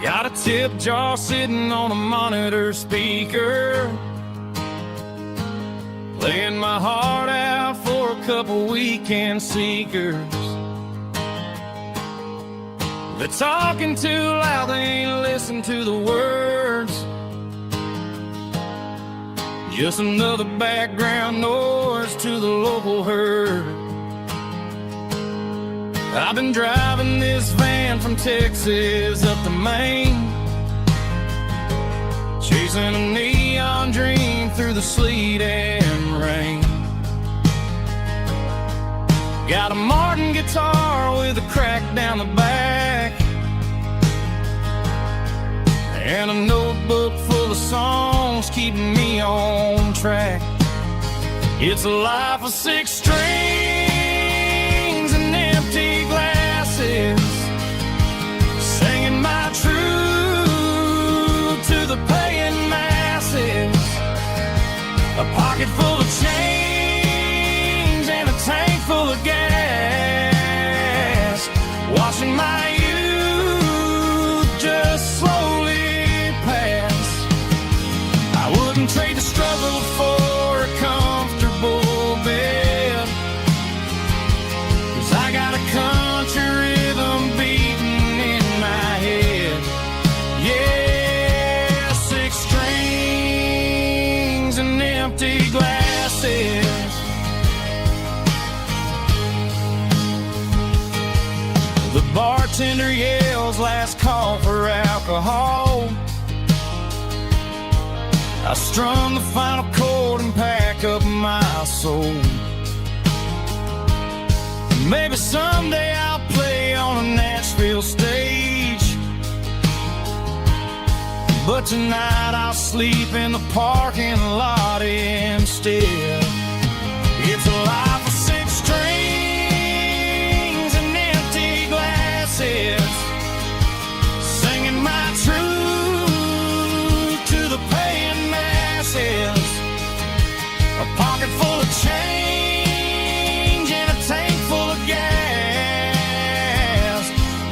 Got a tip jar sitting on a monitor speaker, playing my heart out for a couple weekend seekers. They're talking too loud, they ain't listen to the words. Just another background noise to the local herd. I've been driving this van from Texas up to Maine, chasing a neon dream through the sleet and rain. Got a Martin guitar with a crack down the back, and a notebook full of songs keeping me on track. It's a life of 6 strings and empty glasses, singing my truth to the paying masses. A pocket full of change and a tank full of gas, watching my youth just slowly pass. I wouldn't trade the struggle for a comfortable bed, 'cause I got a country rhythm beating in my head. Yeah, 6 strings and empty glasses. The bartender yells last call for alcohol. I strum the final chord and pack up my soul. Maybe someday I'll play on a Nashville stage, but tonight I'll sleep in the parking lot instead. It's a life of 6 strings and empty glasses, singing my truth to the paying masses. A pocket full of change and a tank full of gas,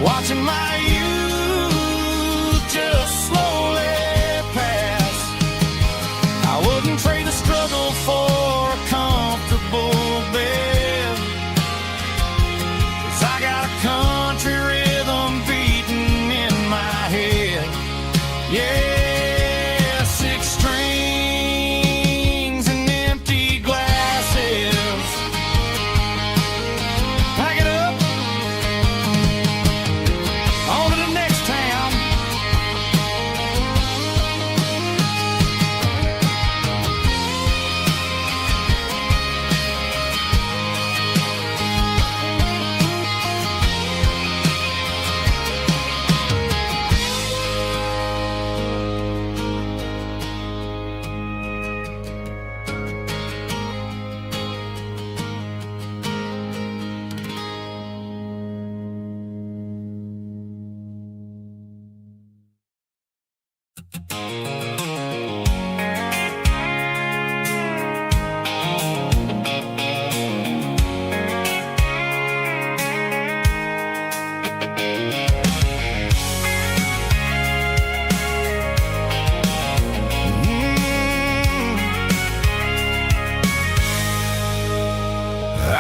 watching my youth just slowly pass. I wouldn't trade the struggle for a comfortable bed, 'cause I got a country rhythm beating in my head. Yeah, 6 strings and empty glasses. Pack it up, on to the next town.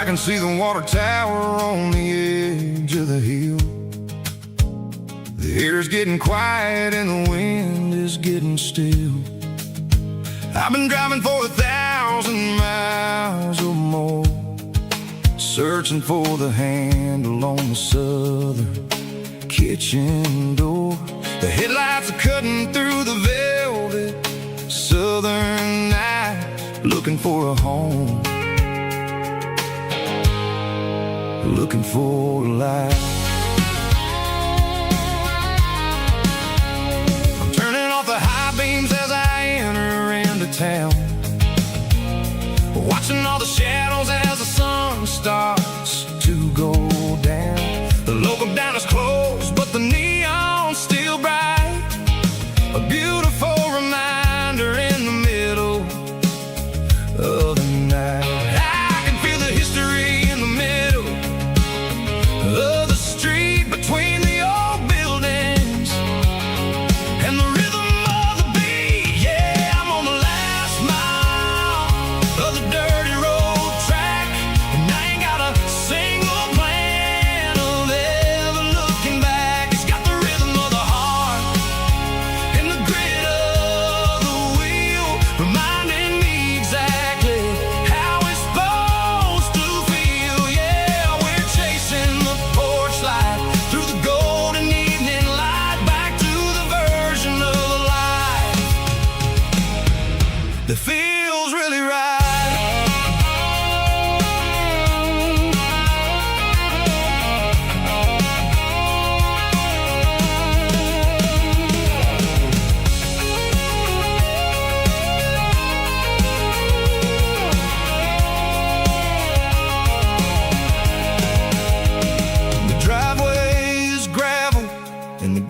I can see the water tower on the edge of the hill. The air's getting quiet and the wind is getting still. I've been driving for 1,000 miles or more, searching for the handle on the southern kitchen door. The headlights are cutting through the velvet southern night, looking for a home, looking for a life. I'm turning off the high beams as I enter into town, watching all the shadows as the sun starts to go down. The local diner's closed, but the neon's still bright, a beautiful reminder in the middle of the night. I can feel the history in the middle of the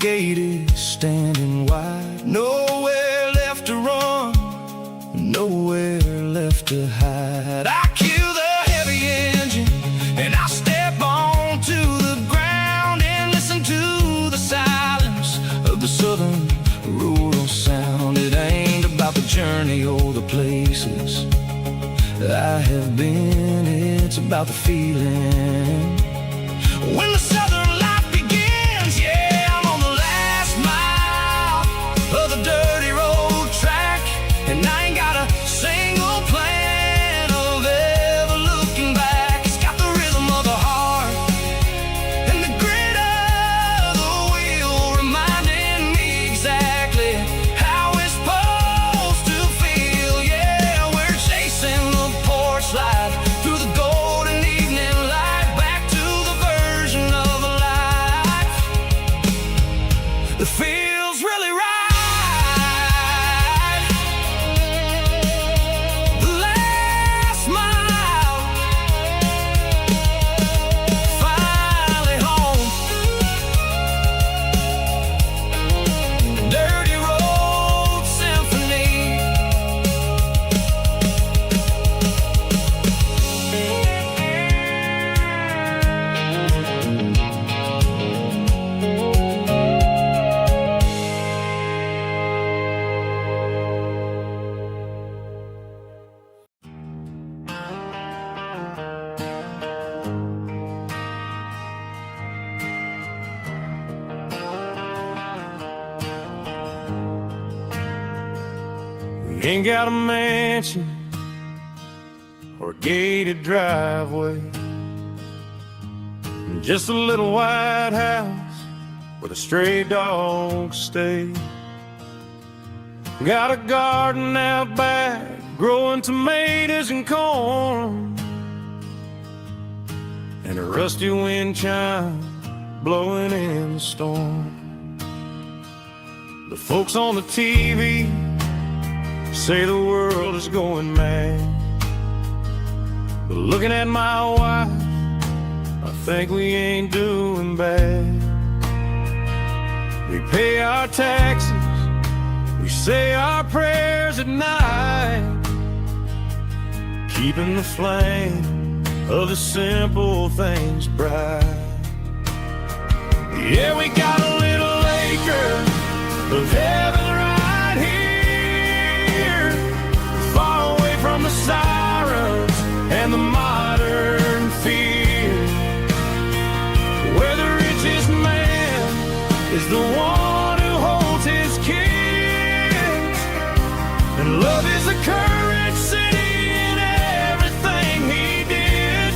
gate is standing wide. Nowhere left to run, nowhere left to hide. I kill the heavy engine and I step onto the ground and listen to the silence of the southern rural sound. It ain't about the journey or the places I have been, it's about the feeling when the southern life begins. Yeah, I'm on the last mile of the dirty road track, and I ain't got a single plan of ever looking back. It's got the rhythm of the heart and the grit of the wheel, reminding me exactly how it's supposed to feel. Yeah, we're chasing the porch light through the golden evening light, back to the version of a life that feels really right. The last mile, finally home. Dirty road symphony. We ain't got a mansion or a gated driveway, just a little white house where the stray dogs stay. Got a garden out back, growing tomatoes and corn, and a rusty wind chime blowing in the storm. The folks on the TV say the world is going mad, but looking at my wife, I think we ain't doing bad. We pay our taxes, we say our prayers at night, keeping the flame of the simple things bright. Yeah, we got a little acre of heaven right here, far away from the sirens and the modern fear, where the richest man is the one who holds his kids, and love is the currency in everything he did.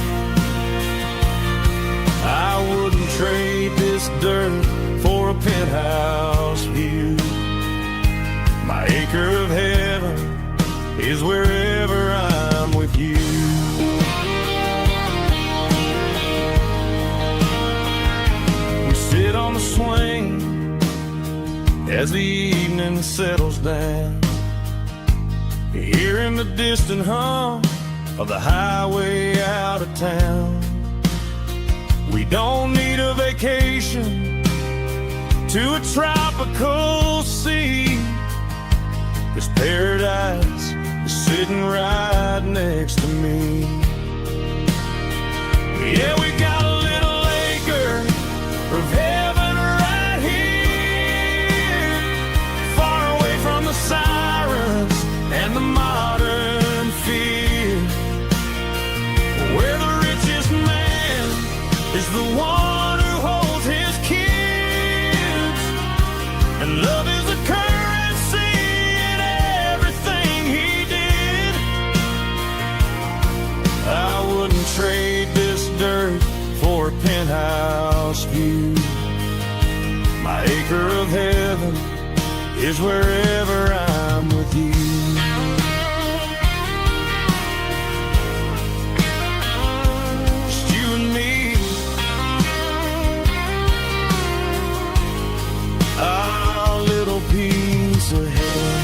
I wouldn't trade this dirt for a penthouse view. My acre of heaven is wherever I'm with you. We sit on the swing as the evening settles down, hearing the distant hum of the highway out of town. We don't need a vacation to a tropical sea, 'cause paradise is sitting right next to me. Yeah, we got a little acre of heaven right here, far away from the sirens and the modern fear, where the richest man is the one who holds his kids, and love is the currency in everything he did. I wouldn't trade this dirt for a penthouse view. My acre of heaven is wherever I'm with you. Just you and me, our little piece of heaven.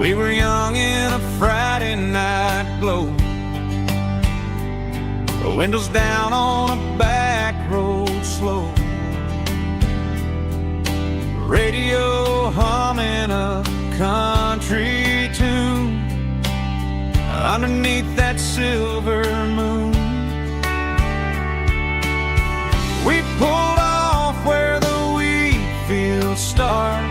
We were young in a Friday night glow, the windows down on a back road slow, radio humming a country tune underneath that silver moon. We pulled off where the wheat fields start,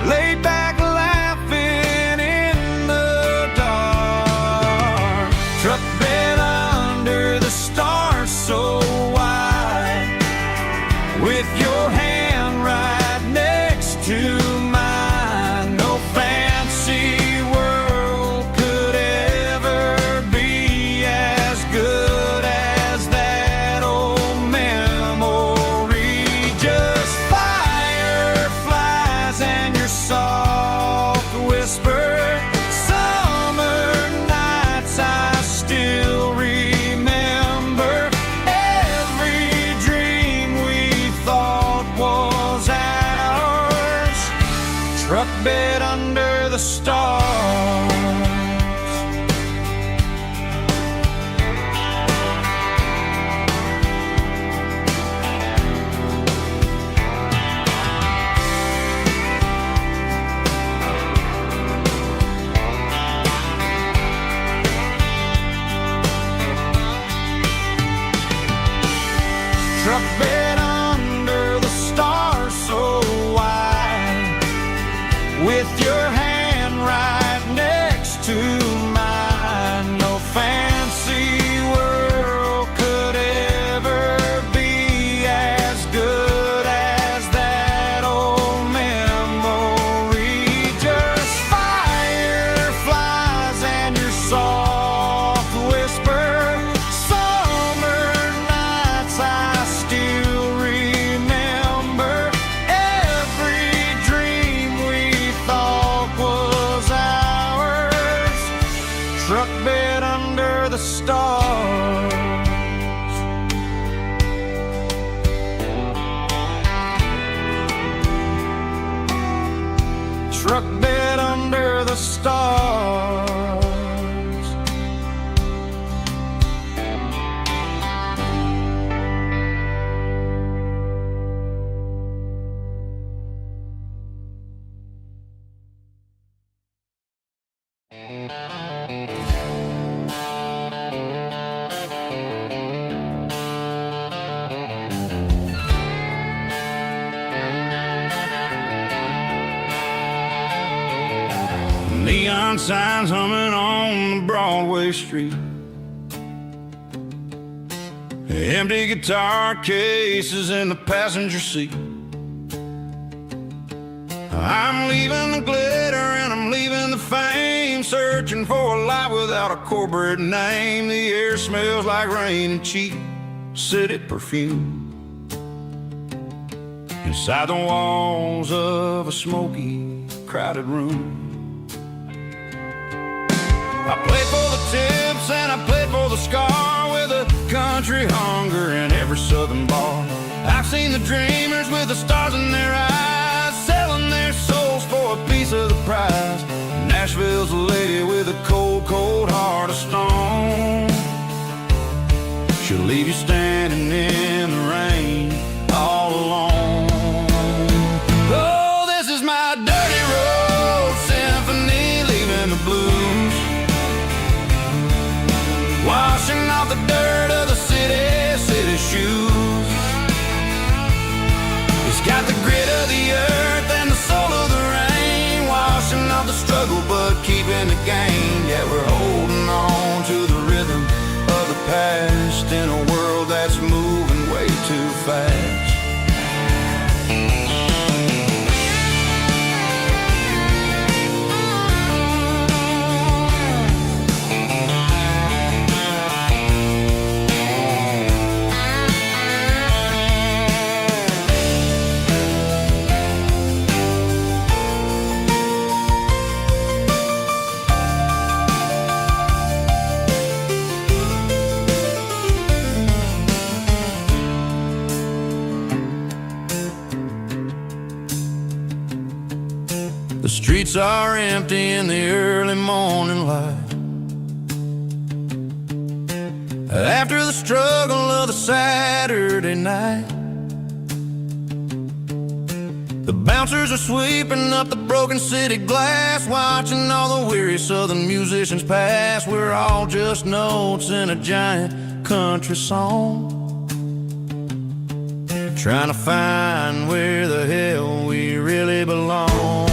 laid back laughing in the dark. Truck bed under the stars so wide, with your hand right next to mine. No fancy world could ever be as good as that old memory. Just fireflies and your soft whisper. Summer nights I still remember. Every dream we thought was ours. Truck bed under the stars. Truck bed under the stars so wide, with your hand right next to mine. No fancy world could ever be as good as that old memory. Just fireflies and your soft whisper. Summer nights I still remember. Every dream we thought was ours. Truck bed under the stars. Truck bed under the stars. Neon signs humming on the Broadway street, empty guitar cases in the passenger seat. I'm leaving the glitter and I'm leaving the fame, searching for a life without a corporate name. The air smells like rain and cheap city perfume inside the walls of a smoky, crowded room. I played for the tips and I played for the scar, with a country hunger in every southern bar. I've seen the dreamers with the stars in their eyes, selling their souls for a piece of the prize. Nashville's a lady with a cold, cold heart of stone. She'll leave you standing in the rain all alone. Oh, this is my dirty road symphony, leaving the blues, washing off the dirt of the city shoes. It's got the grit of the earth and the soul of the rain, washing off the struggle but keeping the gain. Yeah, we're holding on to the rhythm of the past in a world that's moving way too fast. The streets are empty in the early morning light. After the struggle of the Saturday night, the bouncers are sweeping up the broken city glass, watching all the weary southern musicians pass. We're all just notes in a giant country song, trying to find where the hell we really belong.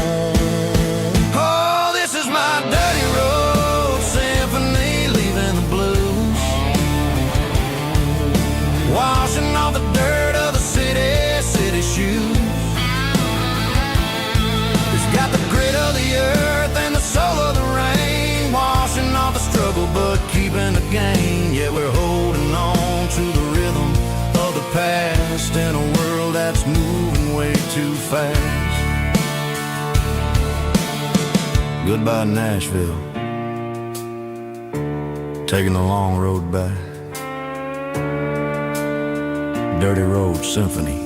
Oh, this is my dirty road symphony, leaving the blues, washing off the dirt of the city shoes. It's got the grit of the earth and the soul of the rain, washing off the struggle but keeping the gain. Yeah, we're holding on to the rhythm of the past in a world that's moving way too fast. Goodbye Nashville, taking the long road back. Dirty Road Symphony.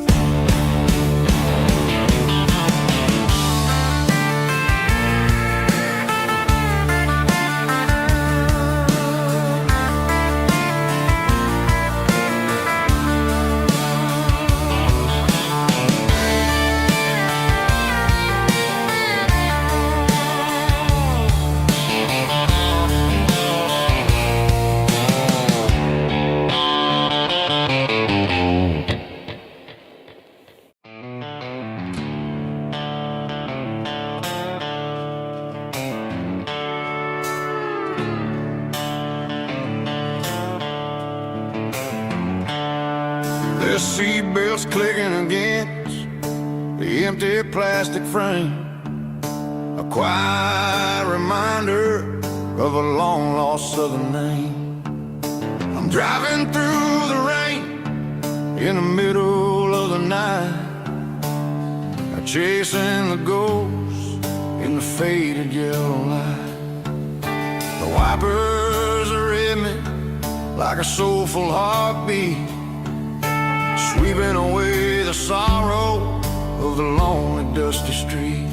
The seatbelts clicking against the empty plastic frame, a quiet reminder of a long-lost southern name. I'm driving through the rain in the middle of the night, chasing the ghosts in the faded yellow light. The wipers are in me like a soulful heartbeat, sweeping away the sorrow of the lonely, dusty street.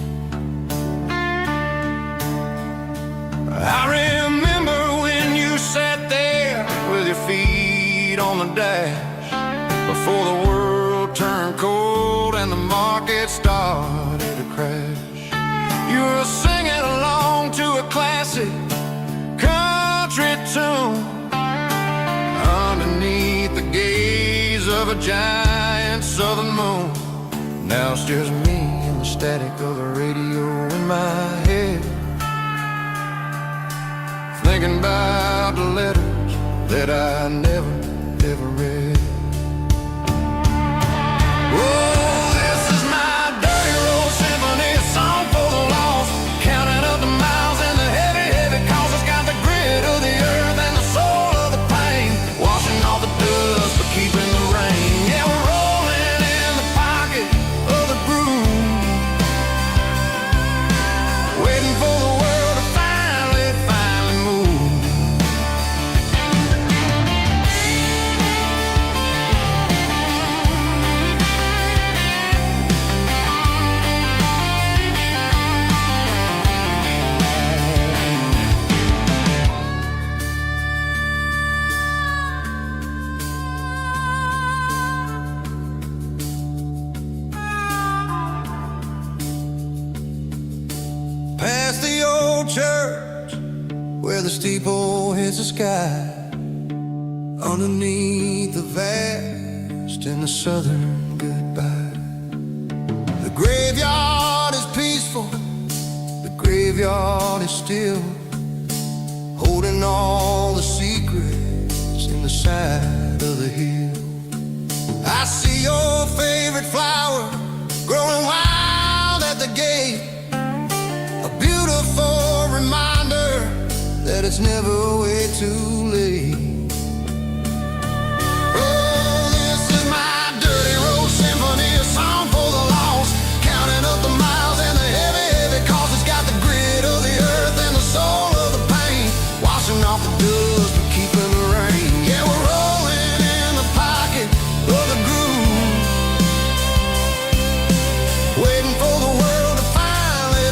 I remember when you sat there with your feet on the dash, before the world turned cold and the market started to crash. You were singing along to a classic country tune underneath the gaze of a giant southern moon. Now it's just me and the static of the radio in my head, thinking about the letters that I never, ever read. Oh, this is my dirty road symphony, a song for the lost, counting up the miles and the heavy, heavy calls. It's got the grit of the earth and the soul of the pain, washing off the dust but keeping the rain. Yeah, we're rolling in the pocket of the groove, waiting for the world to finally move. Past the old church where the steeple hits the sky, underneath the vast and the southern goodbye. The graveyard is peaceful, the graveyard is still, holding all the secrets in the side of the hill. I see your favorite flower growing wild at the gate, a beautiful reminder that it's never way too late. Oh, this is my dirty road symphony, a song for the lost, counting up the miles and the heavy, heavy calls. It's got the grit of the earth and the soul of the pain, washing off the dust but keeping the rain. Yeah, we're rolling in the pocket of the groove, waiting for the world to finally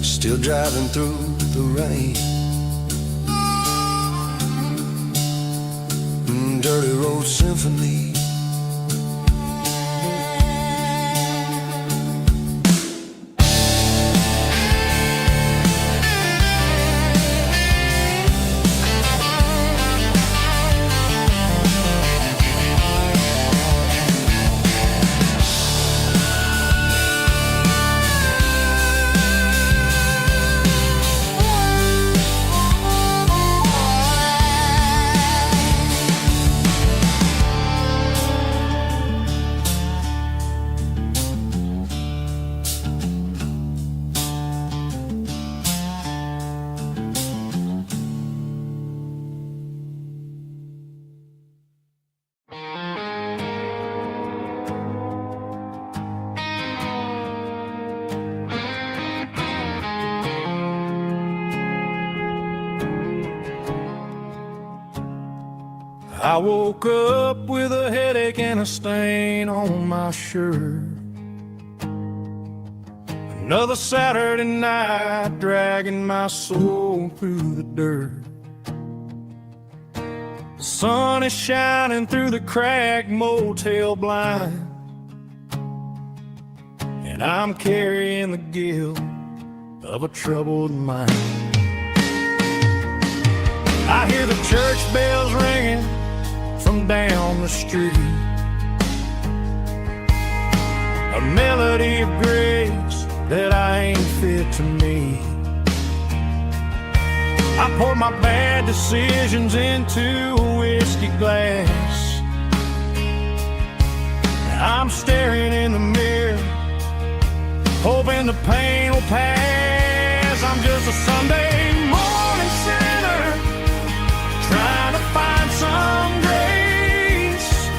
still driving through the rain. Dirty Road Symphony. I woke up with a headache and a stain on my shirt. Another Saturday night dragging my soul through the dirt. The sun is shining through the cracked motel blind, and I'm carrying the guilt of a troubled mind. I hear the church bells ringing from down the street, a melody of grace that I ain't fit to meet. I pour my bad decisions into a whiskey glass. I'm staring in the mirror, hoping the pain will pass. I'm just a Sunday morning sinner, trying to find some grace,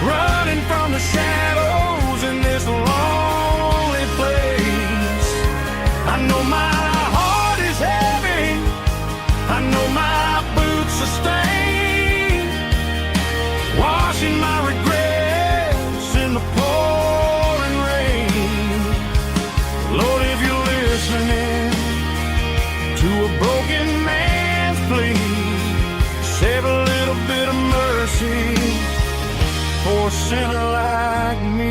running from the shadows in this lonely place. I know my heart is heavy, I know my boots are stained, washing my regrets in the pouring rain. Lord, if you're listening to a broken man's plea, save a little bit of mercy for a sinner like me.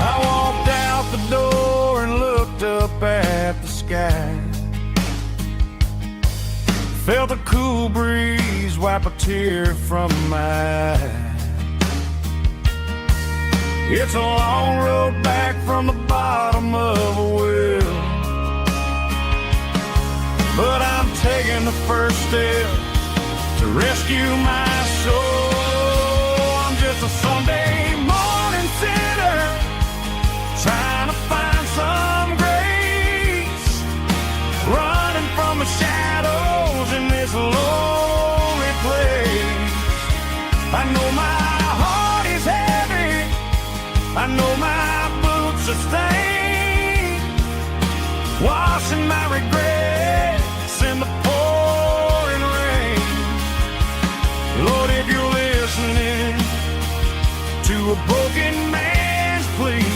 I walked out the door and looked up at the sky, felt a cool breeze wipe a tear from my eye. It's a long road back from the bottom of a well, but I'm taking the first step to rescue my soul. I'm just a Sunday morning sinner, trying to find some grace, running from the shadows in this lonely place. I know my heart is heavy, I know my boots are stained, washing my regrets in the pouring rain. Lord, if you're listening to a broken man's plea,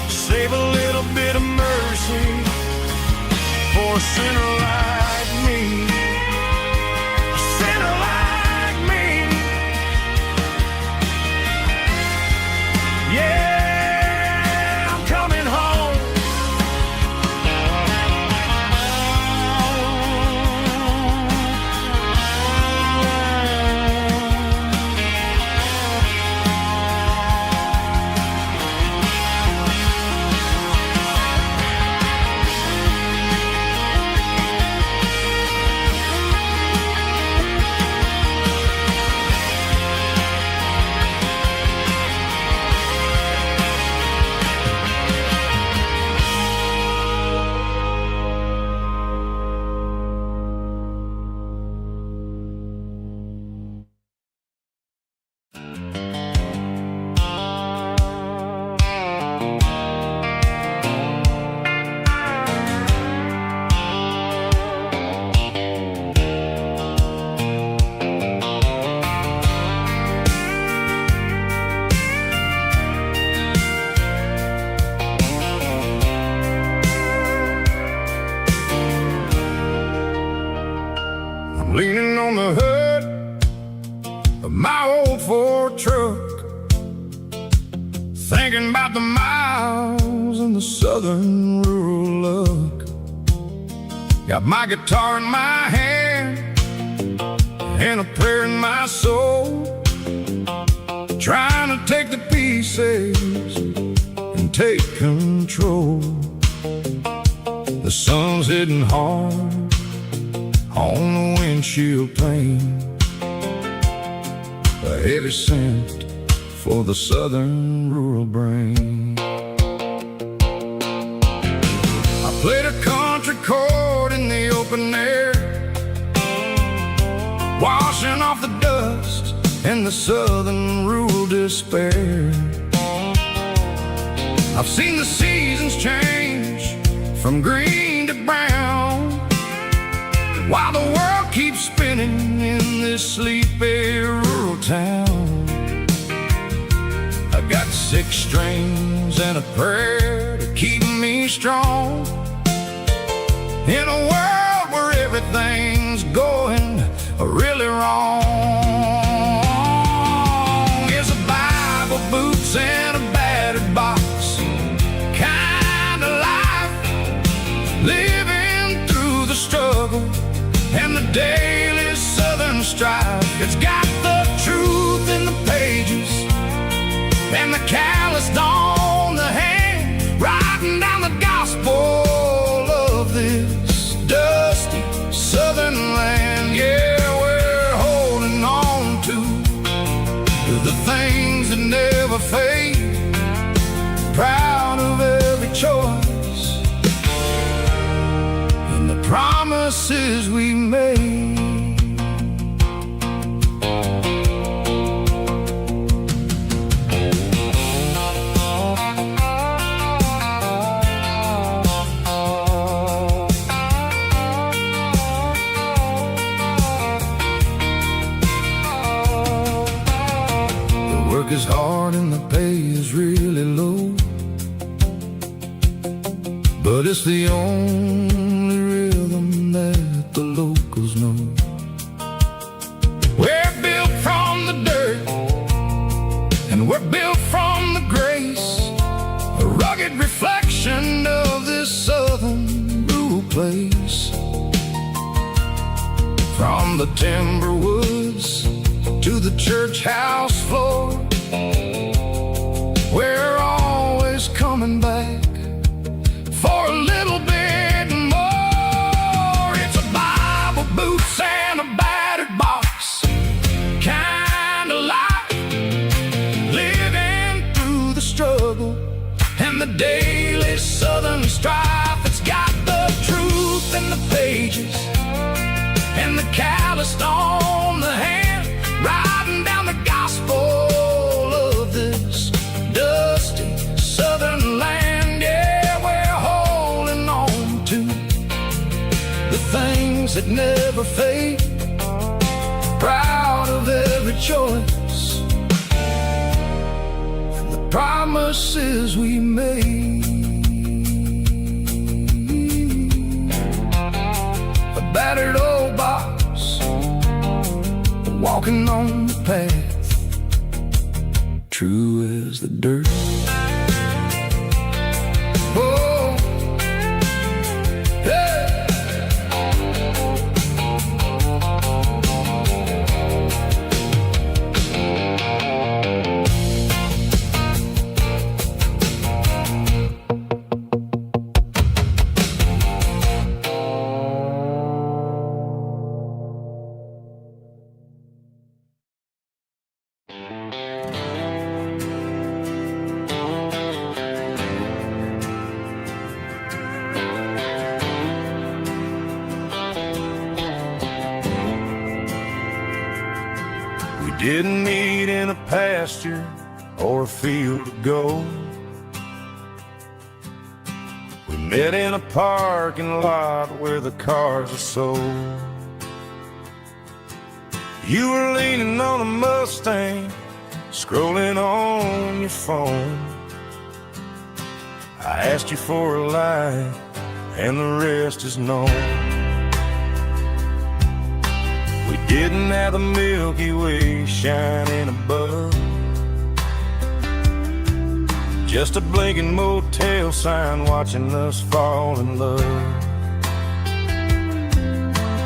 save a little bit of mercy for a sinner like me. A sinner like me. Yeah, I'm coming home. leaning on the hood of my old Ford truck, thinking about the miles and the southern rural look. Got my guitar in my hand and a prayer in my soul, trying to take the pieces and take control. The sun's hitting hard on the windshield pane, a heavy scent for the southern rural brain. I played a country chord in the open air, washing off the dust and the southern rural despair. I've seen the seasons change from green to brown, while the world keeps spinning in this sleepy rural town. I got 6 strings and a prayer to keep me strong, in a world where everything's going really wrong. It's a Bible, boots, and a battered box kind of life, living through the struggle and the daily southern strife. It's got the truth in the pages and the calloused on the hand, writing down the gospel of this dusty southern land. Yeah, we're holding on to the things that never fade, proud of every choice and the promises we made. Is hard and the pay is really low, but it's the only rhythm that the locals know. We're built from the dirt and we're built from the grace, a rugged reflection of this southern rural place. From the timber woods to the church house floor, we're always coming back for a little bit more. It's a Bible, boots, and a battered box kind of life, living through the struggle and the daily southern strife. It's got the truth in the pages and the calloused on the hand, writing down the gospel of this dusty southern land. Yeah, we're holding on to the things that never fade, proud of every choice and the promises we made. A battered old box, walking on the path, true as the dirt. Oh, yeah. Didn't meet in a pasture or a field of gold. We met in a parking lot where the cars are sold. You were leaning on a Mustang, scrolling on your phone. I asked you for a light, and the rest is known. getting at the Milky Way shining above. Just a blinking motel sign watching us fall in love.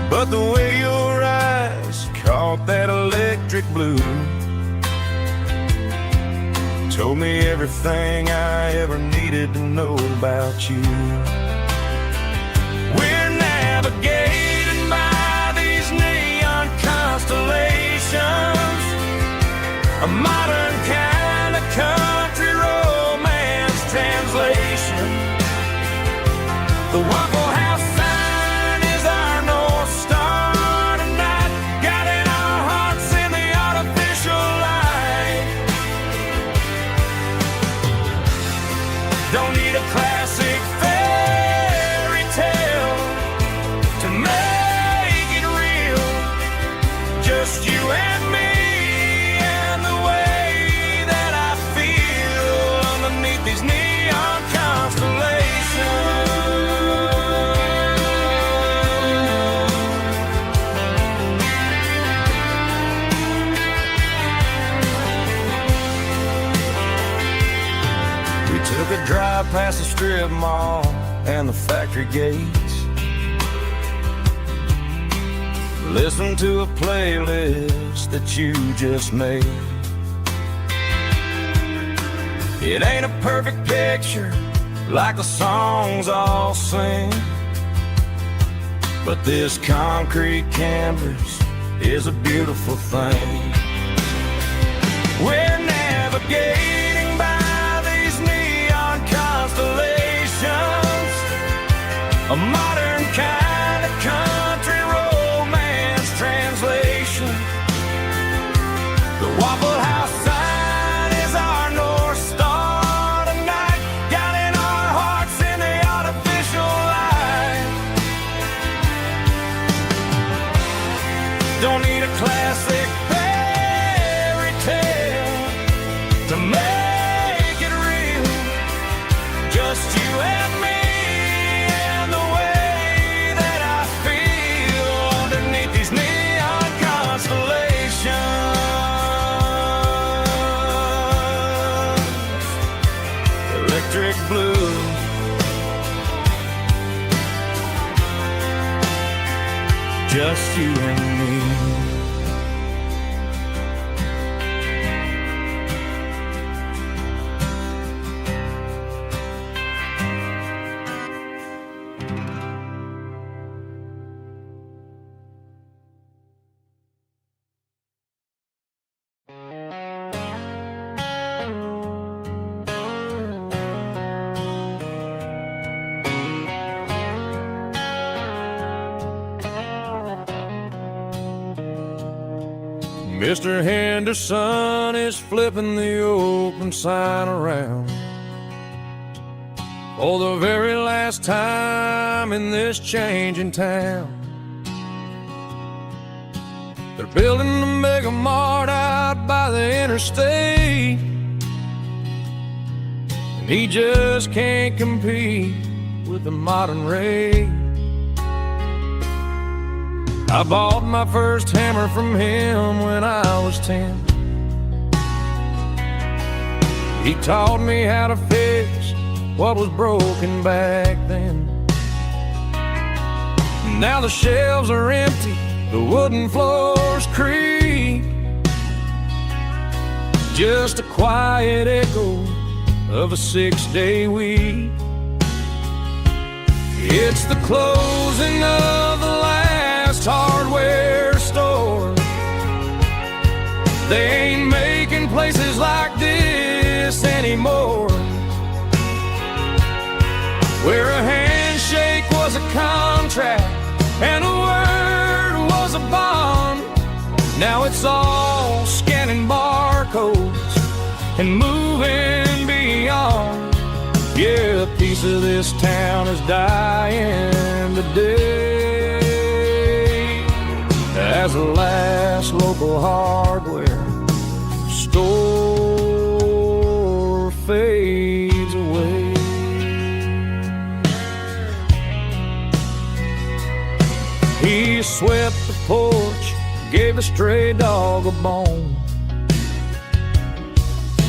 But the way your eyes caught that electric blue told me everything I ever needed to know about you. We're navigating by these neon constellations, a modern kind of country romance translation. The Waffle House sign is our North Star tonight, guiding our hearts in the artificial light. Don't need a classic fairy tale to make it real. Just you and me and the way that I feel underneath these neon constellations. We took a drive past the strip mall and the factory gates, listened to a playlist that you just made. It ain't a perfect picture like the songs all sing, but this concrete canvas is a beautiful thing. We're navigating by these neon constellations, a modern kind of country romance translation. The Waffle House sign is our North Star tonight, guiding our hearts in the artificial light. Don't need a classic fairy tale to make it real. Just you and me and the way that I feel underneath these neon constellations. Electric blue, just you and me. Mr. Henderson is flipping the open sign around for the very last time in this changing town. They're building a mega mart out by the interstate, and he just can't compete with the modern rate. I bought my first hammer from him when I was 10. He taught me how to fix what was broken back then. Now the shelves are empty, the wooden floors creak, just a quiet echo of a 6-day week. It's the closing of the last hardware store. They ain't making places like this anymore, where a handshake was a contract and a word was a bond. Now it's all scanning barcodes and moving beyond. Yeah, a piece of this town is dying today as the last local hardware store fades away. He swept the porch, gave the stray dog a bone.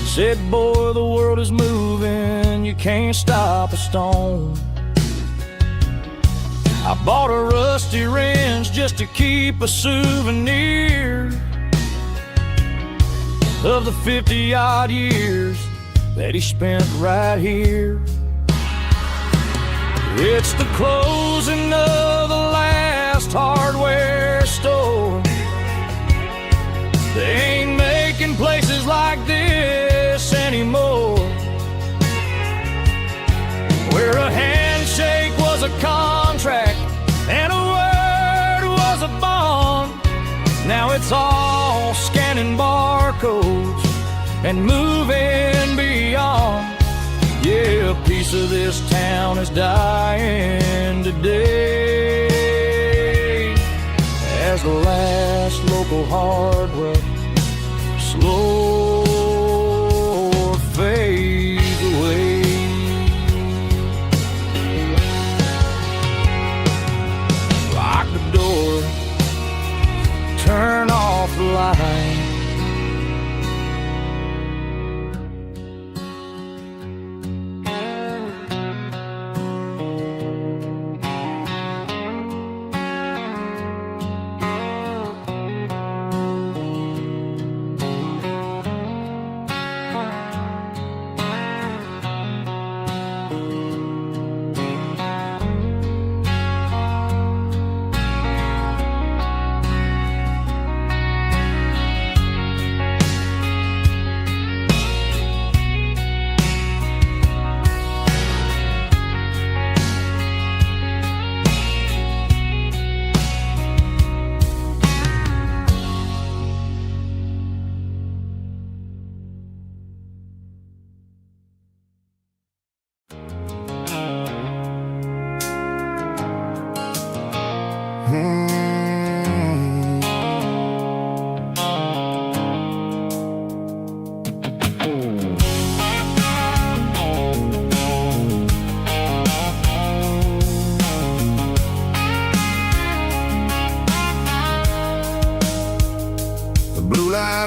Said, boy, the world is moving, you can't stop a stone. I bought a rusty wrench just to keep a souvenir of the 50-odd years that he spent right here. It's the closing of the last hardware store. They ain't making places like this anymore, where a handshake was a contract and a word was a bond. Now it's all scanning barcodes and moving beyond. Yeah, a piece of this town is dying today as the last local hardware slow fades away. Lock the door, turn off the light.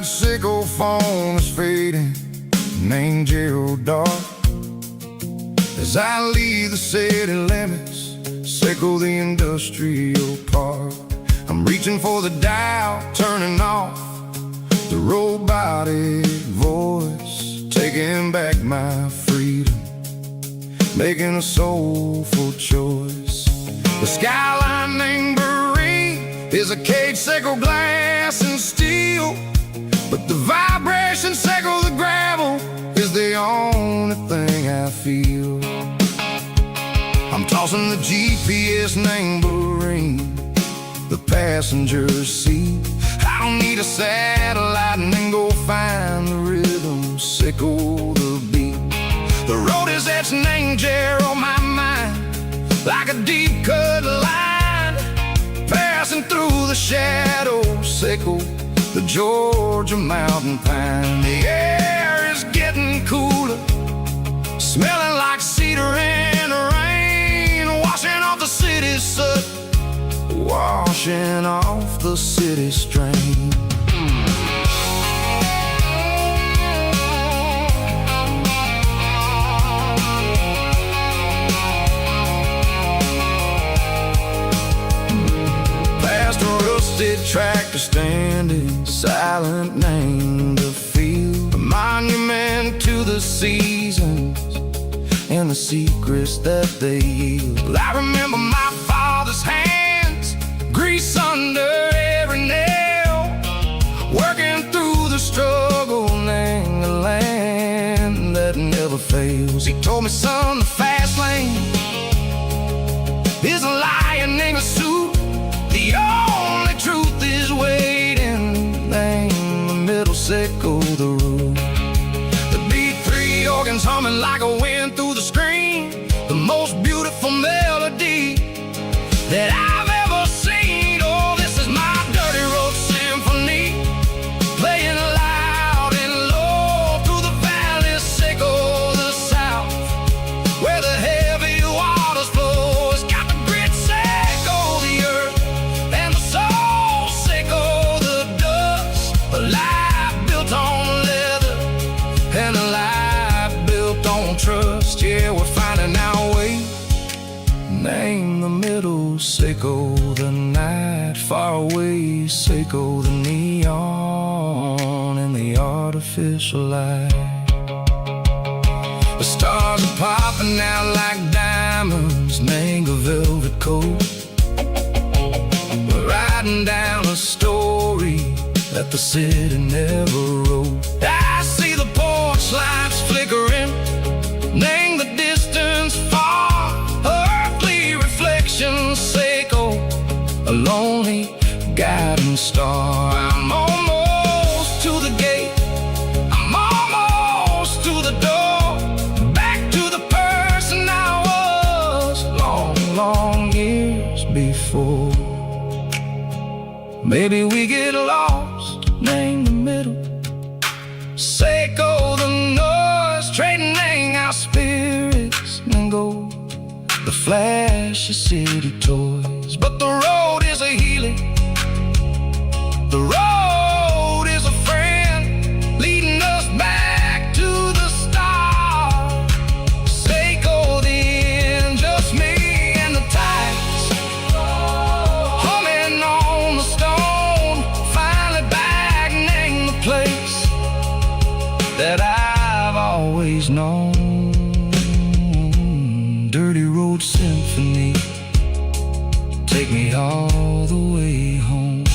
Sickle phone is fading, name Gerald dark. As I leave the city limits, sickle the industrial park. I'm reaching for the dial, turning off the robotic voice, taking back my freedom, making a soulful choice. The skyline named Marine is a cage, sickle glass and steel, but the vibration sickle the gravel is the only thing I feel. I'm tossing the GPS named Bahrain, the passenger seat. I don't need a satellite and then go find the rhythm, sickle the beat. The road is etched named Jer on my mind, like a deep cut line, passing through the shadows, sickle the Georgia mountain pine. The air is getting cooler, smelling like cedar in the rain, washing off the city soot, washing off the city strain. Past a rusted tractor standing silent, named the field, a monument to the seasons and the secrets that they yield. I remember my father's hands, grease under every nail, working through the struggle, name the land that never fails. He told me, son, the fast lane is a lion in a suit. The only truth is waiting, name the middle, sickle the root. The B3 organs humming like a wind through the screen, the most beautiful melody that I've ever seen. Oh, this is my dirty road symphony, playing loud and low through the valley, sickle the south, where the heavy waters flow. It's got the grit, sickle the earth, and the soul, sickle the Seiko the night, far away, Seiko the neon and the artificial light. The stars are popping out like diamonds, mango velvet coat. We're riding down a story that the city never wrote. I see the porch lights flickering, name the distance far, earthly reflections, Seiko, a lonely guiding star. I'm almost to the gate, I'm almost to the door, back to the person I was long, long years before. Maybe we get lost, name the middle, Seiko the noise, trading our spirits and gold, the flash of city toys. But the road is a healing, the road is a friend, leading us back to the start. Seiko the end, just me and the tides, humming on the stone, finally back, name the place that I've always known. Dirty Road Symphony, take me all the way home.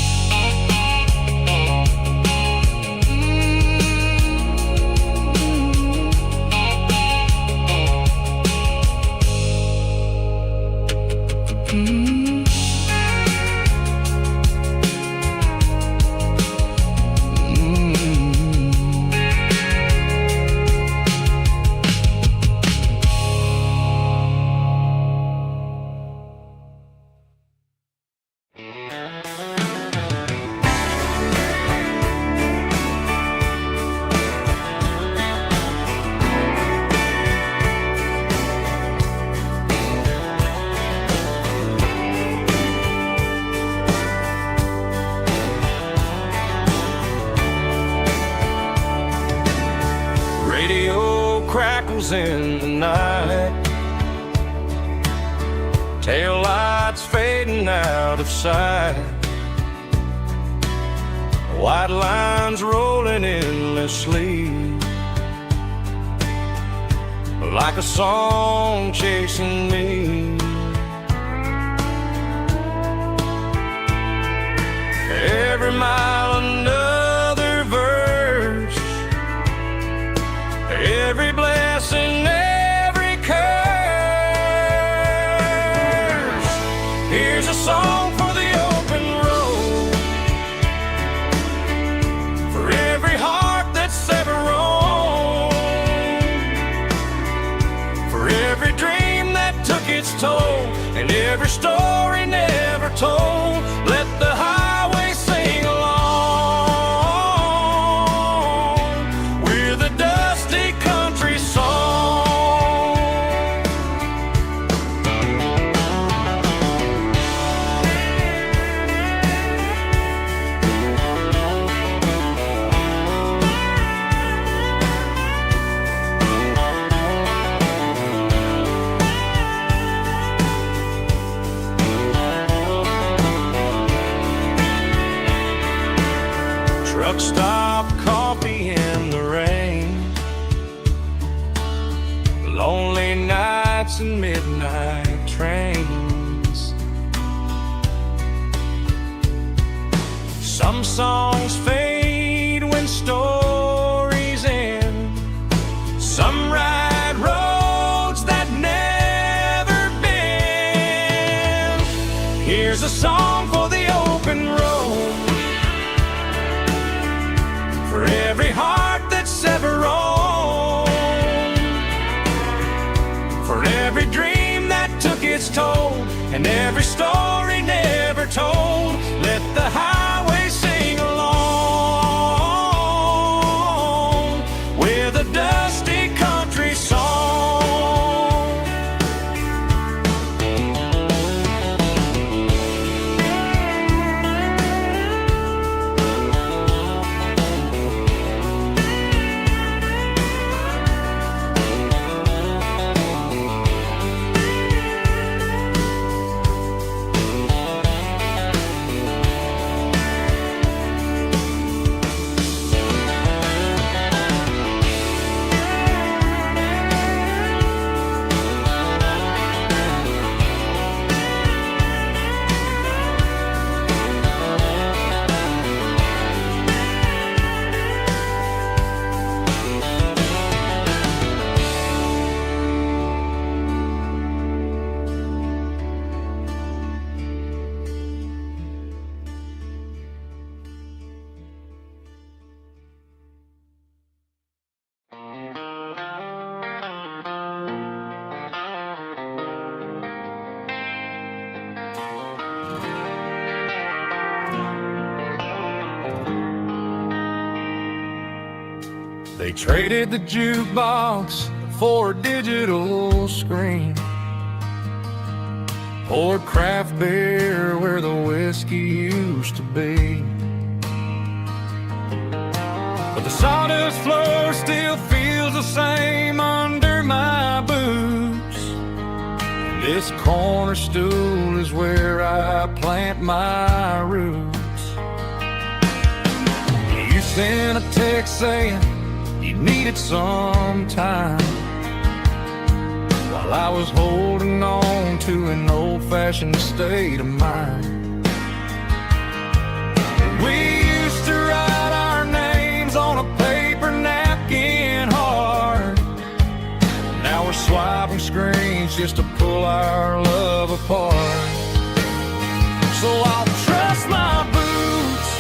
Crackles in the night, tail lights fading out of sight, white lines rolling endlessly, like a song chasing me. Every mile another verse, every blessing, every curse. Here's a song for the open road, for every heart that's ever roamed, for every dream that took its toll, and every story never told. Let the highway sing along with a dusty country song. Truck stop, coffee in the rain, lonely nights and midnight trains. Some songs fade when stories end, some ride roads that never bend. Here's a song for the open road, for every heart that's ever roamed, for every dream that took its toll, and every story never told. Let the highway sing along with a dusty country song. They traded the jukebox for a digital screen, poured craft beer where the whiskey used to be. But the sawdust floor still feels the same under my boots. This corner stool is where I plant my roots. You sent a text saying you needed some time, while I was holding on to an old-fashioned state of mind. We used to write our names on a paper napkin hard. Now we're swiping screens just to pull our love apart. So I'll trust my boots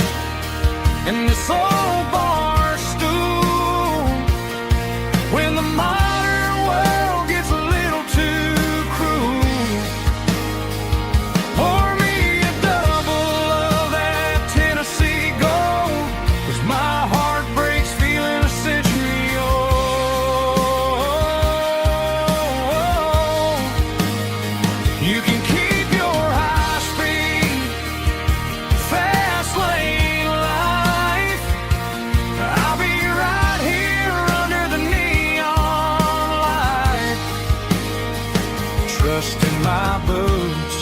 in this old bar stool when the modern world gets a little too cruel. Pour me a double of that Tennessee Gold, 'cause my heart breaks feeling a century old. You can keep your high-speed, fast lane life. I'll be right here under the neon light, trusting my boots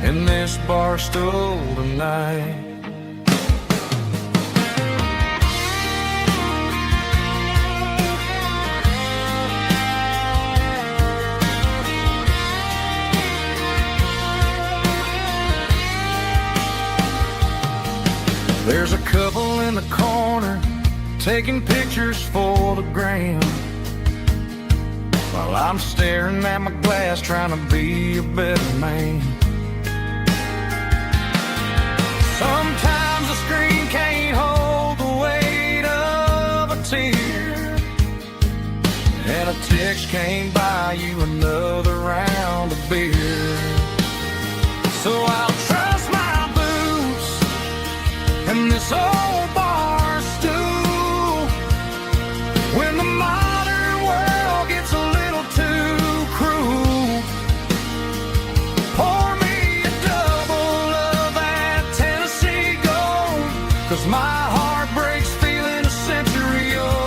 in this bar stool tonight. There's a couple in the corner taking pictures for the gram, while I'm staring at my glass trying to be a better man. Sometimes the screen can't hold the weight of a tear, and a text can't buy you another round of beer. So I'll trust my boots and this old bar stool when the modern world gets a little too cruel. Pour me a double of that Tennessee Gold, 'cause my heart breaks feeling a century old.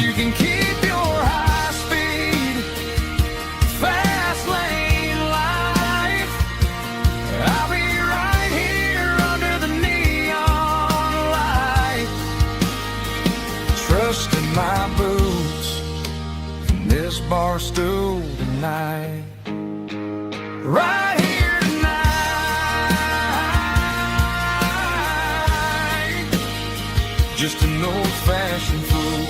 You can keep your high-speed, fast lane life. I'll be right here under the neon light, trusting my boots in this bar stool tonight. Right here tonight, just an old-fashioned fool.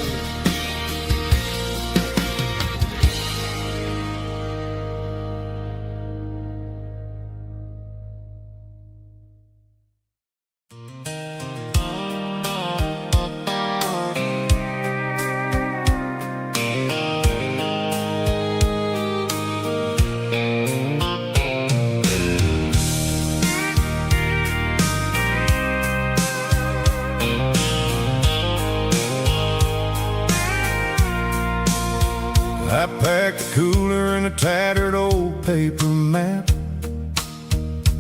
I packed the cooler in a tattered old paper map,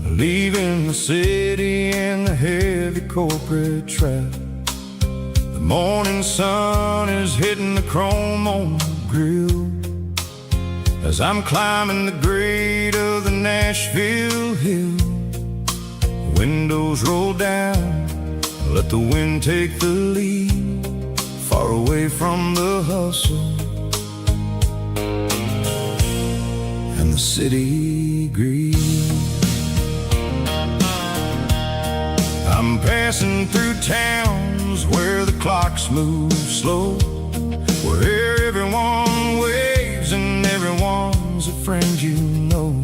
leaving the city in the heavy corporate trap. The morning sun is hitting the chrome on the grill as I'm climbing the grade of the Nashville hill. Windows roll down, let the wind take the lead, far away from the hustle and the city greed. I'm passing through towns where the clocks move slow, where everyone waves and everyone's a friend you know.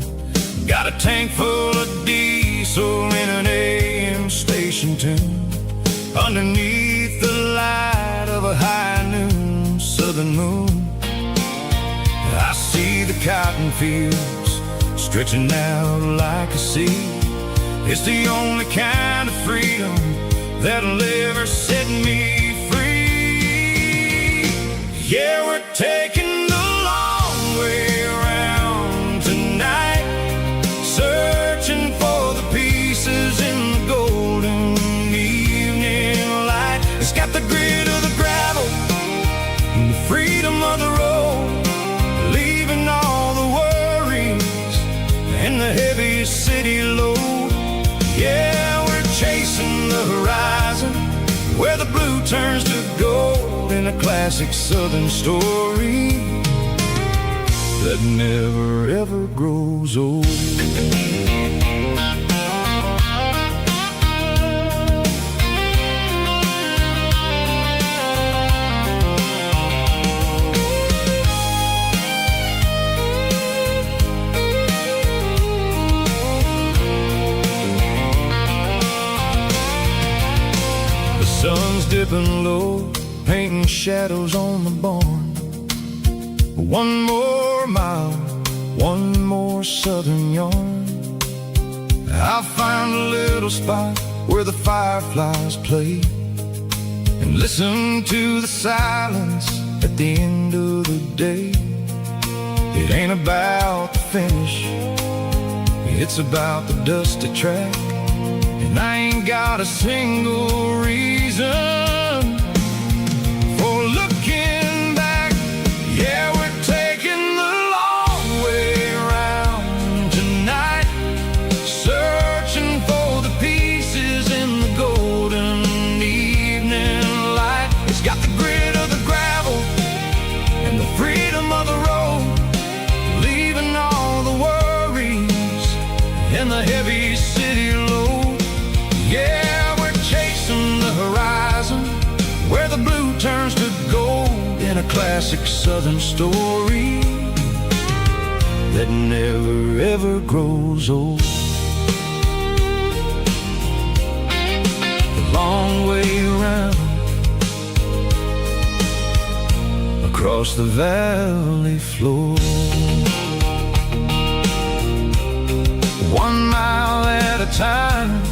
Got a tank full of diesel in an AM station tune, underneath the light of a high noon southern moon. I see the cotton fields stretching out like a sea, It's the only kind of freedom that'll ever set me free. Yeah, we're taking the long way around tonight, searching for the pieces in the golden evening light. It's got the grit of the gravel and the freedom of the road, leaving all the worries and the heavy city load. Yeah, we're chasing the horizon where the blue turns to gold, in a classic southern story that never ever grows old. Sun's dipping low, painting shadows on the barn. One more mile, one more southern yarn. I'll find a little spot where the fireflies play, and listen to the silence at the end of the day. It ain't about the finish, it's about the dusty track. And I ain't got a single reason for looking back. Yeah, we're taking the long way around tonight, searching for the pieces in the golden evening light. It's got the grit of the gravel and the freedom of the road, leaving all the worries and the heavy city load. Yeah, we're chasing the horizon where the blue turns to gold, in a classic southern story that never ever grows old. The long way around across the valley floor, 1 mile at a time.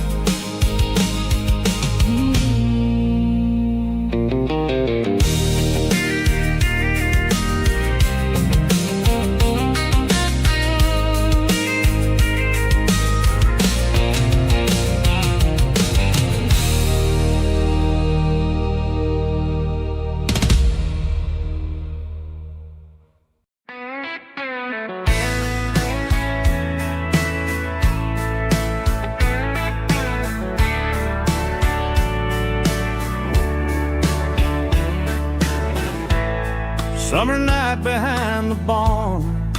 Summer night behind the barn,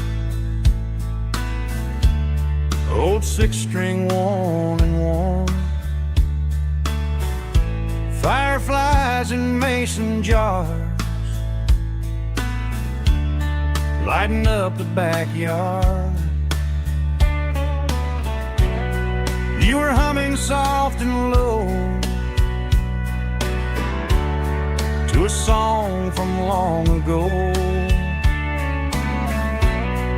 old 6-string worn and worn, fireflies in mason jars lighting up the backyard. You were humming soft and low to a song from long ago.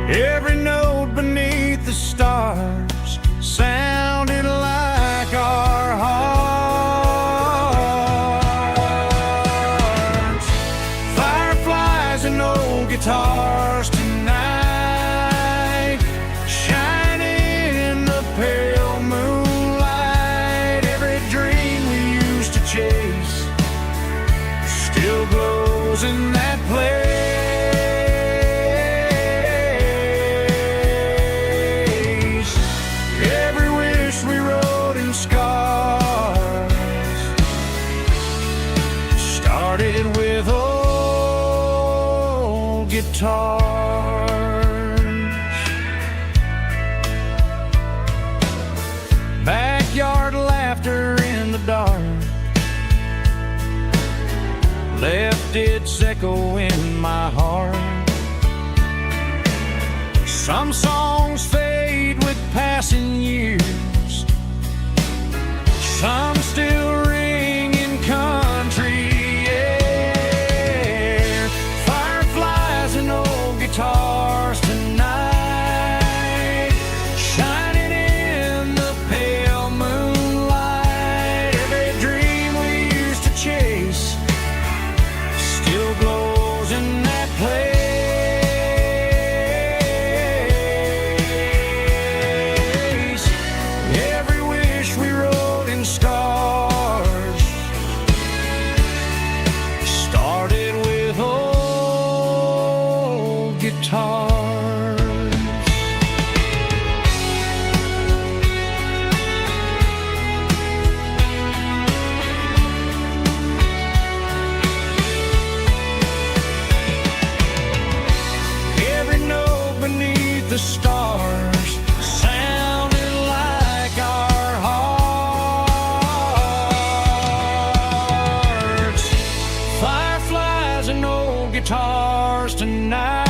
Every note beneath the stars sounded like our hearts. Fireflies and old guitars tonight, shining in the pale moonlight. Every dream we used to chase still glows in that place. Every wish we wrote in scars started with old guitars. Backyard laughter in the dark left its echo in my heart. Some songs fade with passing years, some still ring in country air. Fireflies and old guitars tonight, shining in the pale guitars. Every note beneath the stars sounded like our hearts. Fireflies and old guitars tonight,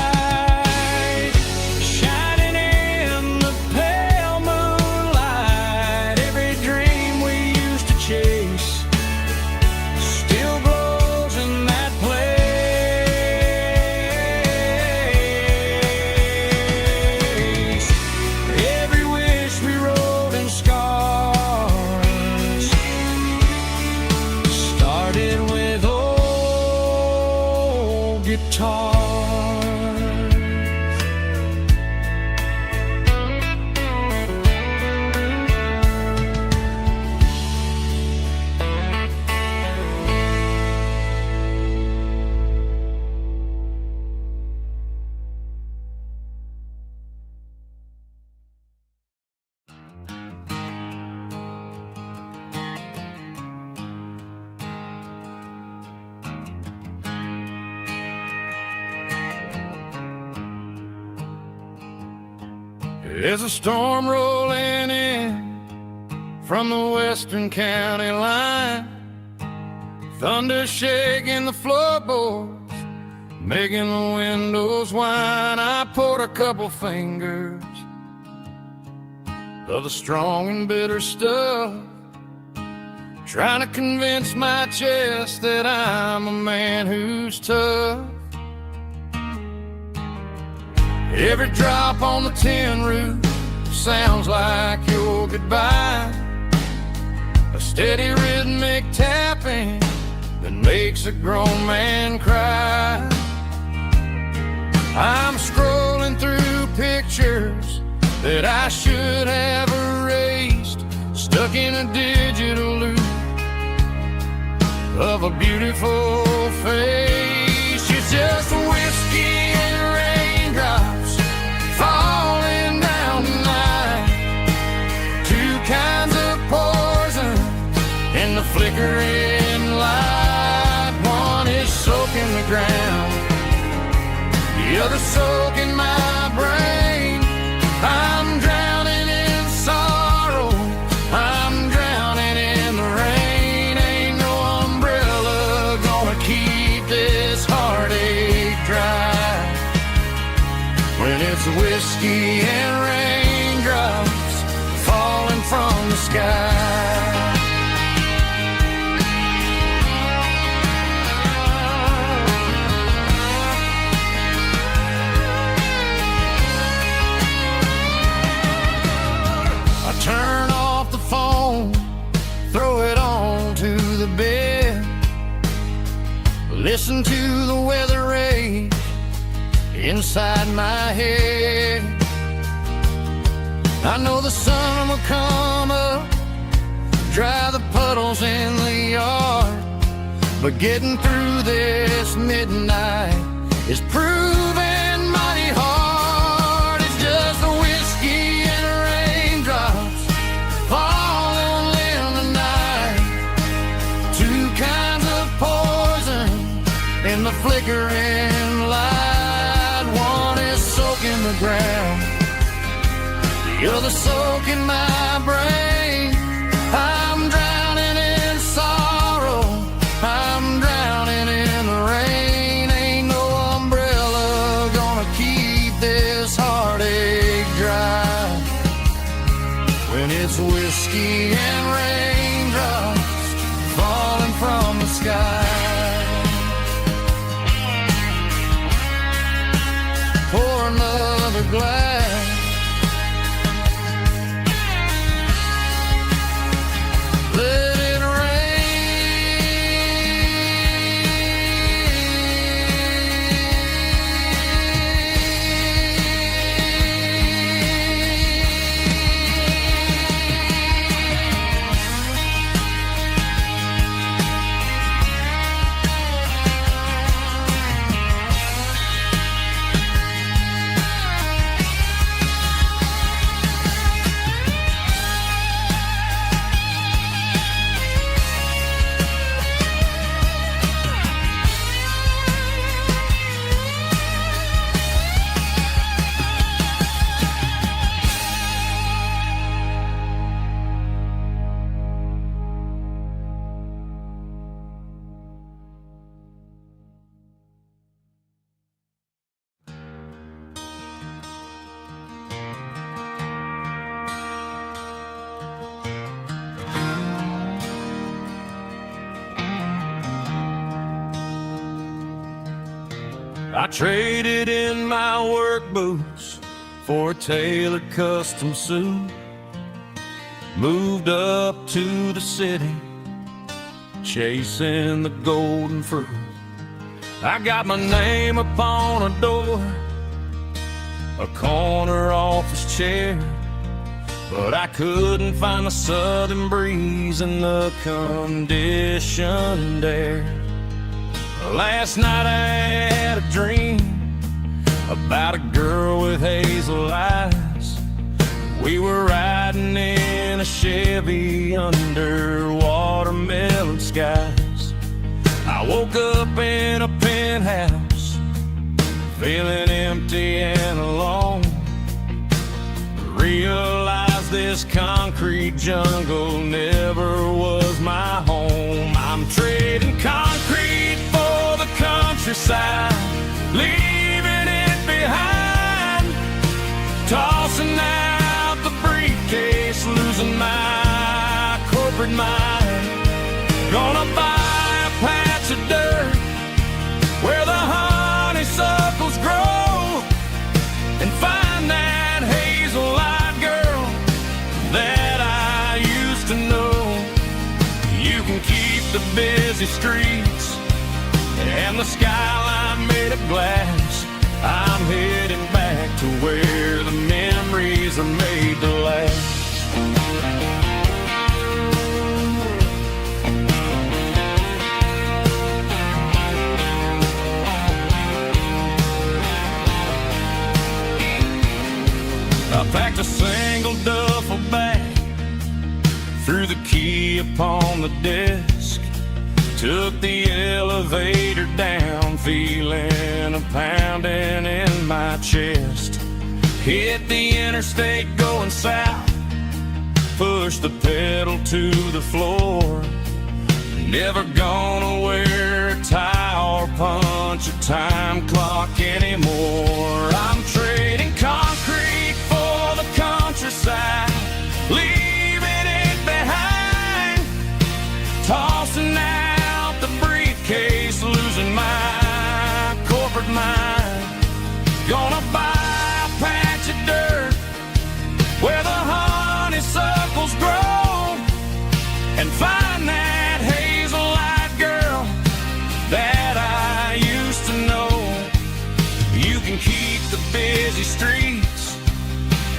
shining in the pale moonlight. Every dream we used to chase still glows in that place. Every wish we wrote in scars started with old guitars. There's a storm rolling in from the western county line, thunder shaking the floorboards, making the windows whine. I poured a couple fingers of the strong and bitter stuff, trying to convince my chest that I'm a man who's tough. Every drop on the tin roof sounds like your goodbye, a steady rhythmic tapping that makes a grown man cry. I'm scrolling through pictures that I should have erased, stuck in a digital loop of a beautiful face. It's just whiskey and raindrops falling down tonight, two kinds of poison in the flickering light. One is soaking the ground, the other soaking my brain. I'm drowning in sorrow, I'm drowning in the rain. Ain't no umbrella gonna keep this heartache dry when it's whiskey and raindrops falling from the sky. I turn off the phone, throw it on to the bed, listen to the weather rage inside my head. I know the sun will come up, dry the puddles in the yard, but getting through this midnight is proving mighty hard. It's just the whiskey and raindrops falling in the night, two kinds of poison in the flickering light. One is soaking the ground, the other soaking my brain. I'm drowning in sorrow, I'm drowning in the rain. Ain't no umbrella gonna keep this heartache dry when it's whiskey and raindrops falling from the sky. Pour another glass, let it rain. I traded in my work boots for a tailored custom suit. Moved up to the city, chasing the golden fruit. I got my name upon a door, a corner office chair, but I couldn't find the southern breeze in the conditioned air. Last night I had a dream about a girl with hazel eyes. We were riding in a Chevy under watermelon skies. I woke up in a penthouse, feeling empty and alone. Realized this concrete jungle never was my home. I'm trading concrete for the countryside, leaving it behind. Tossing out the briefcase, losing my corporate mind. Gonna buy a patch of dirt where the honeysuckles grow, and find that hazel-eyed girl that I used to know. You can keep the busy streets and the skyline made of glass. I'm heading back to where the memories are made to last. I packed a single duffel bag, threw the key upon the desk, took the elevator down, feeling a pounding in my chest. Hit the interstate going south, pushed the pedal to the floor. Never gonna wear a tie or punch a time clock anymore. I'm trading concrete for the countryside, leaving it behind. Tossing out the briefcase, losing my corporate mind. Gonna buy a patch of dirt where the honeysuckles grow, and find that hazel-eyed girl that I used to know. You can keep the busy streets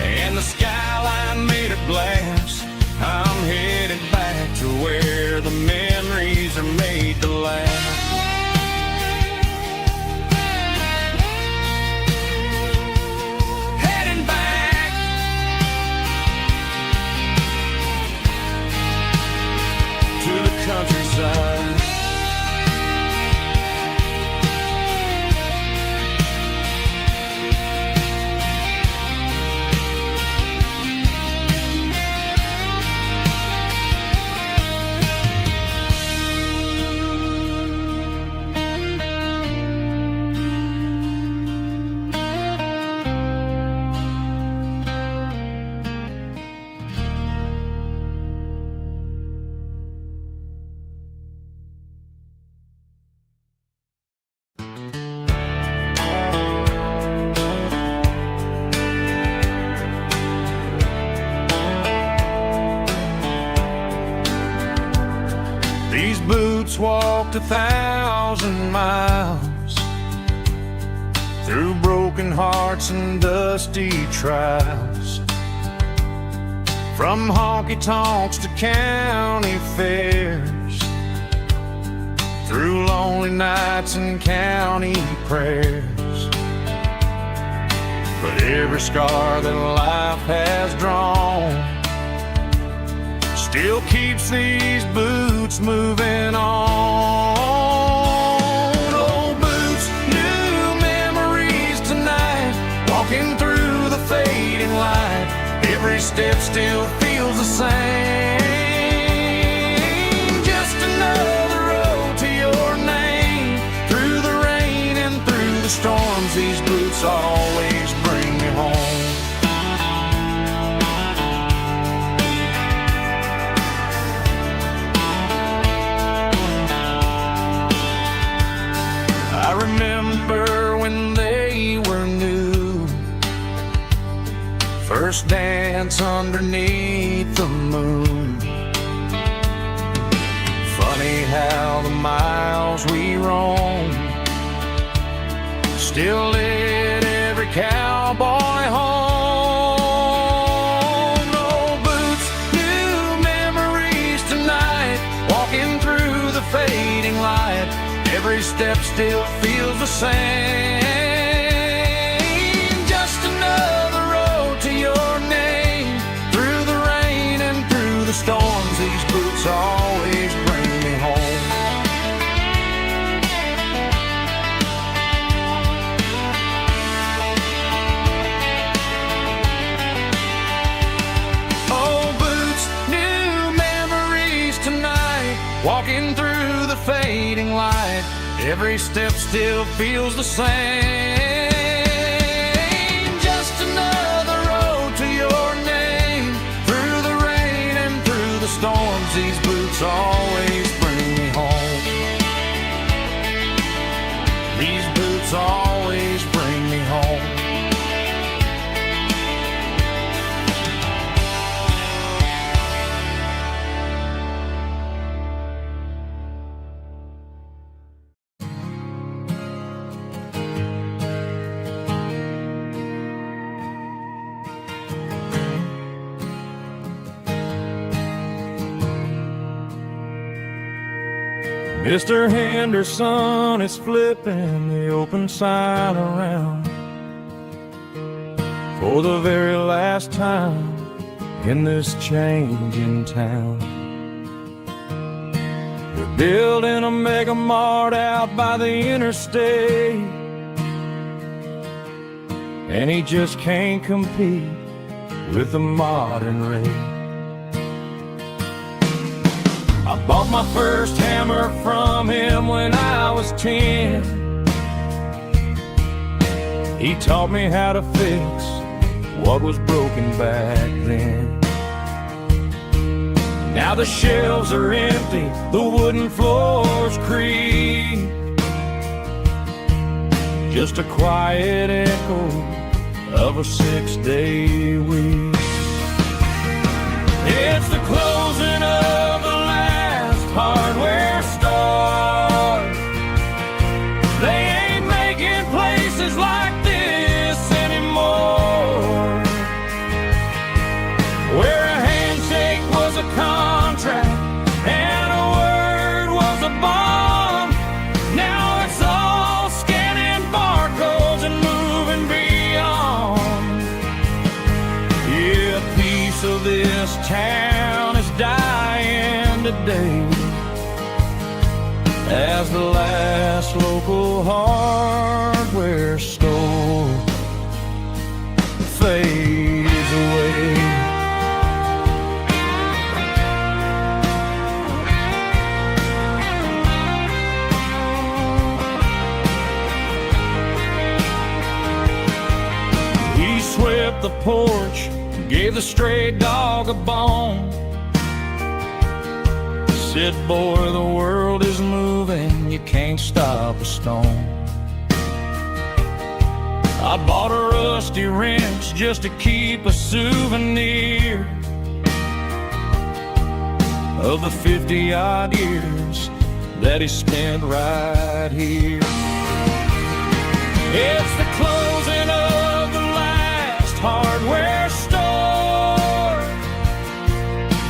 and the skyline made of glass. I'm headed back to where the memories are made to last. Heading back to the countryside. These boots walked 1,000 miles through broken hearts and dusty trials, from honky-tonks to county fairs, through lonely nights and county prayers. But every scar that life has drawn still keeps these boots moving on. Old boots, new memories tonight, walking through the fading light. Every step still feels the same. Just another road to your name. Through the rain and through the storms, these boots always bring me home. I remember when first dance underneath the moon. Funny how the miles we roam still lit every cowboy home. No boots, new memories tonight, walking through the fading light. Every step still feels the same. Just another road to your name. Through the rain and through the storms, these boots always bring me home. Oh, boots, new memories tonight, walking through the fading light. Every step still feels the same. Just another road to your name. Through the rain and through the storms, these boots always bring me home. These boots always bring me home. Mr. Henderson is flipping the open sign around for the very last time in this changing town. They're building a mega mart out by the interstate, and he just can't compete with the modern rate. I bought my first hammer from him when I was 10. He taught me how to fix what was broken back then. Now the shelves are empty, the wooden floors creak, just a quiet echo of a 6-day week. It's the closing of the hardware store. They ain't making places like this anymore, where a handshake was a contract and a word was a bond. Now it's all scanning barcodes and moving beyond. Yeah, a piece of this town is dying today as the last local hardware store fades away. He swept the porch, gave the stray dog a bone, said, boy, the world is moving, you can't stop a stone. I bought a rusty wrench just to keep a souvenir of the 50-odd years that he spent right here. It's the closing of the last hardware store.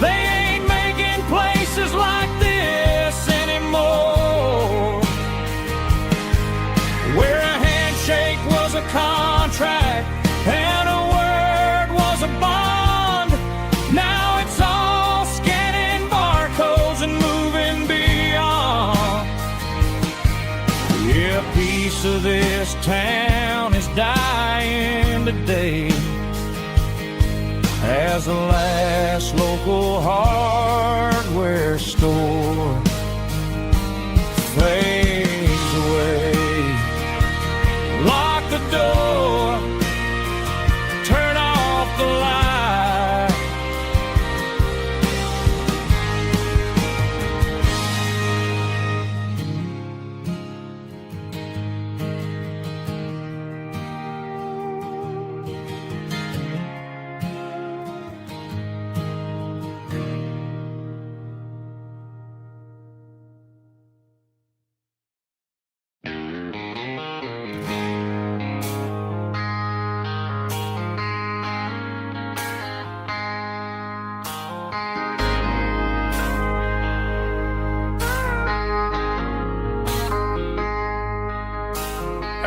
They ain't making places like this anymore, where a handshake was a contract and a word was a bond. Now it's all scanning barcodes and moving beyond. Yeah, a piece of this town is dying today as the last local hardware store fades away. Lock the door, turn off the light.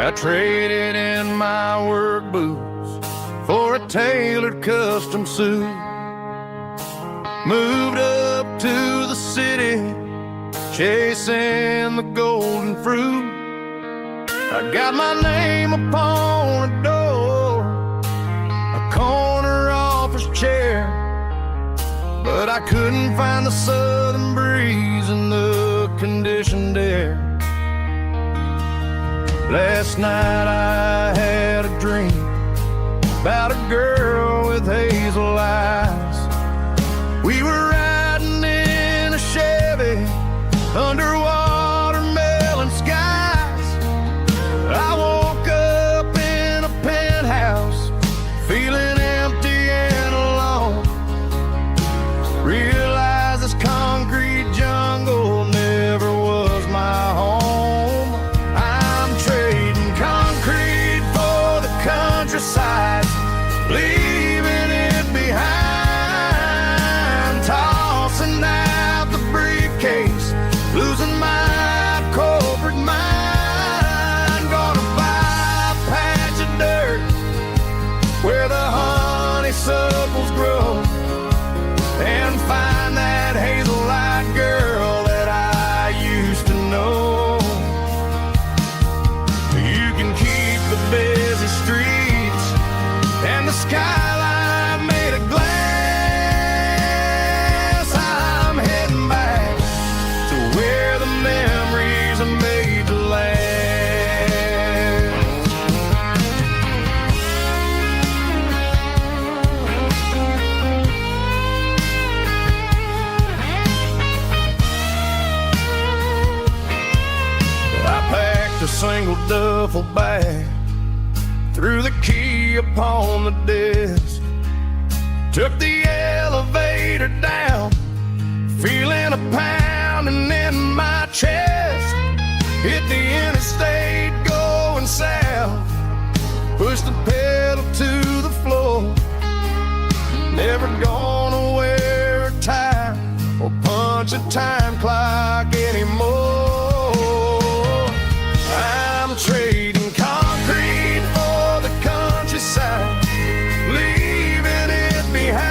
I traded in my work boots for a tailored custom suit. Moved up to the city, chasing the golden fruit. I got my name upon a door, a corner office chair, but I couldn't find the southern breeze in the conditioned air. Last night I had a dream about a girl with hazel eyes. We were riding in a Chevy under watermelon skies. I woke up in a penthouse feeling empty and alone. Realized this concrete jungle never was my home. I'm trading concrete for the countryside, leaving it behind, tossing out the briefcase, losing my corporate mind. Gonna buy a patch of dirt where the honeysuckles grow, and find that hazel-eyed girl that I used to know. You can keep the busy streets and the skyline made of glass. I'm heading back to where the memories are made to last. I packed a single duffel bag, threw the key upon the desk, took the elevator down, feeling a pounding in my chest. Hit the interstate going south, pushed the pedal to the floor. Never gonna wear a tie or punch a time clock anymore. I'm trading concrete for the countryside, leaving it behind,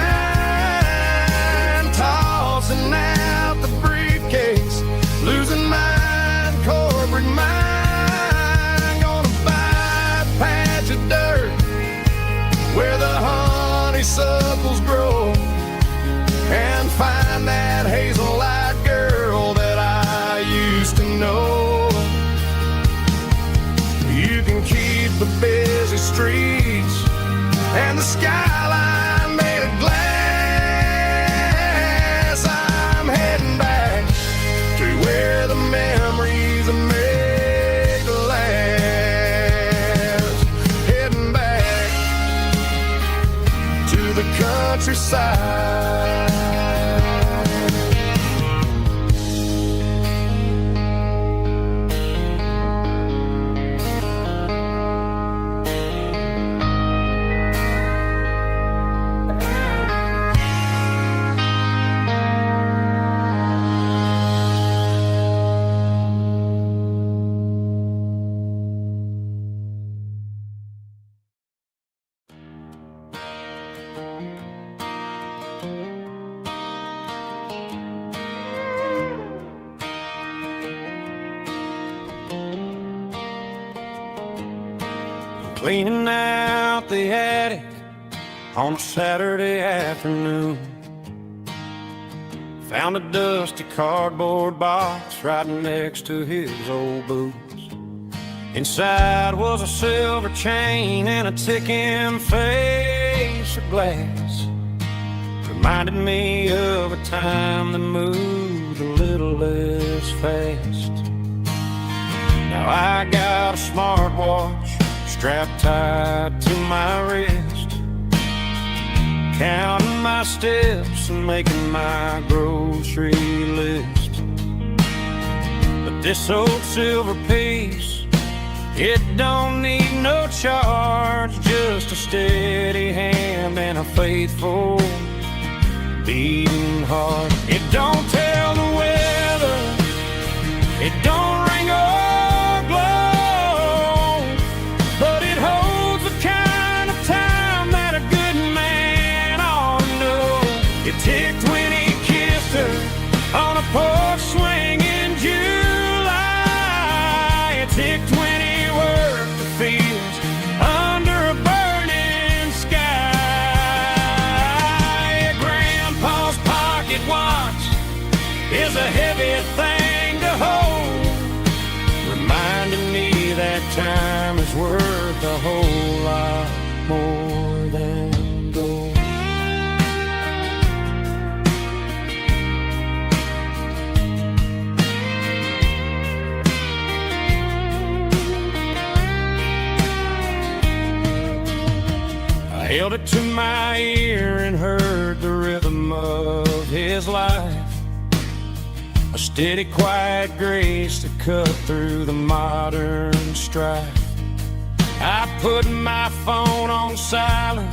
tossing out the briefcase, losing my corporate mind. Gonna buy a patch of dirt where the honeysuckles grow, and find that hazel-eyed girl that I used to know. You can keep the busy streets and the skyline made of glass. I'm heading back to where the memories are made to last. Heading back to the countryside. Cleaning out the attic on a Saturday afternoon, found a dusty cardboard box right next to his old boots. Inside was a silver chain and a ticking face of glass. Reminded me of a time that moved a little less fast. Now I got a smartwatch strapped tight to my wrist, counting my steps and making my grocery list. But this old silver piece, it don't need no charge, just a steady hand and a faithful beating heart. It don't tell the weather, it don't ring or glow, is worth a whole lot more than gold. I held it to my ear and heard the rhythm of his life, a steady, quiet grace to cut through the modern strife. I put my phone on silent,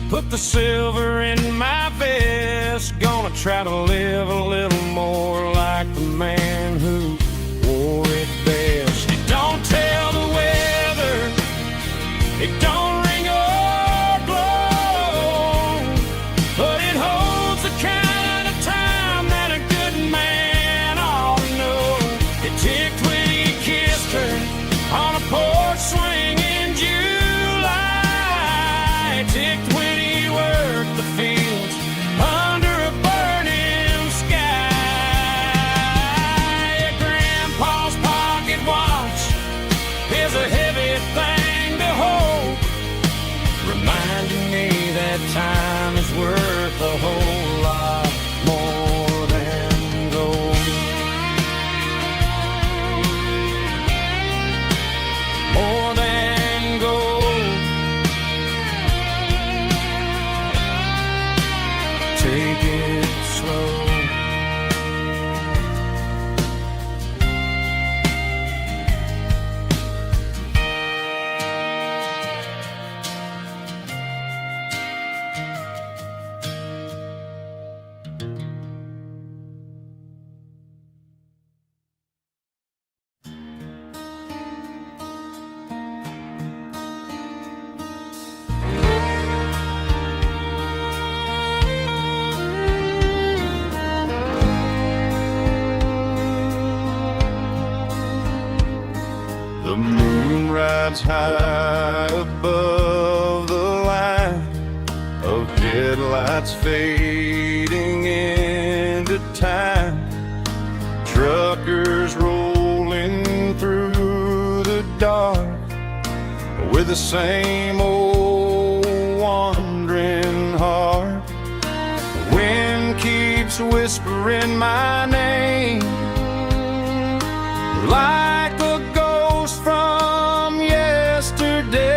put the silver in my vest. Gonna try to live a little more like the man who wore it best. It don't tell the weather, it don't ring or blow, but it holds the kind of time that a good man ought to know. It ticked when he kissed her on a porch swing in July. It ticked when he worked the fields under a burning sky. Yeah, Grandpa's pocket watch is a heavy thing to hold, reminding me that time is worth a whole lot more than gold. More than gold. Take it slow. The moon rides high above the line of headlights fading into time. Truckers rolling through the dark with the same old wandering heart. The wind keeps whispering my name like a ghost from yesterday.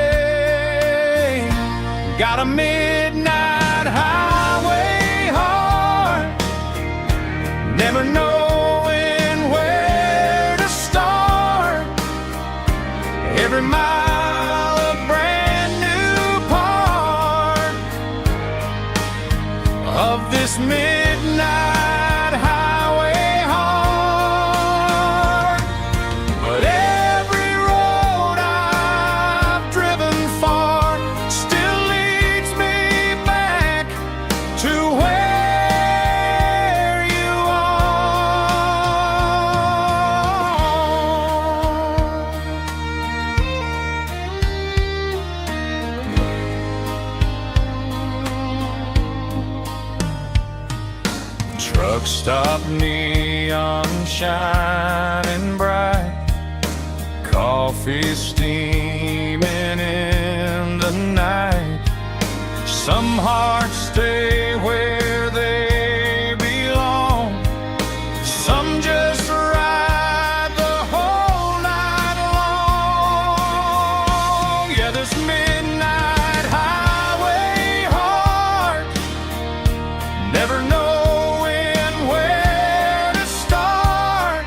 Got a midnight highway heart, never knowing where to start. Every mile a brand new part of this midnight highway heart. But every road I've driven far still leads me back to where you are. Truck stop, neon shining bright, coffee steaming in the night. Some hearts stay where they belong, some just ride the whole night long. Yeah, this midnight highway heart, never knowing where to start.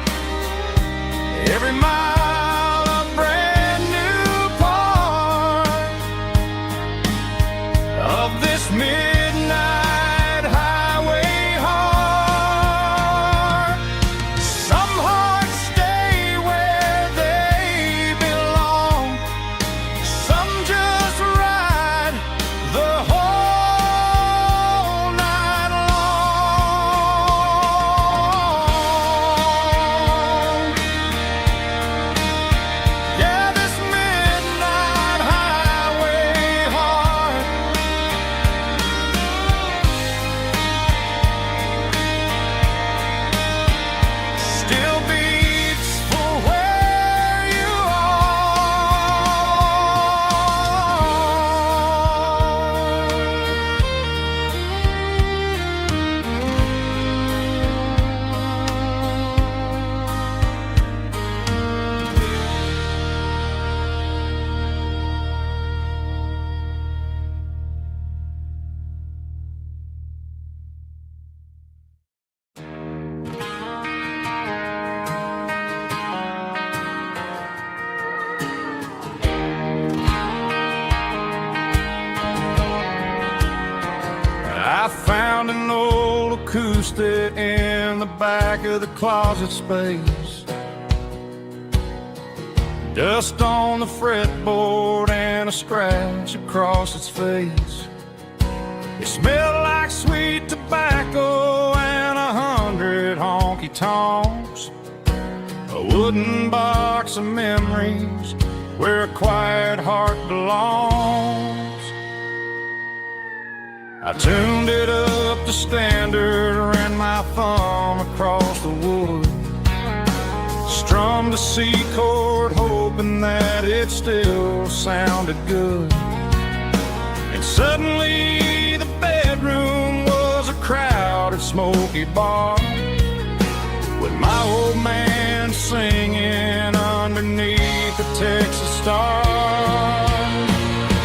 Every mile a brand new part of this midnight highway heart. Some hearts stay where they belong, some just ride the whole night long. Yeah, this midnight highway heart, I found an old acoustic in the back of the closet space. Dust on the fretboard and a scratch across its face. It smelled like sweet tobacco and 100 honky-tonks. A wooden box of memories where a quiet heart belongs. I tuned it up to standard, ran my thumb across the wood, strummed a C chord hoping that it still sounded good. And suddenly the bedroom was a crowded smoky bar, with my old man singing underneath the Texas star.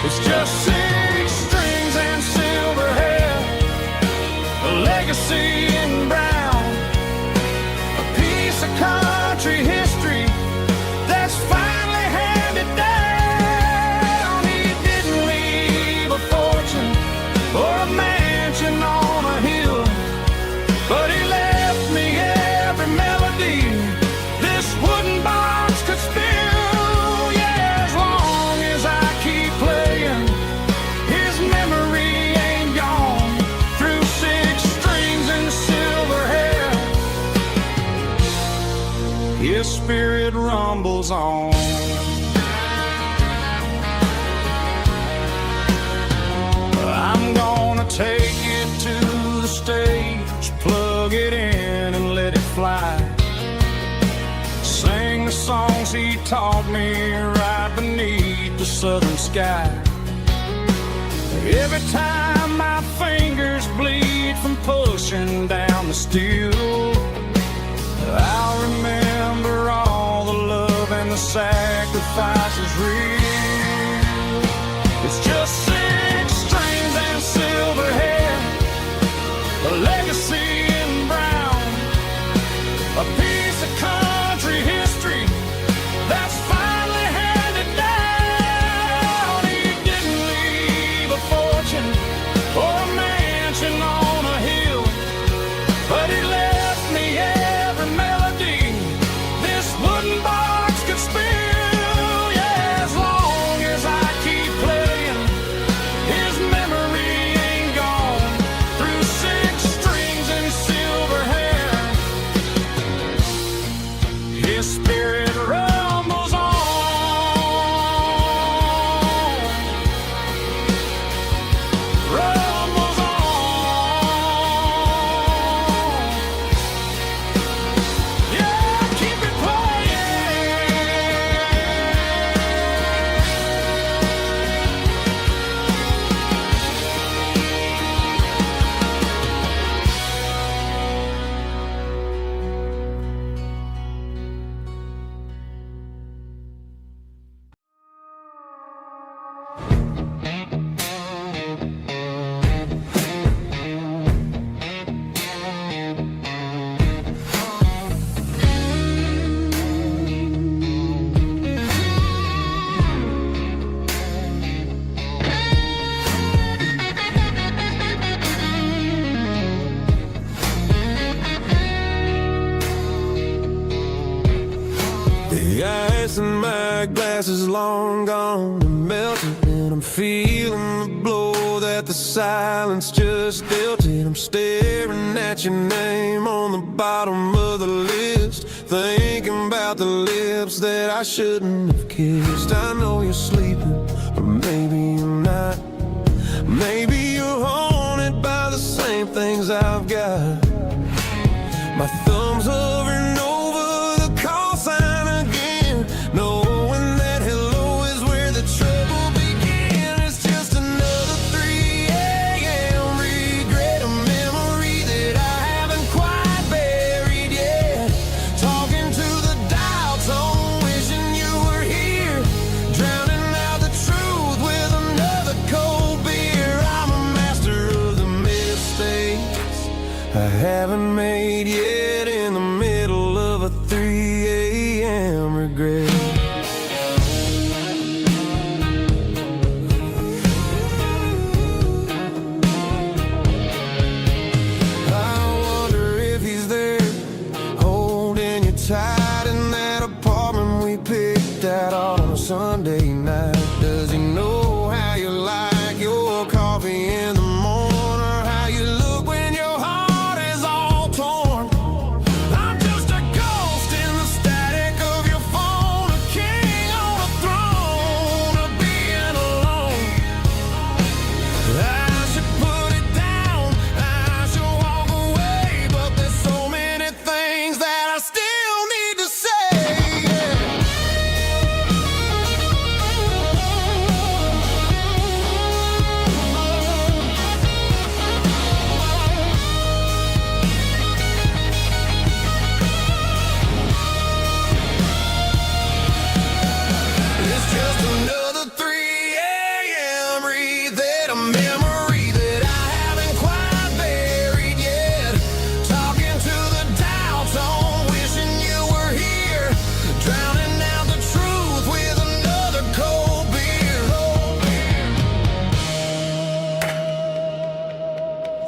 It's just 6 strings and silver hair, a legacy in brown, a piece of country history that's finally handed down. He didn't leave a fortune or a mansion on a hill, but he left me every melody this wooden box could spill. Yeah, as long as I keep playing, his memory ain't gone. Through 6 strings and silver hair, his spirit rumbles on. I'm gonna take it to the stage, plug it in and let it fly. Sing the songs he taught me right beneath the southern sky. Every time my fingers bleed from pushing down the steel, I'll remember all the love and the sacrifices real. It's just 6 strings and silver hair, a legacy in brown, a piece of country history that's finally handed down. He didn't leave a fortune or a mansion on a hill, but he left me every melody this wooden box could spill. Yeah, as long as I keep playing, his memory ain't gone. Through 6 strings and silver hair, his spirit rumbles on. Rumbles on. Yeah, keep it The ice in my glass is long gone and melted, and I'm feeling the blow that the silence just dealt it. I'm staring at your name on the bottom of the list, thinking about the lips that I shouldn't have kissed. I know you're sleeping, or maybe you're not. Maybe you're haunted by the same things I've got. My thumb's hovering over the call sign again, knowing that hello is where the trouble began. It's just another 3 a.m. regret, a memory that I haven't quite buried yet. Talking to the dial tone, wishing you were here, drowning out the truth with another cold beer. I'm a master of the mistakes I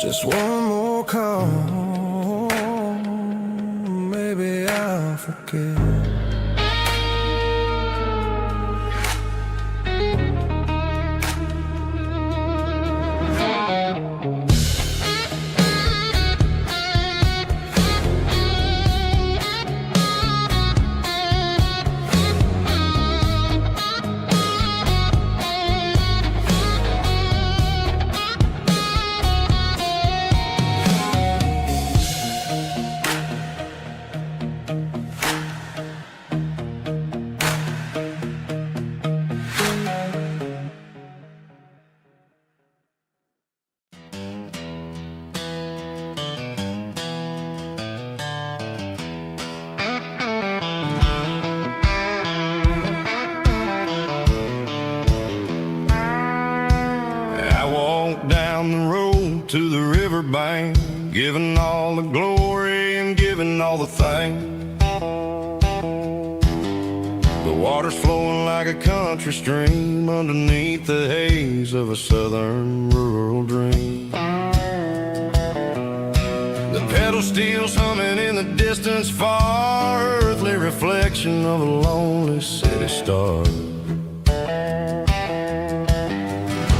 Just one more call, maybe I'll forget. Down the road to the riverbank, giving all the glory and giving all the thanks. The water's flowing like a country stream underneath the haze of a southern rural dream. The pedal steel's humming in the distance far, earthly reflection of a lonely city star.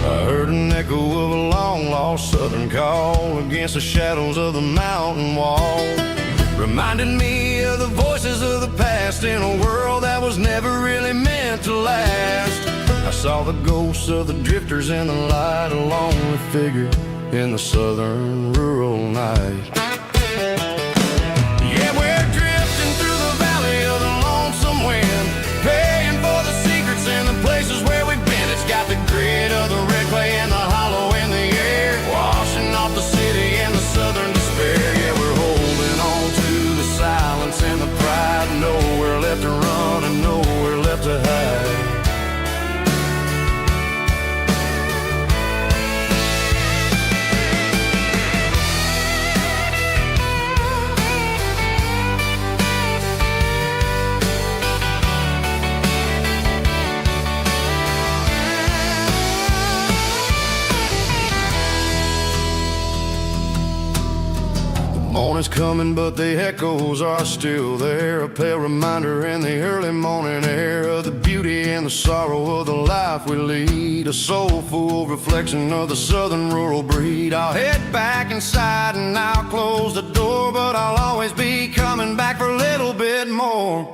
I heard an echo of a long-lost southern call against the shadows of the mountain wall, reminding me of the voices of the past in a world that was never really meant to last. I saw the ghosts of the drifters in the light, a lonely figure in the southern rural night. Yeah, we're drifting through the valley of the lonesome wind, paying for the secrets and the places where we've been. It's got the grit of the red clay and the hollow in the air, washing off the city and the southern despair. Yeah, we're holding on to the silence and the pride, nowhere left to run and nowhere left to hide. Morning's coming, but the echoes are still there, a pale reminder in the early morning air of the beauty and the sorrow of the life we lead, a soulful reflection of the southern rural breed. I'll head back inside and I'll close the door, but I'll always be coming back for a little bit more.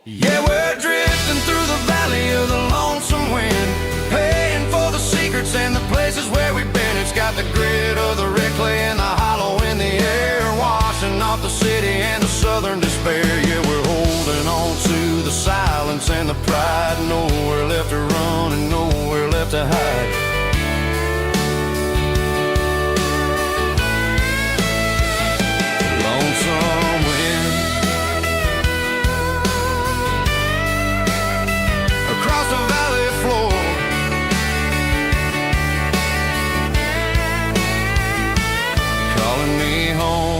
Yeah, we're drifting through the valley of the lonesome wind, paying for the secrets and the places where we've been. It's got the grit of the red clay and the hollow in the air, washing off the city and the southern despair. Yeah, we're holding on to the silence and the pride, nowhere left to run and nowhere left to hide. Lonesome wind across the valley floor, calling me home.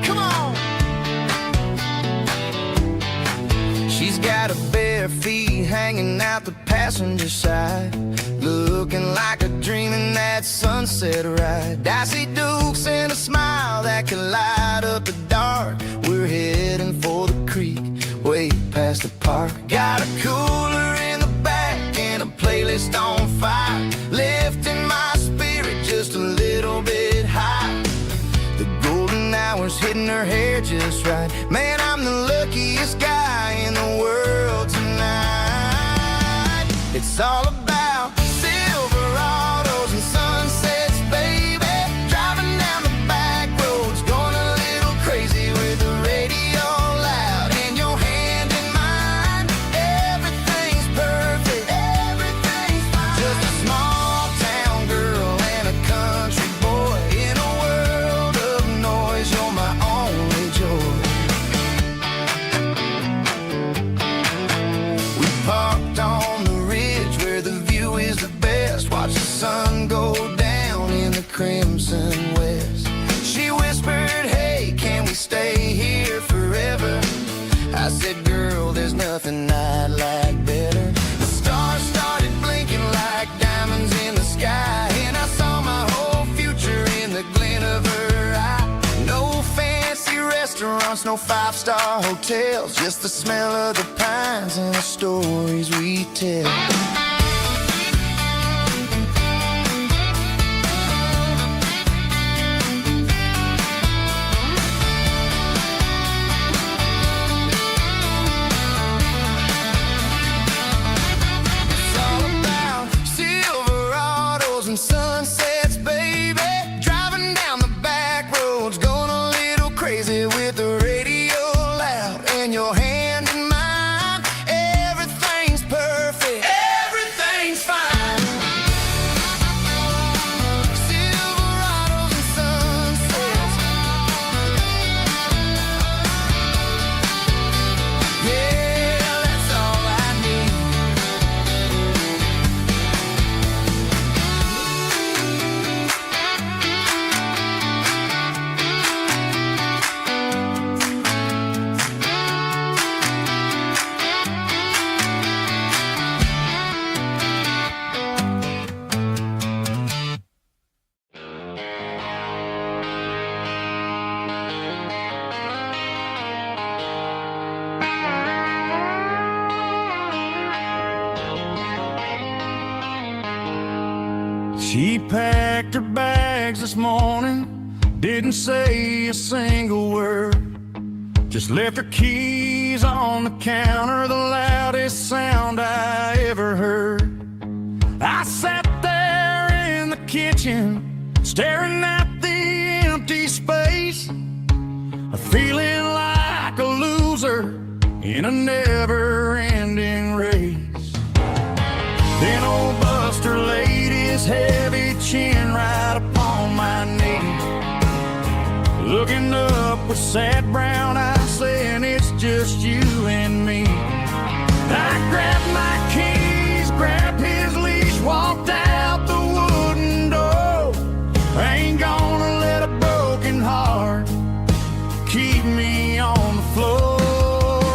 Come on. She's got her bare feet hanging out the passenger side, looking like a dream in that sunset ride. Dicey dukes and a smile that can light up the dark. We're heading for the creek, way past the park. Got a cooler in the back and a playlist on fire, lifting my spirit just a little bit high. The golden hours hitting her hair just right. Man, I'm the luckiest guy in the world tonight. It's all about Silverados and sunsets, baby. Driving down the back roads, going a little crazy with the radio loud and your hand in mine. Everything's perfect, everything's fine. Just a small town girl and a country boy in a world of noise. You're my only joy. restaurants, no five-star hotels, just the smell of the pines and the stories we tell. Sunsets, baby, driving down the back roads, going a little crazy with the radio loud, and your hand in mine. Everything's perfect, everything's fine. Silverados and sunsets, yeah, that's all I need. She packed her bags this morning, didn't say a single word, just left her keys on the counter, the loudest sound I ever heard. I sat there in the kitchen, staring at the empty space, feeling like a loser in a never-ending race. Then old Buster laid his heavy chin right upon my knee, looking up with sad brown eyes, saying it's just you and me. I grabbed my keys, grabbed his leash, walked out the wooden door. I ain't gonna let a broken heart keep me on the floor.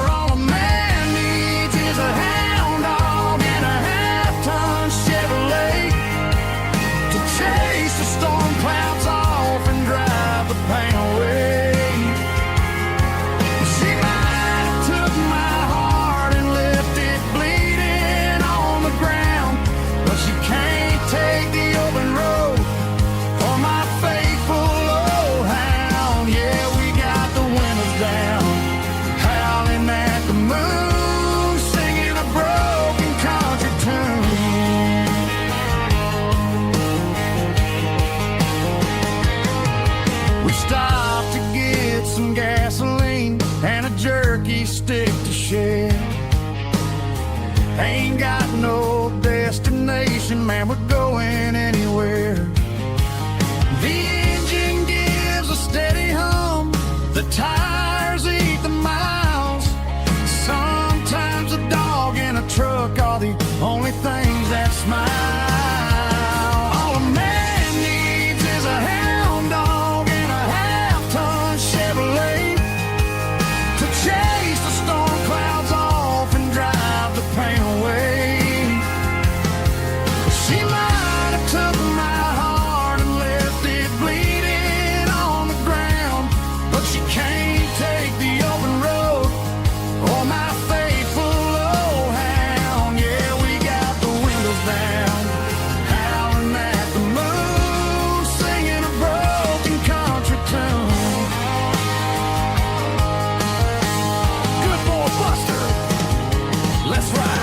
All a man needs is a hound dog and a half-ton Chevrolet to chase the storm clouds off and drive the pain away. She might have took my heart and left it bleeding on the ground, but she can't take the open road for my faithful old hound. Yeah, we got the windows down, howling at the moon, singing a broken country tune. We stopped to get some gasoline and a jerky stick to share. Ain't got no destination, man, we're going anywhere. The engine gives a steady hum, the tires eat the miles. Sometimes a dog and a truck are the only things that smile. All a man needs is a hound dog and a half-ton Chevrolet to chase the storm clouds off and drive the pain away. She might have took my heart and left it bleeding on the ground, but she can't take the open road or my faithful old hound. Yeah, we got the windows down, howling at the moon, singing a broken country tune. Good boy Buster, let's ride.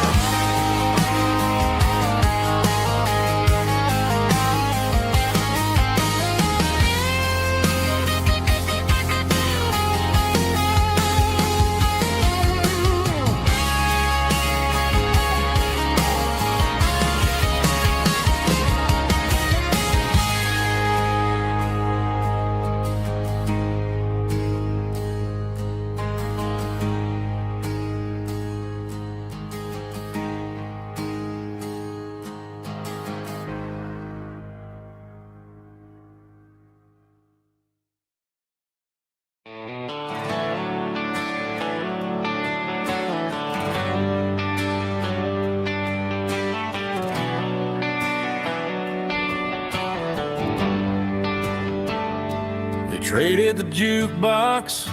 Traded the jukebox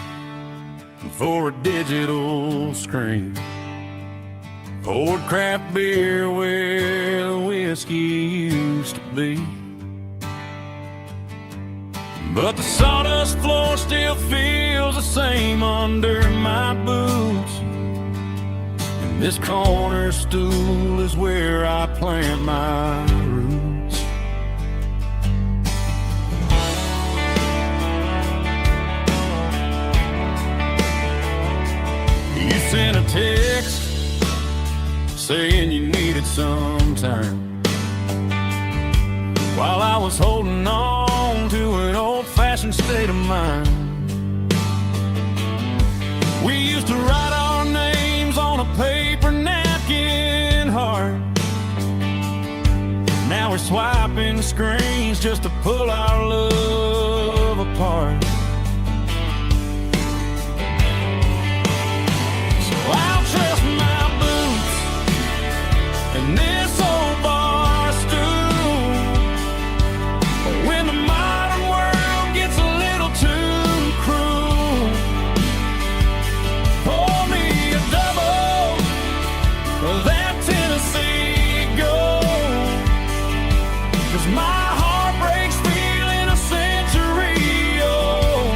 for a digital screen. Poured craft beer where the whiskey used to be. But the sawdust floor still feels the same under my boots. And this corner stool is where I plant my roots. You sent a text saying you needed some time, while I was holding on to an old-fashioned state of mind. We used to write our names on a paper napkin heart. Now we're swiping screens just to pull our love apart. So I'll trust my boots and this old bar stool when the modern world gets a little too cruel. Pour me a double of that Tennessee Gold, 'cause my heart breaks feeling a century old.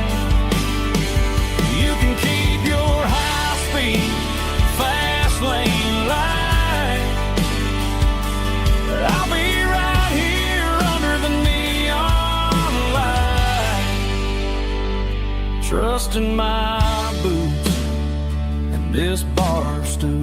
You can keep your high-speed fast lane light, I'll be right here under the neon light, trusting my boots and this bar stool.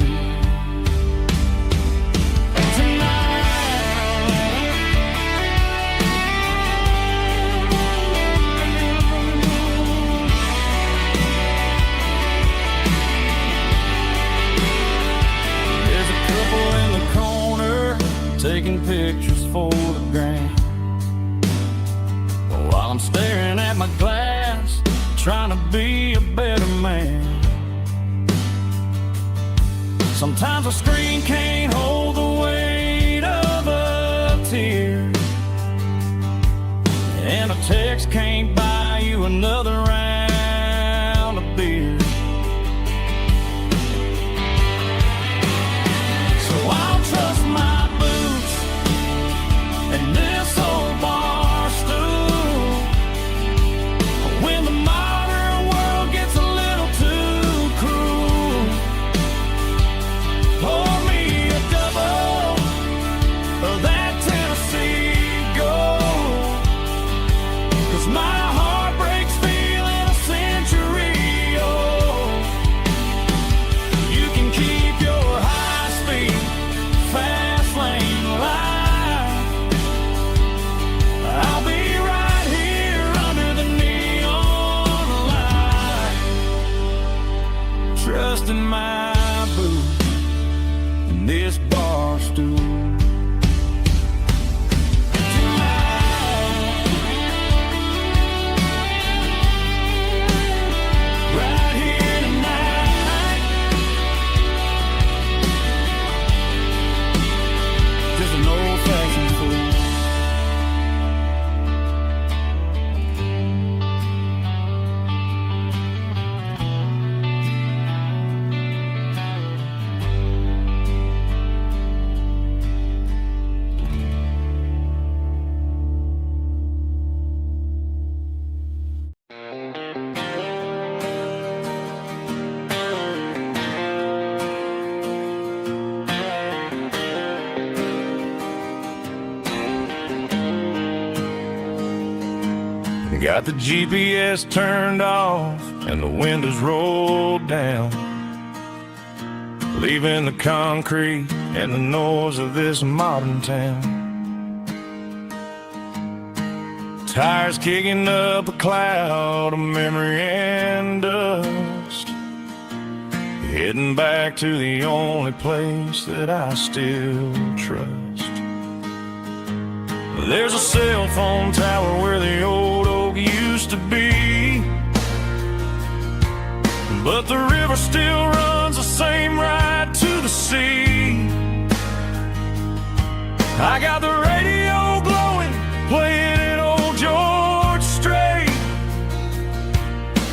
There's a couple in the corner taking pictures for the gram, while I'm staring at my glass, trying to be a better man. Sometimes a screen can't hold the weight of a tear, and a text can't buy you another round of beer. So I'll trust my boots and this old bar stool when the modern world gets a little too cruel. Pour me a double of that Tennessee Gold, 'cause my heart breaks feeling a century old. You can keep your high-speed fast lane light, I'll be right here under the neon light, trusting my boots and this bar stool. Right here tonight, just an old-fashioned fool. Got the GPS turned off and the windows rolled down, leaving the concrete and the noise of this modern town. Tires kicking up a cloud of memory and dust, heading back to the only place that I still trust. There's a cell phone tower where the old oak used to be, but the river still runs the same right to the sea. I got the radio glowing, playing an old George Strait,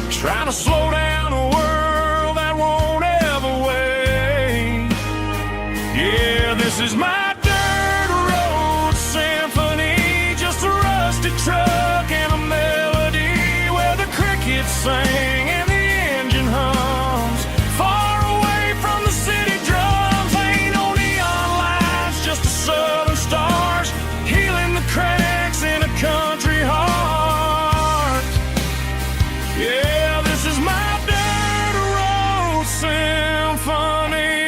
trying to slow down the world is my dirt road symphony, just a rusty truck and a melody where the crickets sing and the engine hums. Far away from the city drums, ain't no neon lights, just the southern stars healing the cracks in a country heart. Yeah, this is my dirt road symphony.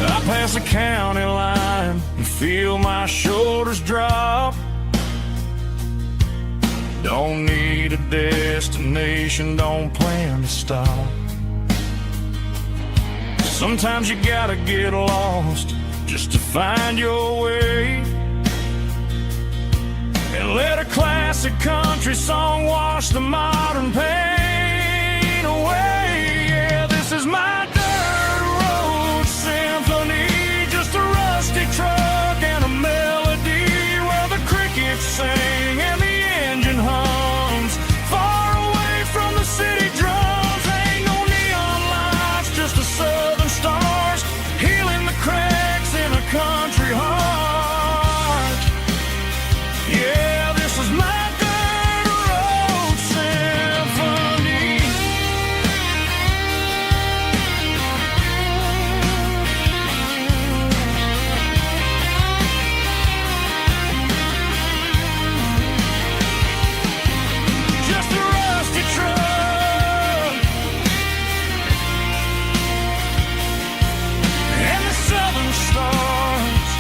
I pass the county line and feel my shoulders drop. Don't need a destination, don't plan to stop. Sometimes you gotta get lost just to find your way, and let a classic country song wash the modern pain away. Yeah, this is my dirt road symphony, just a rusty truck and a melody where the crickets sing and the engine hums. Far away from the city drums, ain't no neon lights, just the southern stars healing the cracks in a country heart. Yeah, this is my dirt road symphony. Just a rusty truck and the southern stars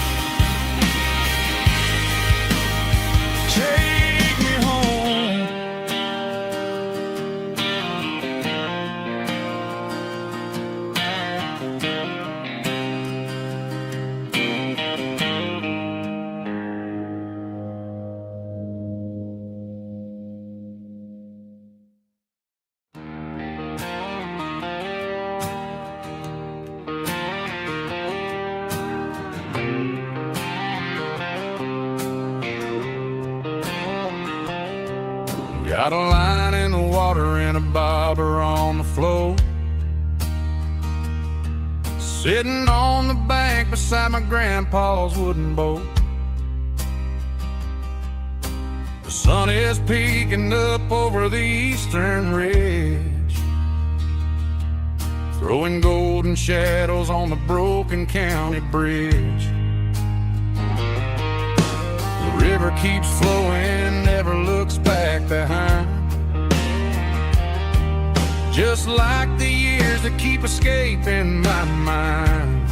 take me home. Got a line in the water and a bobber on the floor, sitting on the bank beside my grandpa's wooden boat. The sun is peeking up over the eastern ridge, throwing golden shadows on the broken county bridge. The river keeps flowing, never looks back behind, just like the years that keep escaping my mind.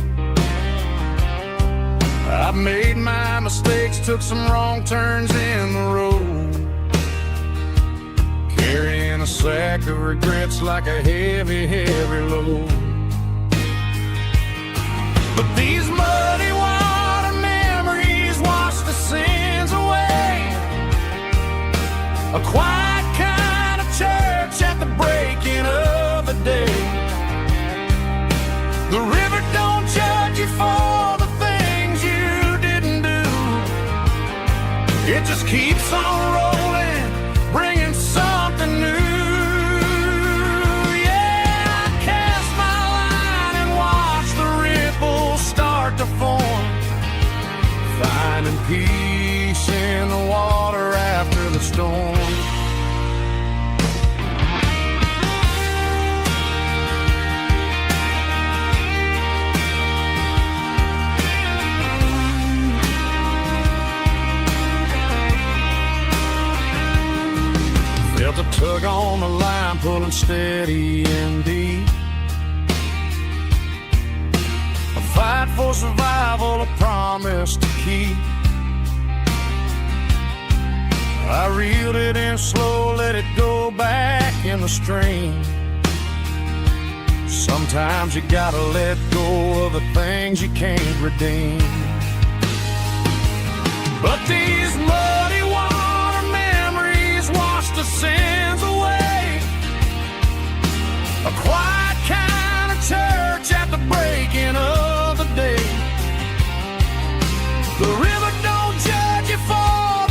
I've made my mistakes, took some wrong turns in the road, carrying a sack of regrets like a heavy, heavy load. But these muddy water memories wash the sins away. A quiet kind of church at the breaking of the day. The river don't judge you for the things you didn't do. It just keeps on rolling, bringing something new. Yeah, I cast my line and watch the ripples start to form, finding peace in the water after the storm. Felt a tug on the line, pulling steady and deep. A fight for survival, a promise to keep. I reeled it in slow, let it go back in the stream. Sometimes you gotta let go of the things you can't redeem. But these muddy water memories wash the sins away. A quiet kind of church at the breaking of the day. The river don't judge you for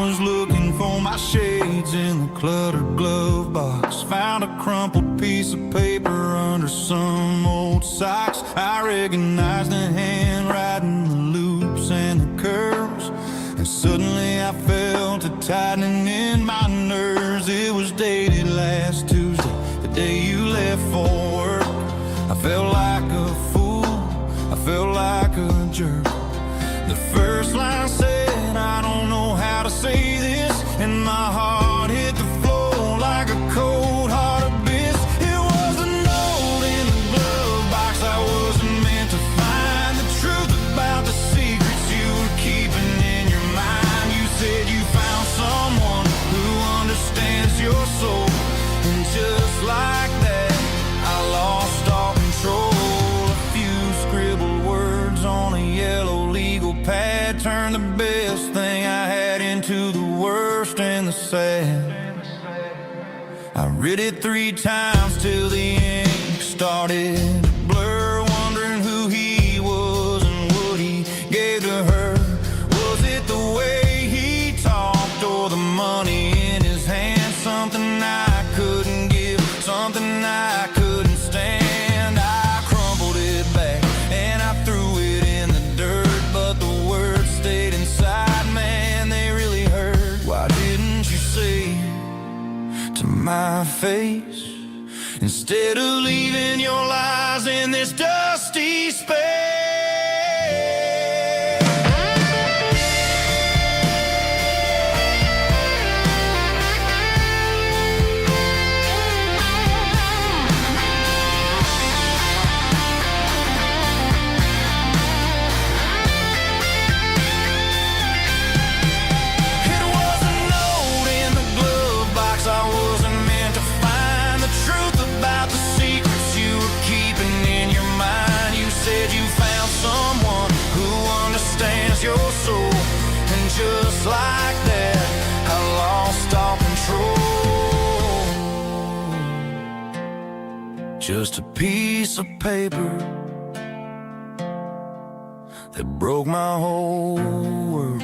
was looking for my shades in the cluttered glove box. Found a crumpled piece of paper under some old socks. I recognized the handwriting, the loops and the curves, and suddenly I felt a tightening in my nerves. It was dated last Tuesday, the day you left for work. I felt like a fool, I felt like a jerk. The first line said, I don't know how to say this, and my heart hit the floor like a cold hard abyss. It was a note in the glove box I wasn't meant to find. The truth about the secrets you were keeping in your mind. You said you found someone who understands your soul, and just like that, I lost all control. A few scribbled words on a yellow legal pad turned the best thing I had into the worst and the sad. I read it 3 times till the ink started to blur, wondering who he was and what he gave to her. Was it the way he talked or the money in his hand? Something I couldn't give, something I couldn't stand. I crumpled it back and I threw it in the dirt, but the words stayed inside, man, they really hurt. Why didn't you say to my face, instead of leaving your lies in this dusty space? Your soul, and just like that, I lost all control. Just a piece of paper that broke my whole world.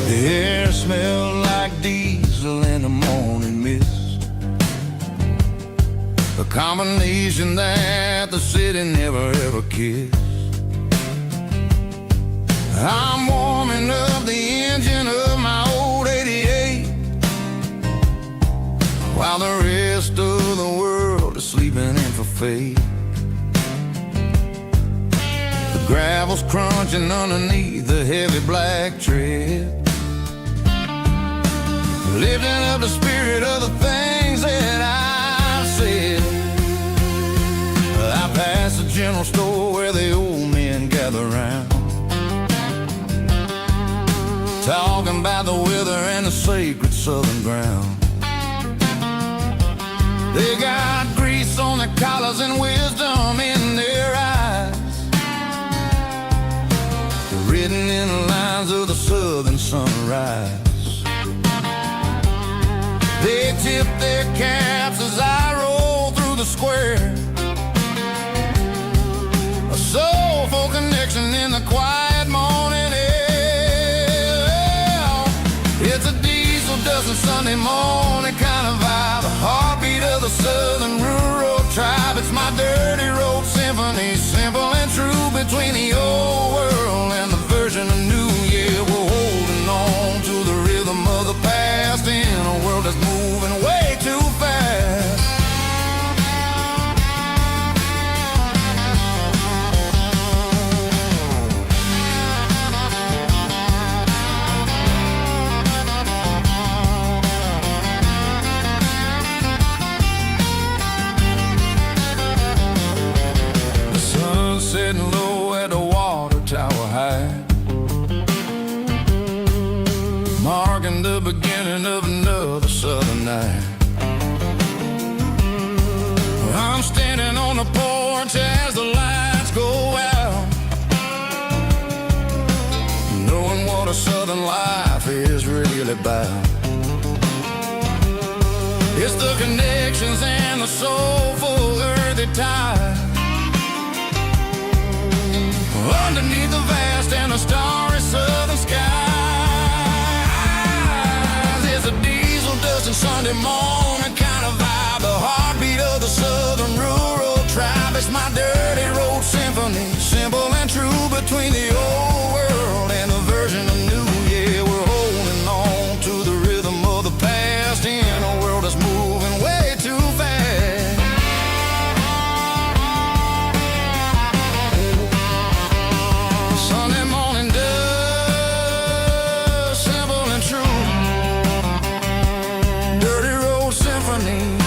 The air smelled like diesel in the morning mist, a combination that the city never ever kissed. I'm warming up the engine of my old 88, while the rest of the world is sleeping in for fate. The gravel's crunching underneath the heavy black tread, lifting up the spirit of the things that I've said. I passed the general store where the old men gather round, talking about the weather and the sacred southern ground. They got grease on their collars and wisdom in their eyes, written in the lines of the southern sunrise. They tip their caps as I roll through the square, a soulful connection in the quiet morning air. It's a diesel dusting Sunday morning kind of vibe, the heartbeat of the southern rural tribe. It's my dirty road symphony, simple and true, between the old world and the version of new. Yeah, we're holding on to the rhythm of the past in a world that's moving way too fast. The sun's setting low at the water tower high, marking the beginning of another southern night. watch as the lights go out, knowing what a southern life is really about. It's the connections and the soulful earthy tide underneath the vast and the starry southern skies. It's a diesel dusting Sunday morning kind of vibe, the heartbeat of the southern rural tribe. It's my dirty road symphony, simple and true between the old world and the version of new. Yeah, we're holding on to the rhythm of the past in a world that's moving way too fast. Sunday morning dust, simple and true, dirty road symphony.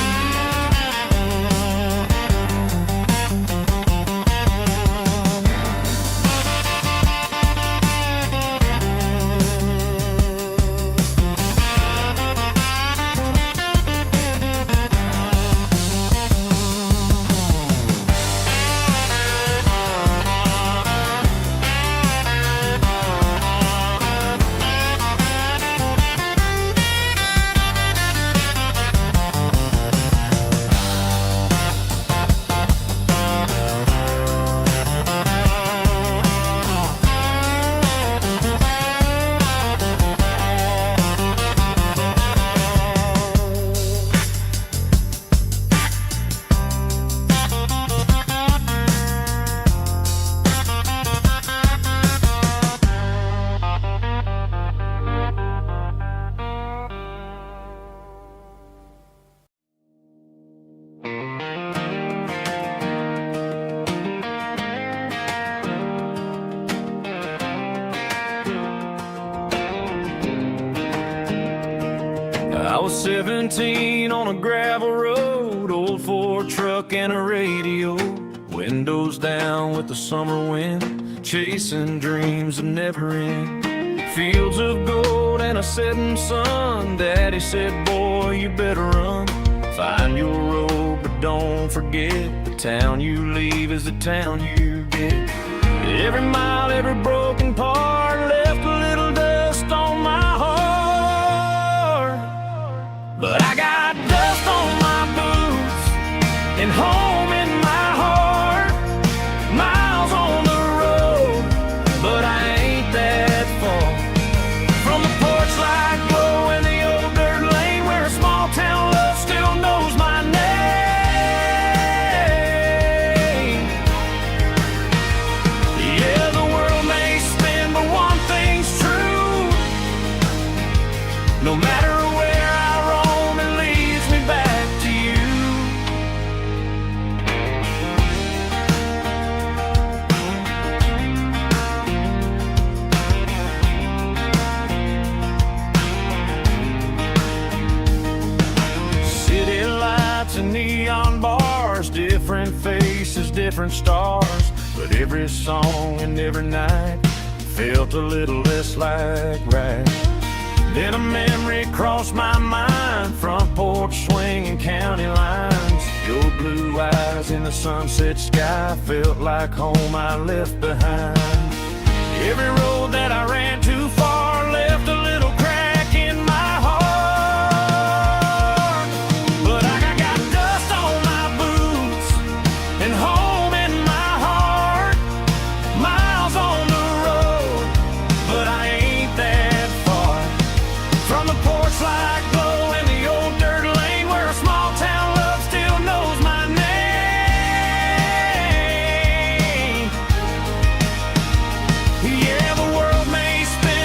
I was 17 on a gravel road, old Ford truck and a radio, windows down with the summer wind, chasing dreams that never end. Fields of gold and a setting sun. Daddy said, boy, you better run. Find your road, but don't forget, the town you leave is the town you get. Every mile, every broken part left a little dust on my heart. But I got dust on my boots and home in my heart. Miles on the road, but I ain't that far from the porch light glow in the old dirt lane where a small town love still knows my name. Yeah, the world may spin, but one thing's true. No matter where I roam, it leads me back to you. City lights and neon bars, different faces, different stars, but every song and every night felt a little less like right. Then a memory crossed my mind, front porch swinging county lines. Your blue eyes in the sunset sky felt like home I left behind. Every road that I ran too far left a little crack in my heart. But I got dust on my boots and home in my heart. Miles on the road, but I ain't that far from the porch light glow in the old dirt lane where a small town love still knows my name. Yeah, the world may spin,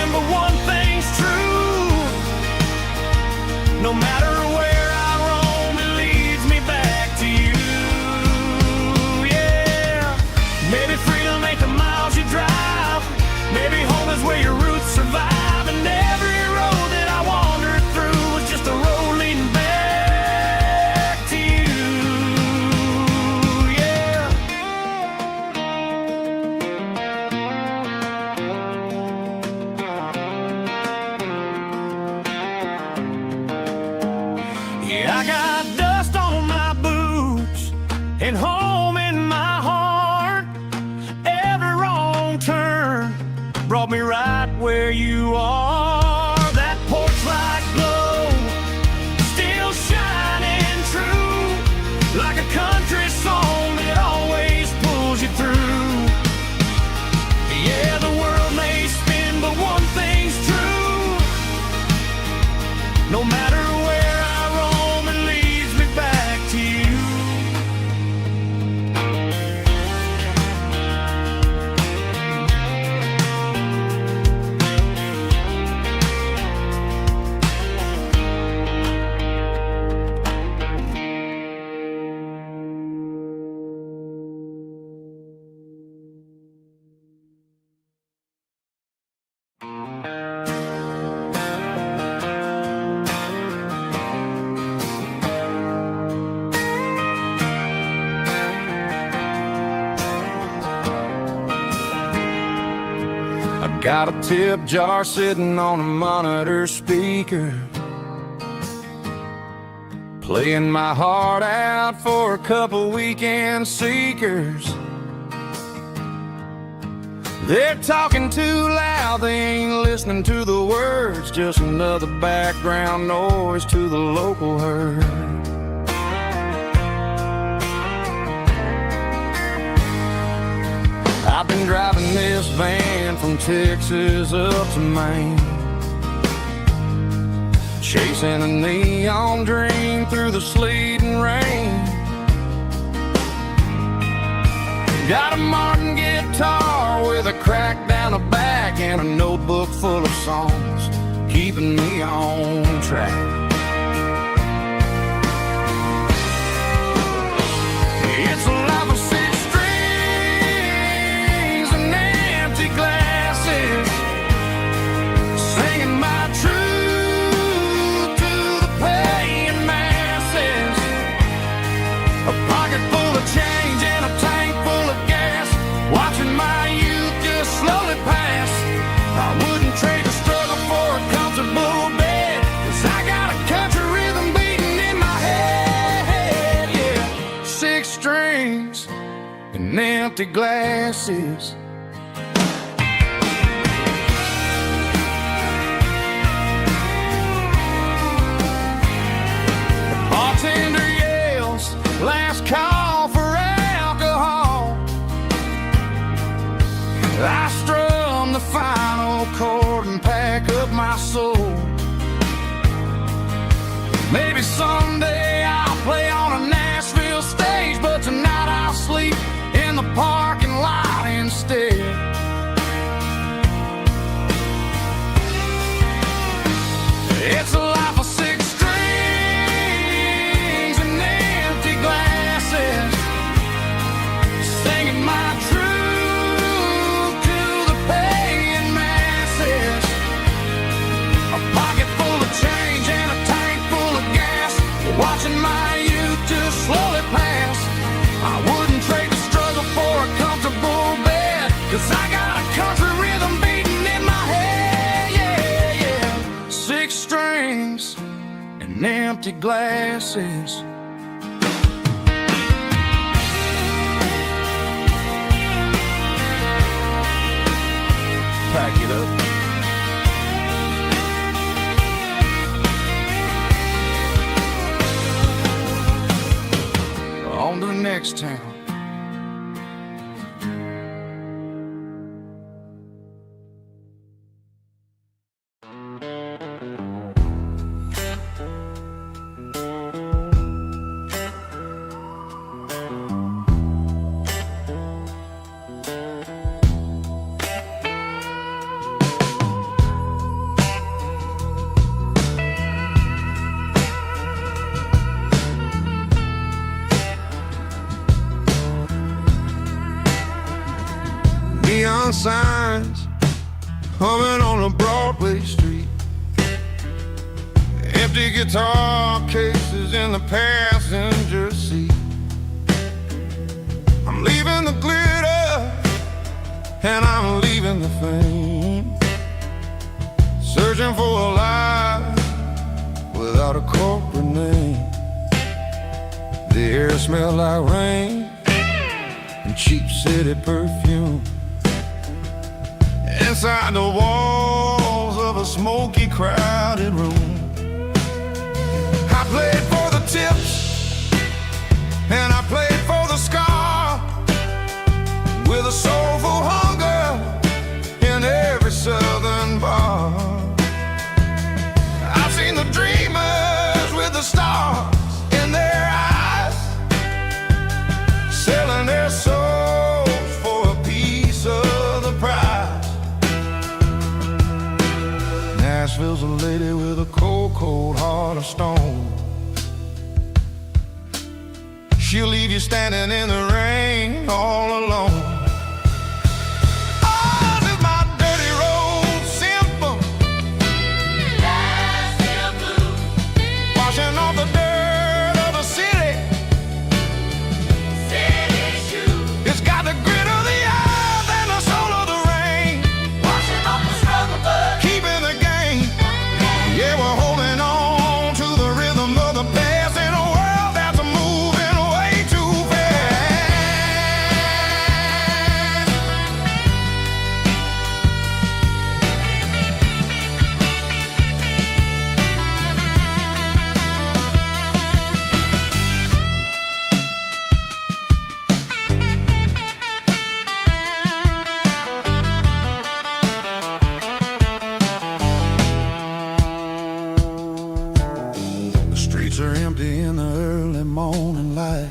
where you are. That porch light glow, still shining true, like a country song that always pulls you through. Yeah, the world may spin, but one thing's true. No matter where I roam, it leads me back to you. Got a tip jar sitting on a monitor speaker, playing my heart out for a couple weekend seekers. They're talking too loud, they ain't listening to the words, just another background noise to the local herd. I've been driving this van from Texas up to Maine, chasing a neon dream through the sleet and rain. Got a Martin guitar with a crack down the back and a notebook full of songs, keeping me on track. It's a life of six strings and empty glasses, singing my truth to the paying masses. A pocket full of change and a tank full of gas, watching my youth just slowly pass. I wouldn't trade the struggle for a comfortable bed, 'cause I got a country rhythm beating in my head, yeah. Six strings and empty glasses. The bartender yells, last call for alcohol. I strum the final chord and pack up my soul. Maybe someday I'll play on a Nashville stage, but tonight I'll sleep in the parking lot instead. It's a life of six strings and empty glasses, singing my truth to the paying masses. A pocket full of change and a tank full of gas, watching my youth just slowly pass. I wouldn't trade the struggle for a comfortable bed, 'cause I got a country rhythm beating in my head, yeah, yeah. Six strings and empty glasses. Pack it up. On to the next town. Neon signs humming on a Broadway street, empty guitar cases in the passenger seat. I'm leaving the glitter and I'm leaving the fame, searching for a life without a corporate name. The air smells like rain and cheap city perfume. Inside the walls of a smoky, crowded room. I played for the tips, and I played for the scar, with a soulful hunger in every southern bar. I've seen the dreamers with the stars in their eyes, selling their souls for a piece of the prize. Nashville's a lady with a cold, cold heart of stone. She'll leave you standing in the rain all alone. Oh, this is my dirty road symphony, Nashville blues, washing off the dirt of the city, city shoes. It's got the grit of the earth and the soul of the rain, washing off the struggle but keeping the game. Yeah, we're holding on to the rhythm of the past in a world that's moving way too fast. The streets are empty in the early morning light,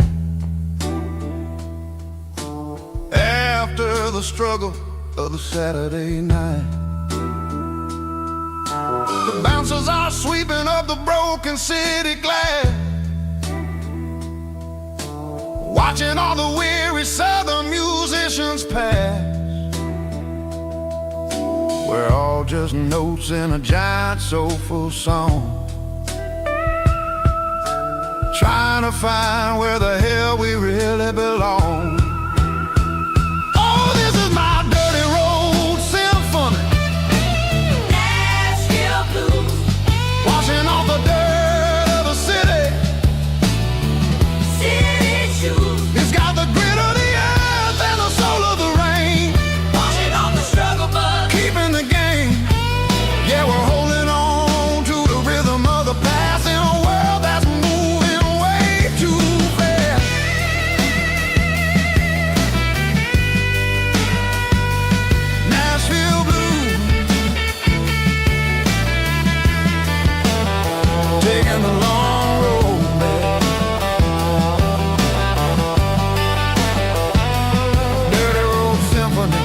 after the struggle of the Saturday night. The bouncers are sweeping up the broken city glass, watching all the weary southern musicians pass. We're all just notes in a giant soulful song, trying to find where the hell we really belong. Oh, this is my dirty road symphony, Nashville blues, washing off the dirt of the city, city shoes. It's got the grit of the earth and the soul of the rain, washing off the struggle but keeping the game. Yeah, we're holding on to the rhythm of the past in a world that's moving way too fast. Nashville blues, taking the long road back. Dirty road symphony.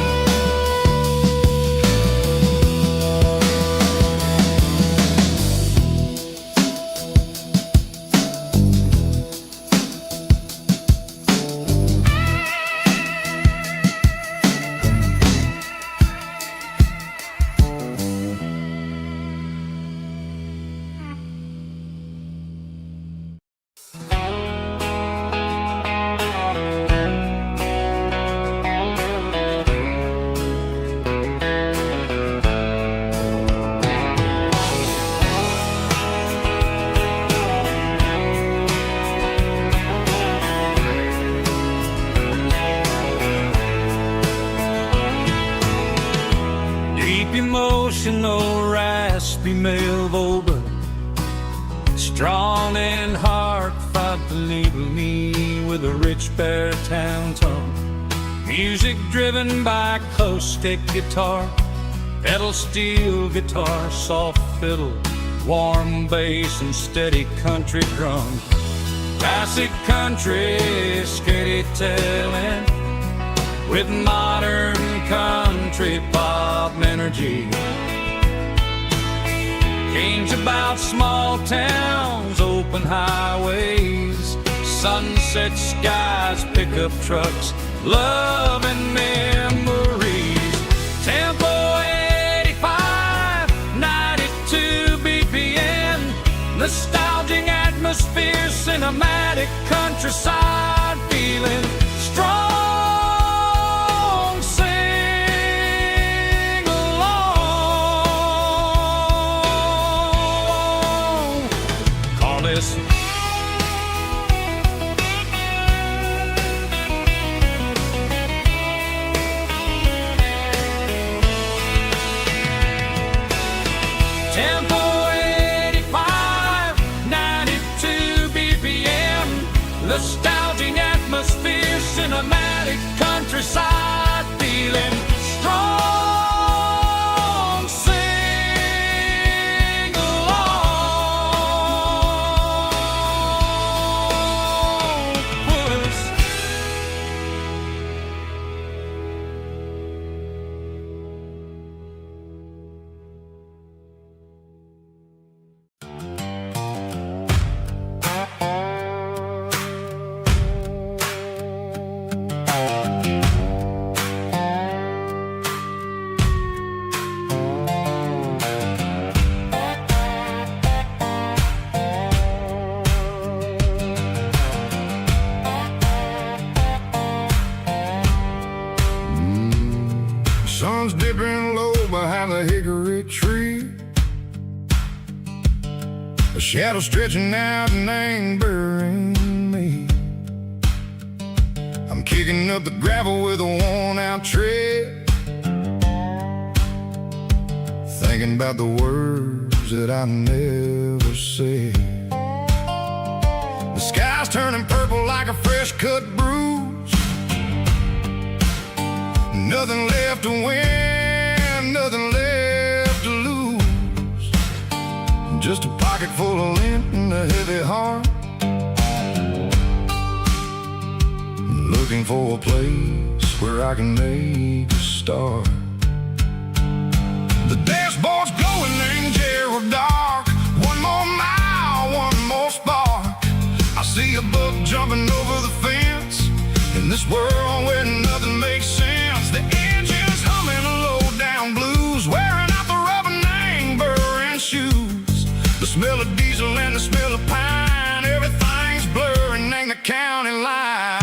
Deep emotional, raspy male vocal, strong and heartfelt, believe me, with a rich baritone tone. Music driven by acoustic guitar, pedal steel guitar, soft fiddle, warm bass, and steady country drums. Classic country storytelling with modern country pop energy. Kings about small towns, open highways, sunset skies, pickup trucks, love and memories. Tempo 85, 92 BPM, nostalgic atmosphere, cinematic countryside feeling, strong. Sing along. Call this every side, feeling strong. Sing along with us. Sun's dipping low behind the hickory tree. A shadow stretching out and angering me. I'm kicking up the gravel with a worn-out tread, thinking about the words that I never said. The sky's turning purple like a fresh-cut bruise. Nothing left to win, nothing left to lose. Just a pocket full of lint and a heavy heart, looking for a place where I can make a start. The dashboard's glowing angel dark. One more mile, one more spark. I see a buck jumping over the fence in this world where nothing makes sense. The engine's humming a low-down blues, wearing out the rubber-nang burring shoes. The smell of diesel and the smell of pine, everything's blurring, ain't the county line.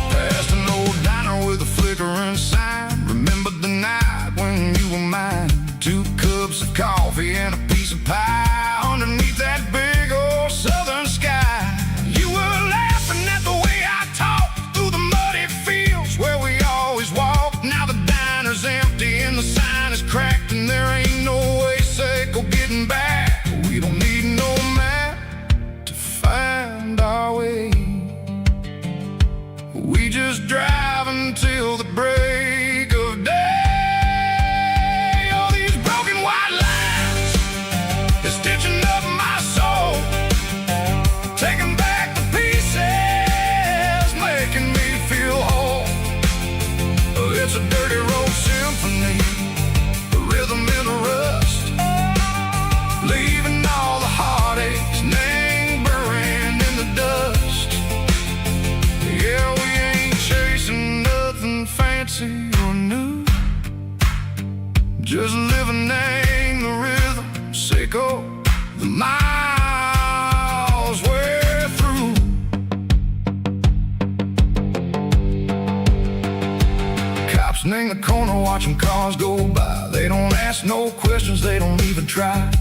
Past an old diner with a flickering sign. Remember the night when you were mine. 2 cups of coffee and a piece of pie underneath that big old southern sky. You were laughing at the way I talked through the muddy fields where we always walked. Now the diner's empty and the sign is cracked, and there ain't no way Seco getting back. We don't need no map to find our way. We just drive until the break of day. Stitching up my soul, taking back the pieces, making me feel whole. It's a dirty road symphony, a rhythm in a rust, leaving all the heartaches lingering in the dust. Yeah, we ain't chasing nothing fancy or new, just living in the rhythm. Seco, the miles we're through. Cops in the corner watching cars go by. They don't ask no questions, they don't even try.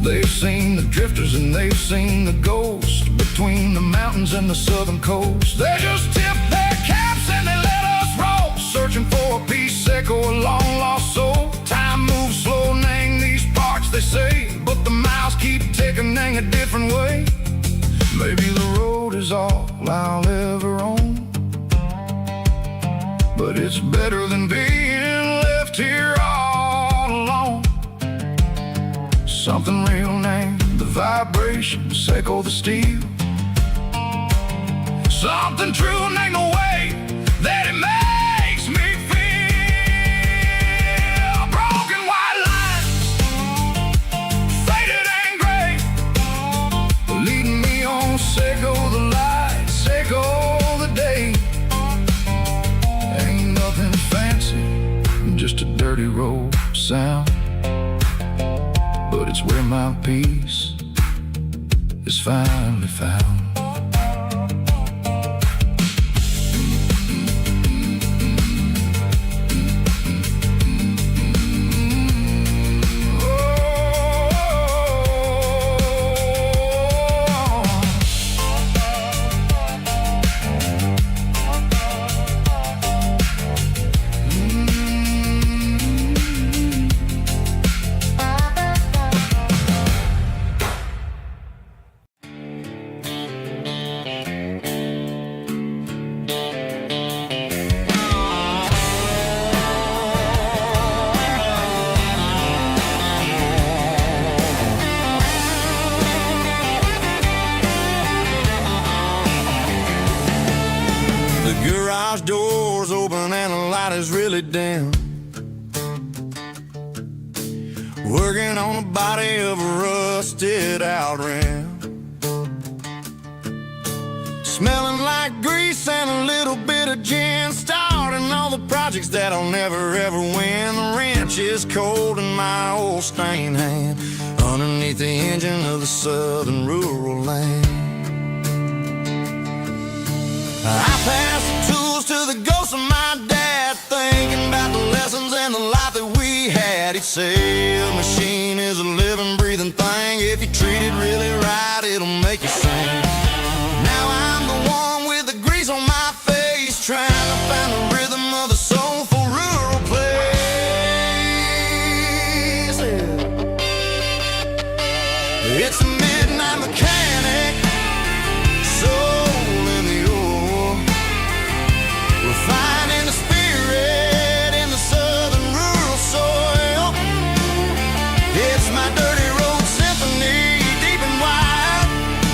They've seen the drifters and they've seen the ghosts between the mountains and the southern coast. They just tip their caps and they let us roll, searching for a piece, Seco, a long lost soul. Time moves slow, nang these parts, they say, but the miles keep ticking, nang a different way. Maybe the road is all I'll ever own, but it's better than being left here all alone. Something real, nang the vibration, Seco the steel. Something true, nang the way that it makes me feel. Broken white lines, faded and gray, leading me on. Seco the light, Seco the day. Ain't nothing fancy, just a dirty road sound, but it's where my peace is finally found. doors open and the light is really dim. Working on the body of a rusted out rim. Smelling like grease and a little bit of gin. Starting all the projects that I'll never ever win. The wrench is cold in my old stained hand underneath the engine of the southern rural land. I pass the tools to the ghost of my dad, thinking about the lessons and the life that we had. He'd say a machine is a living, breathing thing. If you treat it really right, it'll make you sing. Now I'm the one with the grease on my face, trying to find the rhythm of a soulful rural place. It's a midnight mechanic, soul in the ore, refining the spirit in the southern rural soil. It's my dirty road symphony, deep and wide,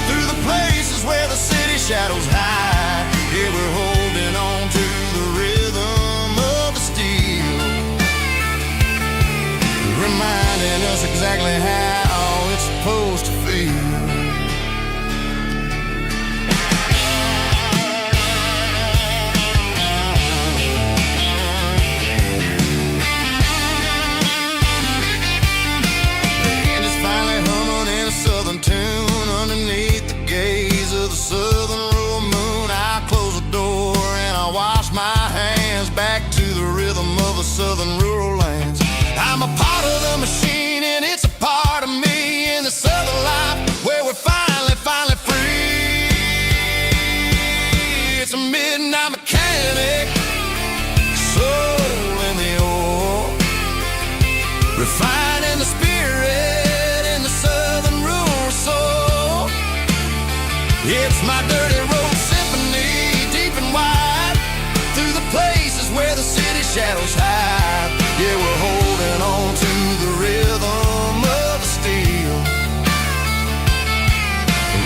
through the places where the city shadows hide. Yeah, we're holding on to the rhythm of the steel, reminding us exactly how it's supposed to feel. Tune underneath the gaze of the southern rural moon. I close the door and I wash my hands back to the rhythm of the southern rural lands. I'm a part of the machine and it's a part of me in this other life where we're finally free. It's a midnight mechanic, soul in the ore, refining the spirit in the southern rural soul. It's my dirty road symphony, deep and wide, through the places where the city shadows hide. Yeah, we're holding on to the rhythm of the steel,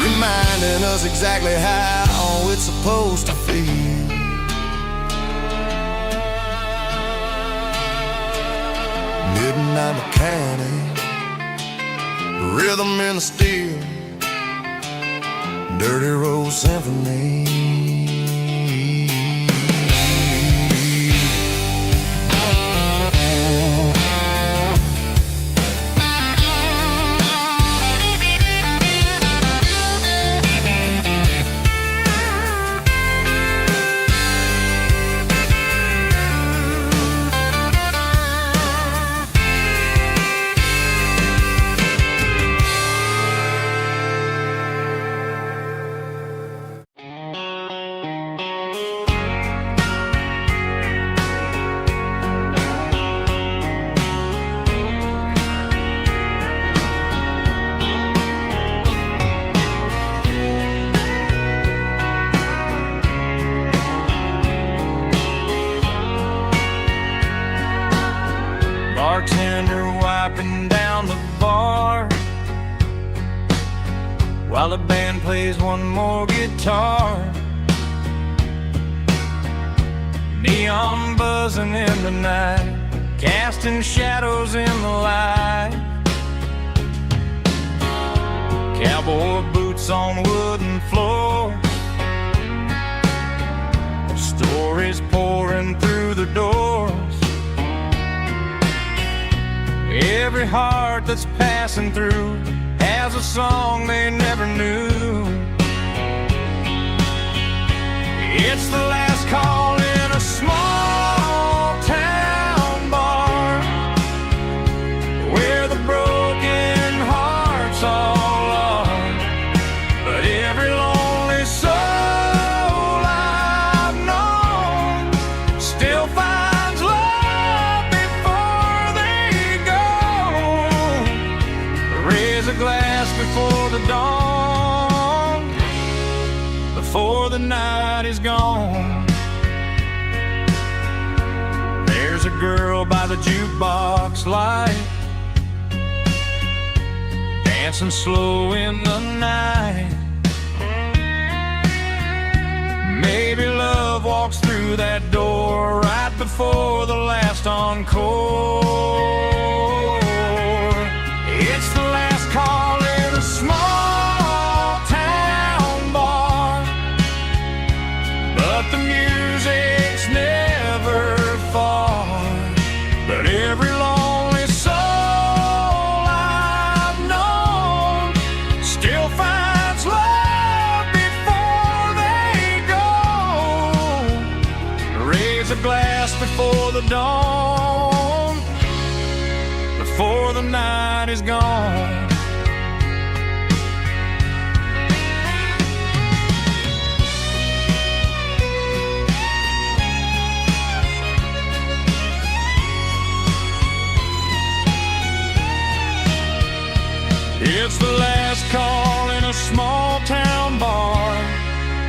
reminding us exactly how it's supposed to feel. Midnight mechanic, rhythm in the steel, dirty road symphony. Bartender wiping down the bar while the band plays one more guitar. Neon buzzing in the night, casting shadows in the light. Cowboy boots on wooden floors, stories pouring through the doors. Every heart that's passing through has a song they never knew. It's the last call in a small town bar where the broken hearts all are. But every lonely soul I've known still finds love before they go. Raise a glass before the dawn, before the night is gone. There's a girl by the jukebox light, dancing slow in the night. Maybe love walks through through that door right before the last encore. It's the last call in a small town bar, but the music's never far. But every lonely soul I've known still finds love before they go. Raise a glass before the dawn, before the night is gone. It's the last call in a small town bar,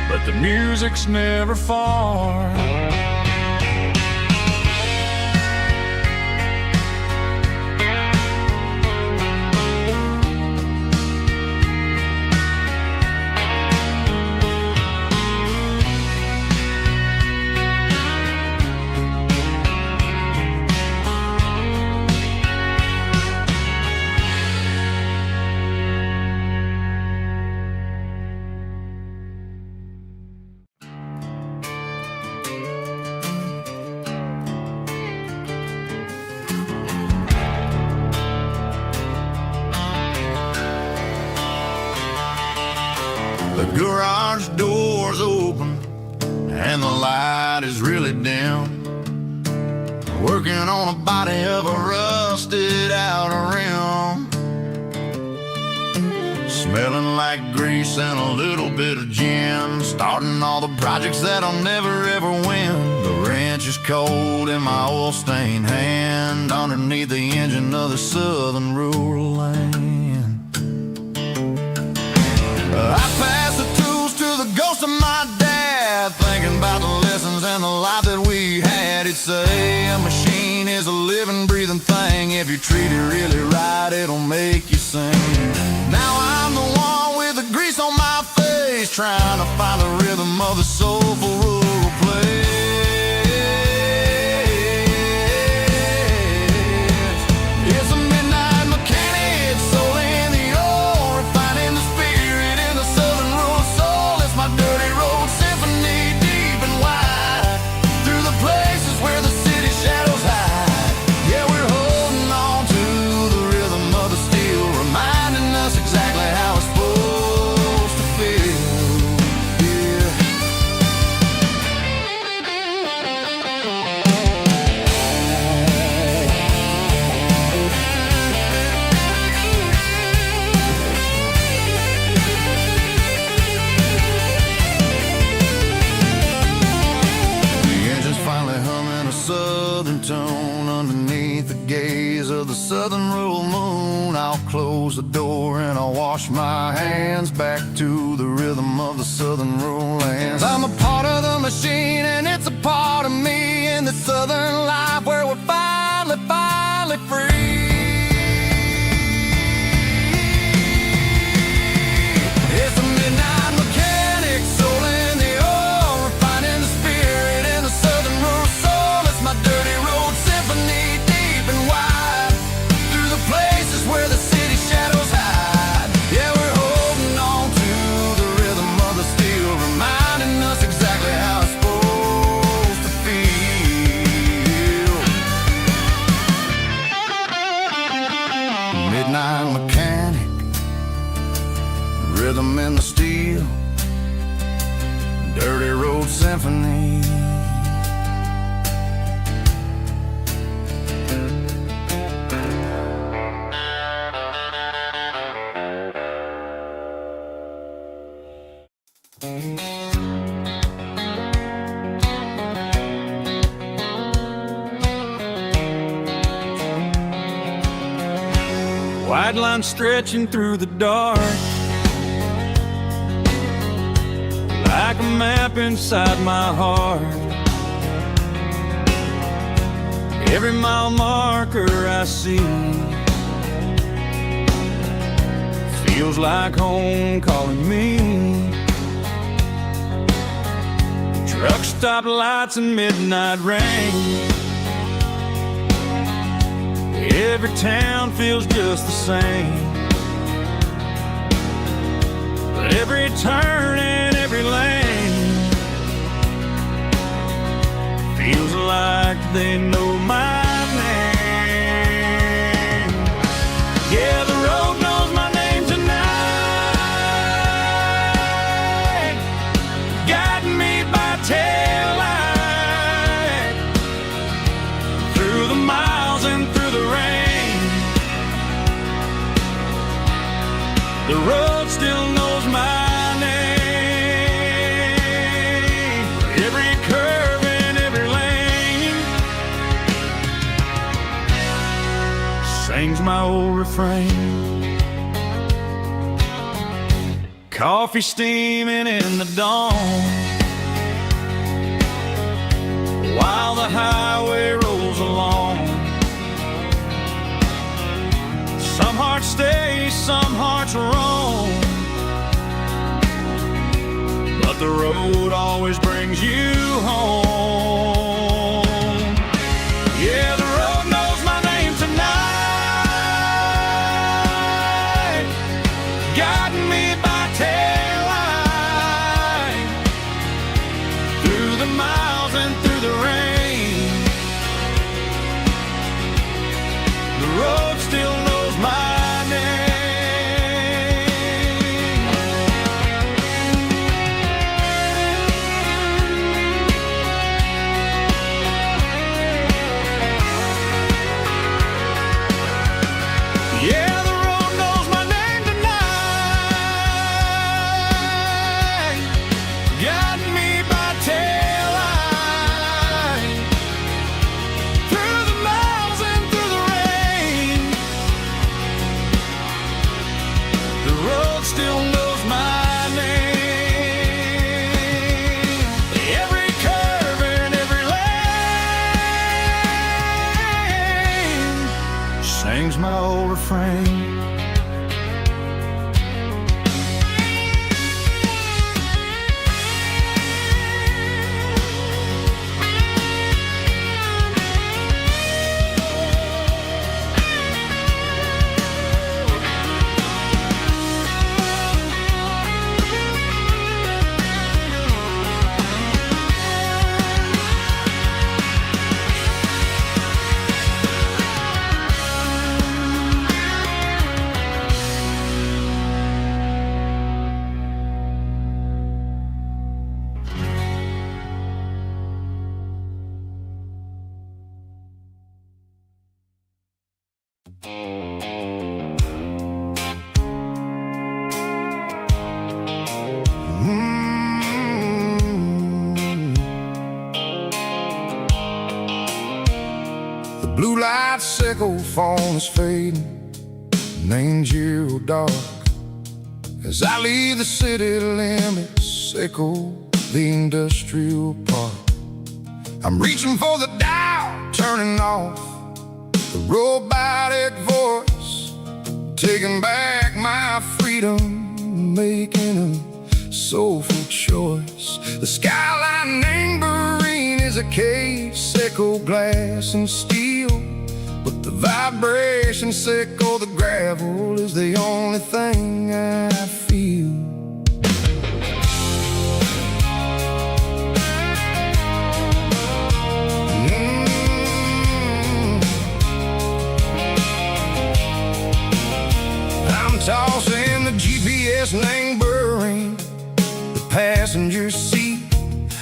but the music's never far. The garage door's open and the light is really dim. Working on a body of a rusted out rim, smelling like grease and a little bit of gin. Starting all the projects that'll never ever win. The wrench is cold in my oil-stained hand, underneath the engine of the southern rural land. I pass the tools to the ghost of my dad, thinking about the lessons and the life that we had. He'd say a machine is a living, breathing thing. If you treat it really right, it'll make you sing. Now I'm the one with the grease on my face, trying to find the rhythm of the soulful rural place. It's a midnight mechanic, soul in the ore, refining the spirit in the southern rural soul. It's my dirty road symphony, deep and wide, through the places where the city shadows hide. Yeah, we're holding on to the rhythm of the steel, reminding us exactly how it's supposed to feel. Yeah. The engine's finally humming a southern tone underneath the gaze of the southern rural moon. I'll close the door and I'll wash my hands back to the rhythm of the southern rural lands. I'm a part of the machine and it's a part of me in the southern life where we're finally free. It's a midnight mechanic, soul in the ore, refining the spirit in the southern rural soul. It's my dirty road symphony, deep and wide, through the places where the city shadows hide. Yeah, we're holding on to the rhythm of the steel, reminding us exactly how it's supposed to feel. Midnight mechanic, rhythm in the steel, dirty road symphony. White line stretching through the dark, like a map inside my heart. Every mile marker I see feels like home calling me. Truck stop lights and midnight rain. Every town feels just the same. But every turn and every lane feels like they know my name. Yeah, the road knows my name tonight, guiding me by taillight through the miles and through the rain. The road still knows my name. Every curve and every lane sings my old refrain. Coffee steaming in the dawn while the highway rolls along. Some hearts stay, some hearts roam, but the road always brings you home. Yeah, the road knows my name tonight, guiding me by taillight through the miles and through the rain. The road still knows my name. Yeah, the road knows my name tonight, guiding me by taillight through the miles and through the rain. The road still knows my name. Every curve and every lane sings my old refrain. The blue light sickle phone is fading, names you dark. As I leave the city limits, sickle the industrial park. I'm reaching for the dial, turning off the robotic voice, taking back my freedom, making a soulful choice. The skyline anchorine is a cave, sickle glass and steel, but the vibration sickle, the gravel is the only thing I feel. I'm tossing the GPS neighboring the passenger seat.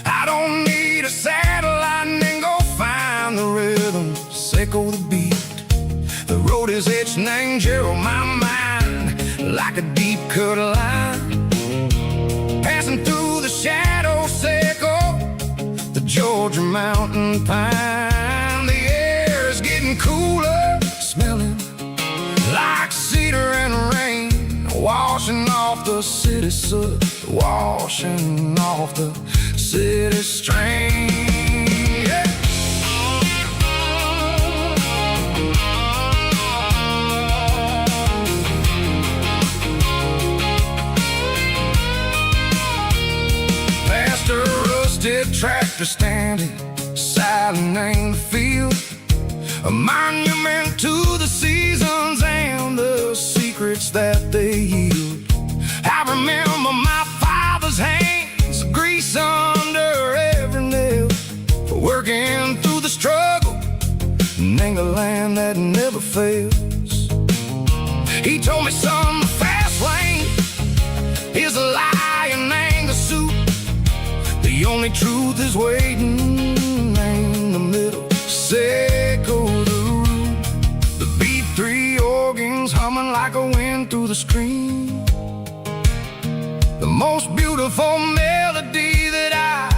I don't need a satellite and go find the rhythm, sickle the beat. The road is etching angel my mind like a deep cut line, passing through the shadow sickle, the Georgia mountain pine. The air is getting cooler, smelling like cedar and rain, washing off the city soot, washing off the city strain. Yeah. Past a rusty rusted tractor standing silent in the field, a monument to the seasons and the secrets that they yield. I remember my father's hands, grease under every nail, for working through the struggle and the land that never fails. He told me, son, the fast lane is a lie and ain't the suit. The only truth is waiting in the middle. Say go the root. The B3 organs humming like a wind through the screen. The most beautiful melody that I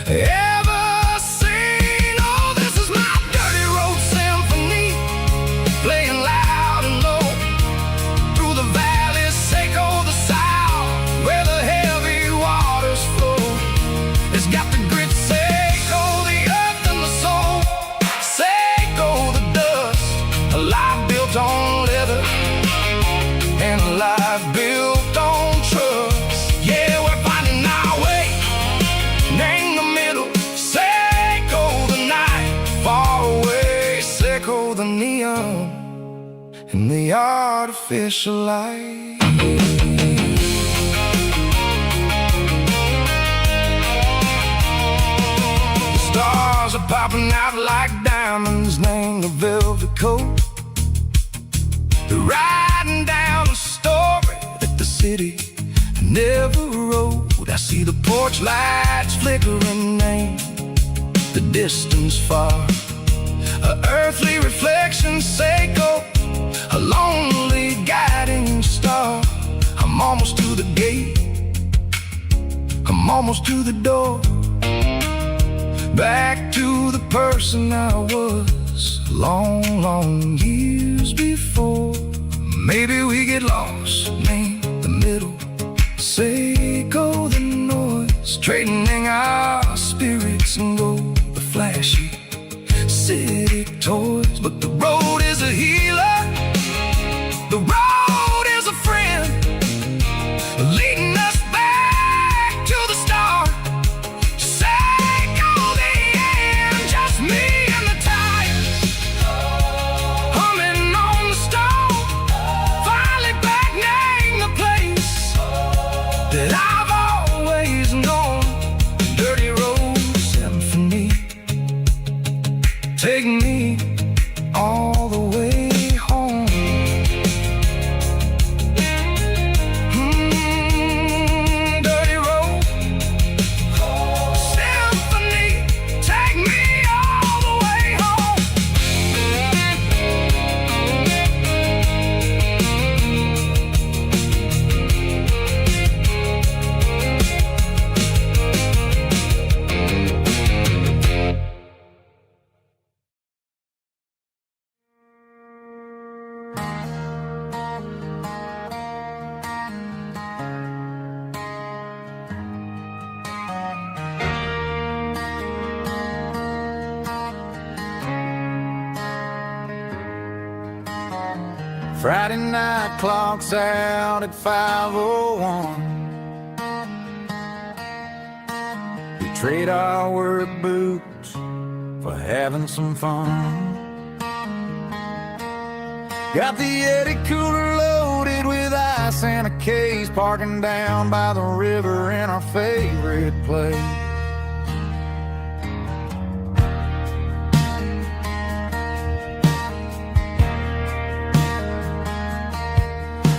ever seen. Oh, this is my dirty road symphony, playing loud and low through the valleys, Seco the south, where the heavy waters flow. It's got the grit, Seco the earth and the soul, Seco the dust, a life built on leather and a life built on trust. Yeah, we're finding our way in the middle. Seco the night, far away, Seco the neon and the artificial light. The stars are popping out like diamonds, named the velvet coat. They're riding down a story that the city never wrote. I see the porch lights flickering, name the distance far, a earthly reflection, Seco, a lonely guiding star. I'm almost to the gate, I'm almost to the door, back to the person I was long, long years before. Maybe we get lost in the middle, Seco the noise, trading our spirits and go the flashy city toys. But the road is a healer, the road is a friend, leading us back to the start. Seco the end, just me and the tires, humming on the stone, finally back name the place that I've always known. Dirty road symphony, take me all the way home. Dirty road symphony, take me all the way home. Friday night clock's out at 5:01. We trade our work boots for having some fun. Got the Yeti cooler loaded with ice and a case, parking down by the river in our favorite place.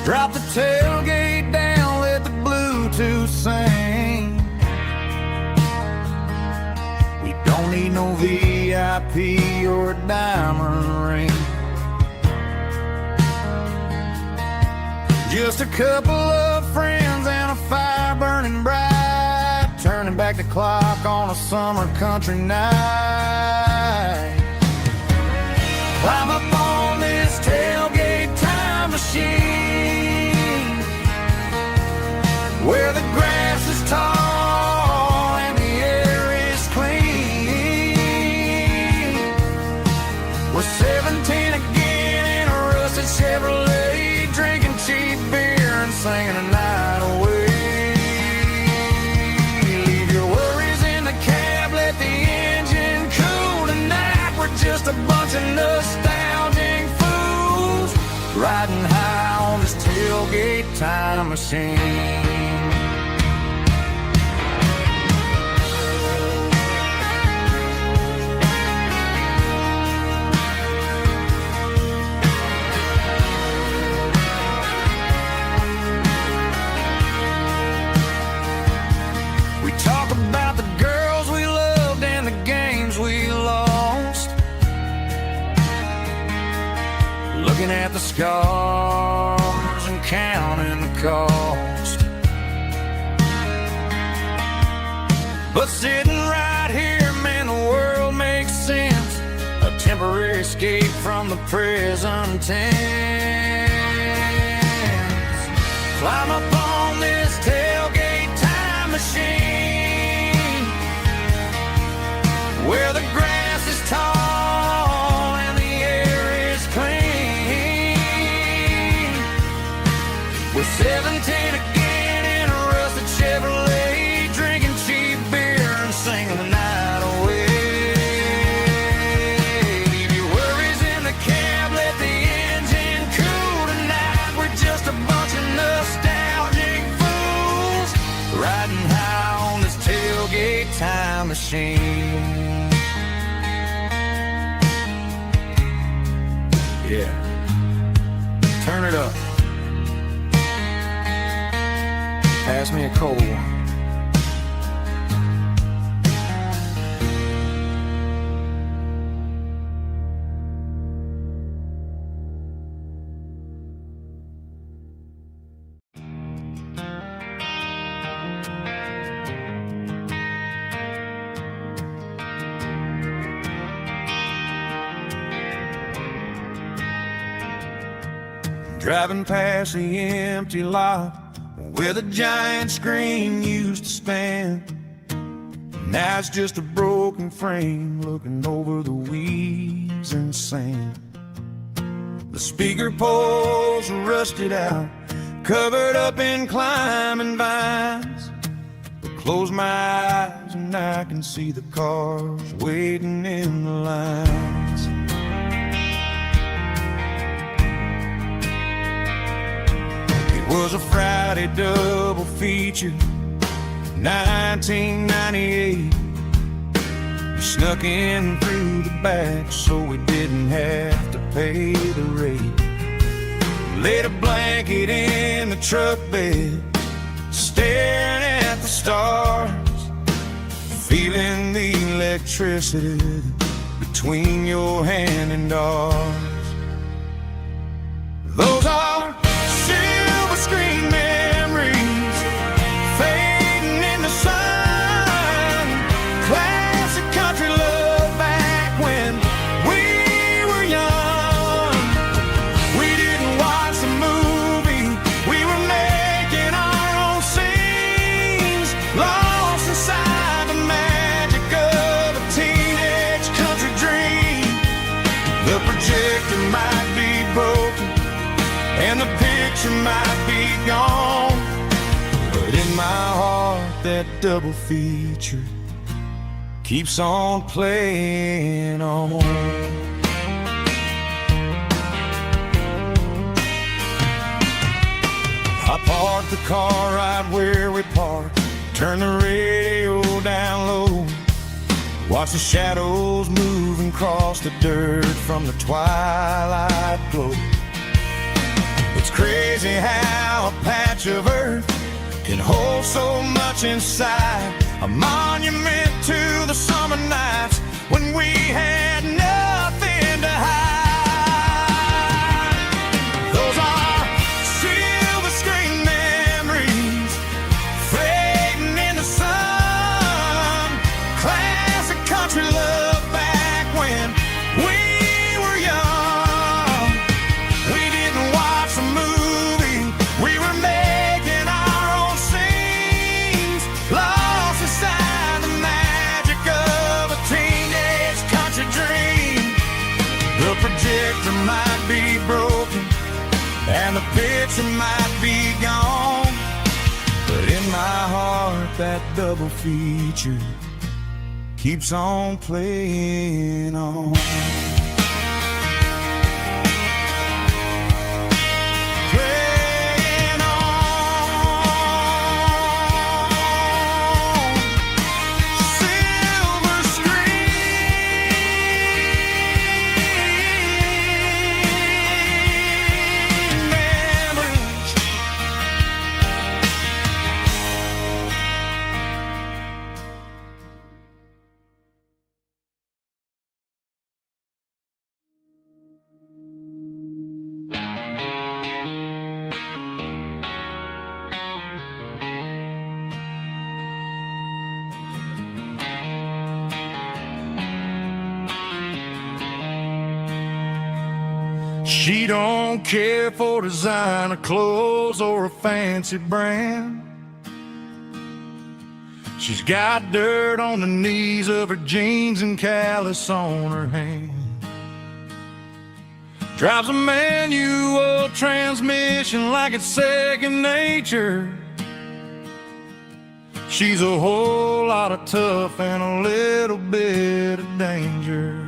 Drop the tailgate down, let the Bluetooth sing. We don't need no VIP or a diamond ring. Just a couple of friends and a fire burning bright, turning back the clock on a summer country night. Climb up on this tailgate time machine, where the grass is tall and the air is clean. We're 17 again in a rusted Chevrolet, drinking cheap beer and singing a night away. Leave your worries riding high on this tailgate time machine. We talk about the girls we loved and the games we lost, looking at the scars and counting the cost. But sitting right here, man, the world makes sense. A temporary escape from the present tense. Climb up on this tailgate time machine, where the grass is tall and the air is clean. We're 17 again in a rusted Chevrolet, drinking cheap beer and singing the night away. Leave your worries in the cab, let the engine cool tonight. We're just a bunch of nostalgic fools, riding high on this tailgate time machine. Yeah, turn it up. Pass me a cold one. Driving past the empty lot where the giant screen used to stand. Now it's just a broken frame looking over the weeds and sand. The speaker poles are rusted out, covered up in climbing vines. But close my eyes and I can see the cars waiting in the lines. It was a Friday double feature, 1998. We snuck in through the back so we didn't have to pay the rate. Laid a blanket in the truck bed, staring at the stars, feeling the electricity between your hand and ours. Those are silver screen memories fading in the sun. Classic country love back when we were young. We didn't watch the movie, we were making our own scenes, lost inside the magic of a teenage country dream. The projector might be broken and the picture might be gone, but in my heart that double feature keeps on playing on. I parked the car right where we parked, turn the radio down low, watch the shadows moving across the dirt from the twilight glow. It's crazy how a patch of earth can hold so much inside, a monument to the summer nights when we had nothing to hide. Those are silver screen memories fading in the sun. Classic country love back when we were young. We didn't watch the movie, we were making our own scenes, lost inside the magic of a teenage country dream. The projector might be broken and the picture might be gone, but in my heart that double feature keeps on playing on. She don't care for designer clothes or a fancy brand. She's got dirt on the knees of her jeans and callus on her hand. Drives a manual transmission like it's second nature. She's a whole lot of tough and a little bit of danger.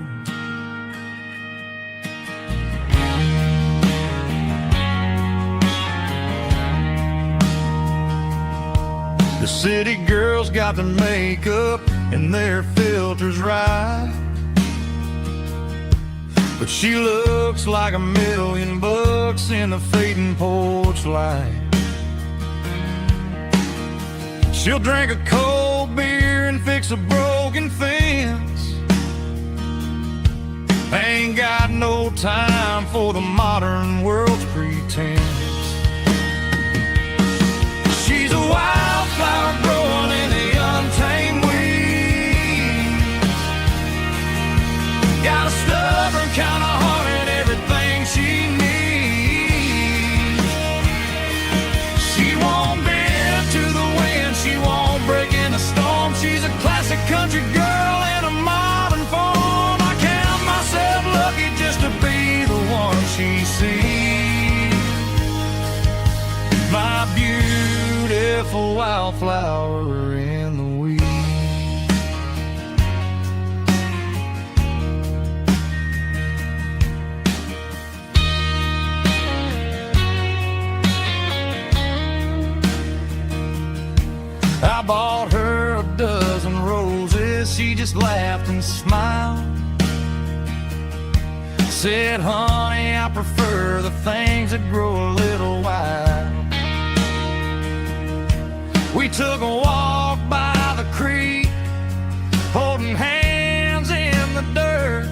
The city girls got their makeup and their filters right, but she looks like $1,000,000 in the fading porch light. She'll drink a cold beer and fix a broken fence. Ain't got no time for the modern world's pretense. She's a wildflower growing in the untamed weeds. Got a stubborn kind of heart and everything she needs. She won't bend to the wind, she won't break in the storm. She's a classic country girl in a modern form. I count myself lucky just to be the one she sees. My beautiful wildflower in the weeds. I bought her a dozen roses, she just laughed and smiled. Said, honey, I prefer the things that grow a little wild. We took a walk by the creek, holding hands in the dirt.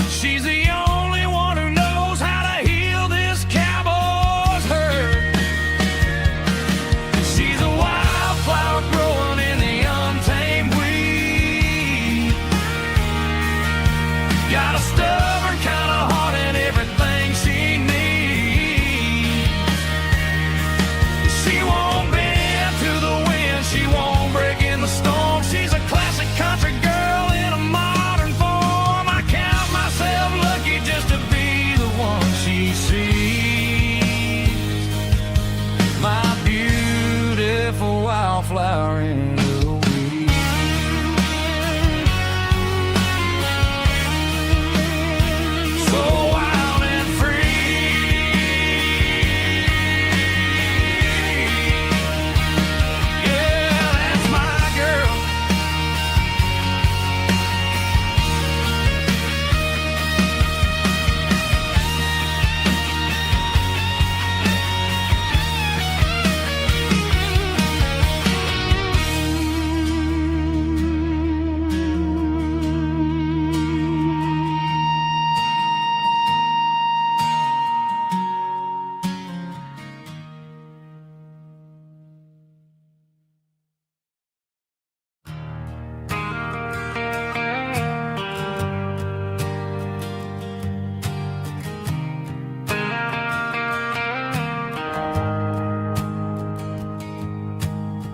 She's the only one who knows how to heal this cowboy's hurt. She's a wildflower growing in the untamed weed. Got a stubborn kind of heart and everything she needs. She won't bend to the wind, she won't break in the storm. She's a classic country girl in a modern form. I count myself lucky just to be the one she sees. My beautiful wildflower in the weeds. So wild and free. Yeah, that's my girl.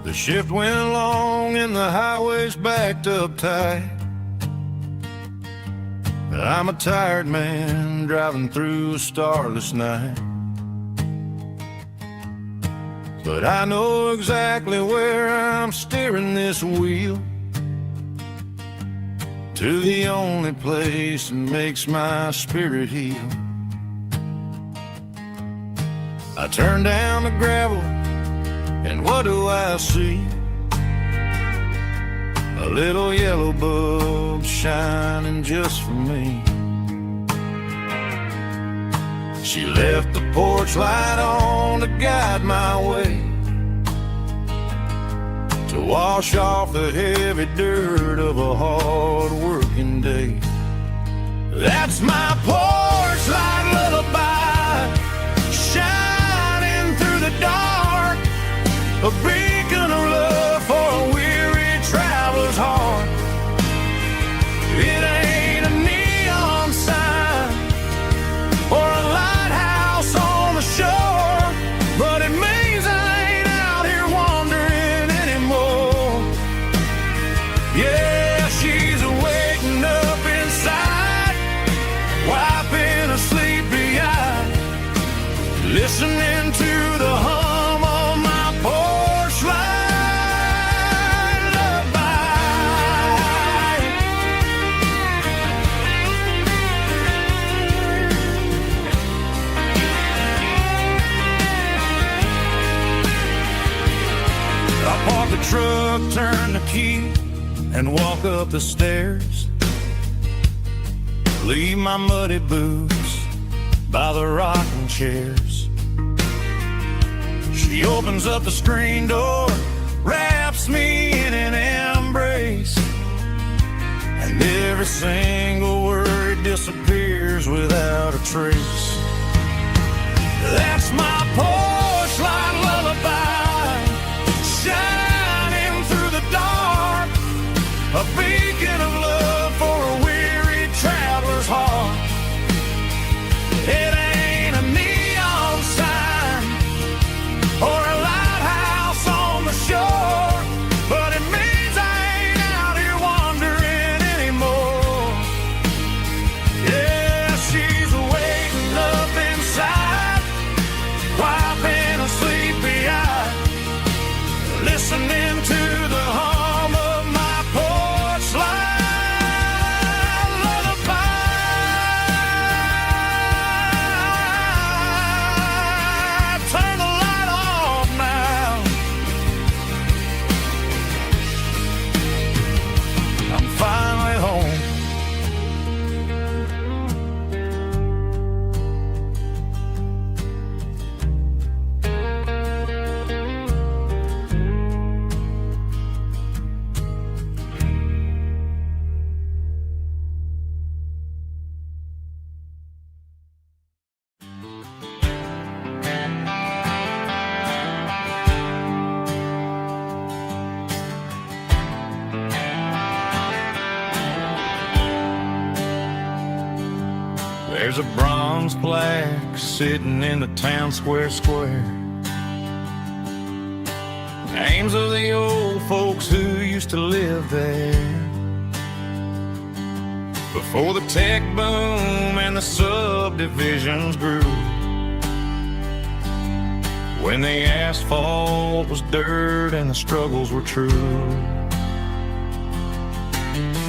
The shift went long and the highway's backed up tight. I'm a tired man driving through a starless night. But I know exactly where I'm steering this wheel, to the only place that makes my spirit heal. I turn down the gravel, and what do I see? A little yellow bulb shining just for me. She left the porch light on to guide my way, to wash off the heavy dirt of a hard-working day. That's my porch light lullaby, shining through the dark, a beacon of love for a weary traveler's heart. It ain't a neon sign or a light listening to the hum of my porch light lullaby. I park the truck, turn the key, and walk up the stairs. Leave my muddy boots by the rocking chairs. She opens up the screen door, wraps me in an embrace, and every single word disappears without a trace. That's my porch light lullaby, shining through the dark, a beacon of love for a weary traveler's heart. It ain't a neon sign or a lighthouse on the shore, but it means I ain't out here wandering anymore. Yeah, she's waiting up inside, wiping a sleepy eye, listening to the hum of my porch light lullaby. Turn the light off now. I'm finally home. There's a bronze plaque sitting in the town square. Names of the old folks who used to live there before the tech boom and the subdivisions grew, when the asphalt was dirt and the struggles were true.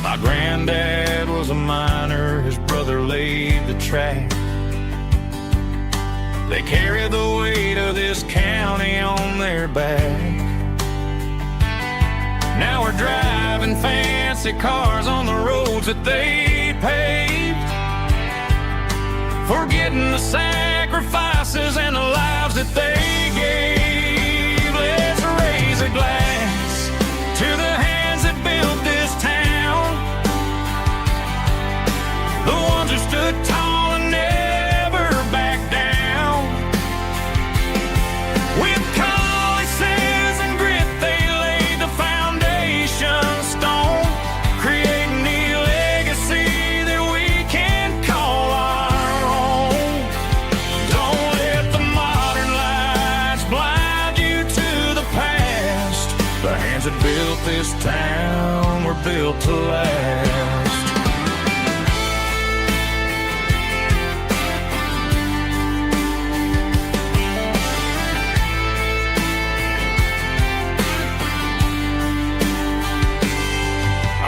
My granddad was a miner, his brother laid the track. They carried the weight of this county on their back. Now we're driving fancy cars on the roads that they paved, forgetting the sacrifices and the lives that they gave. Let's raise a glass to the hands that built this town, the ones who stood tall and never backed down. With calluses and grit, they laid the foundation stone, creating the legacy that we can call our own. Don't let the modern lights blind you to the past. The hands that built this town were built to last.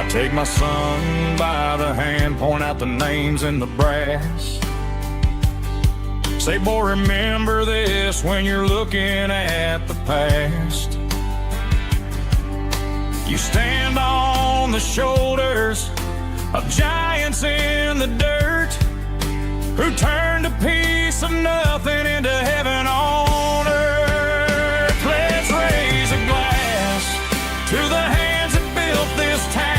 Take my son by the hand, point out the names in the brass. Say, boy, remember this when you're looking at the past. You stand on the shoulders of giants in the dirt, who turned a piece of nothing into heaven on earth. Let's raise a glass to the hands that built this town,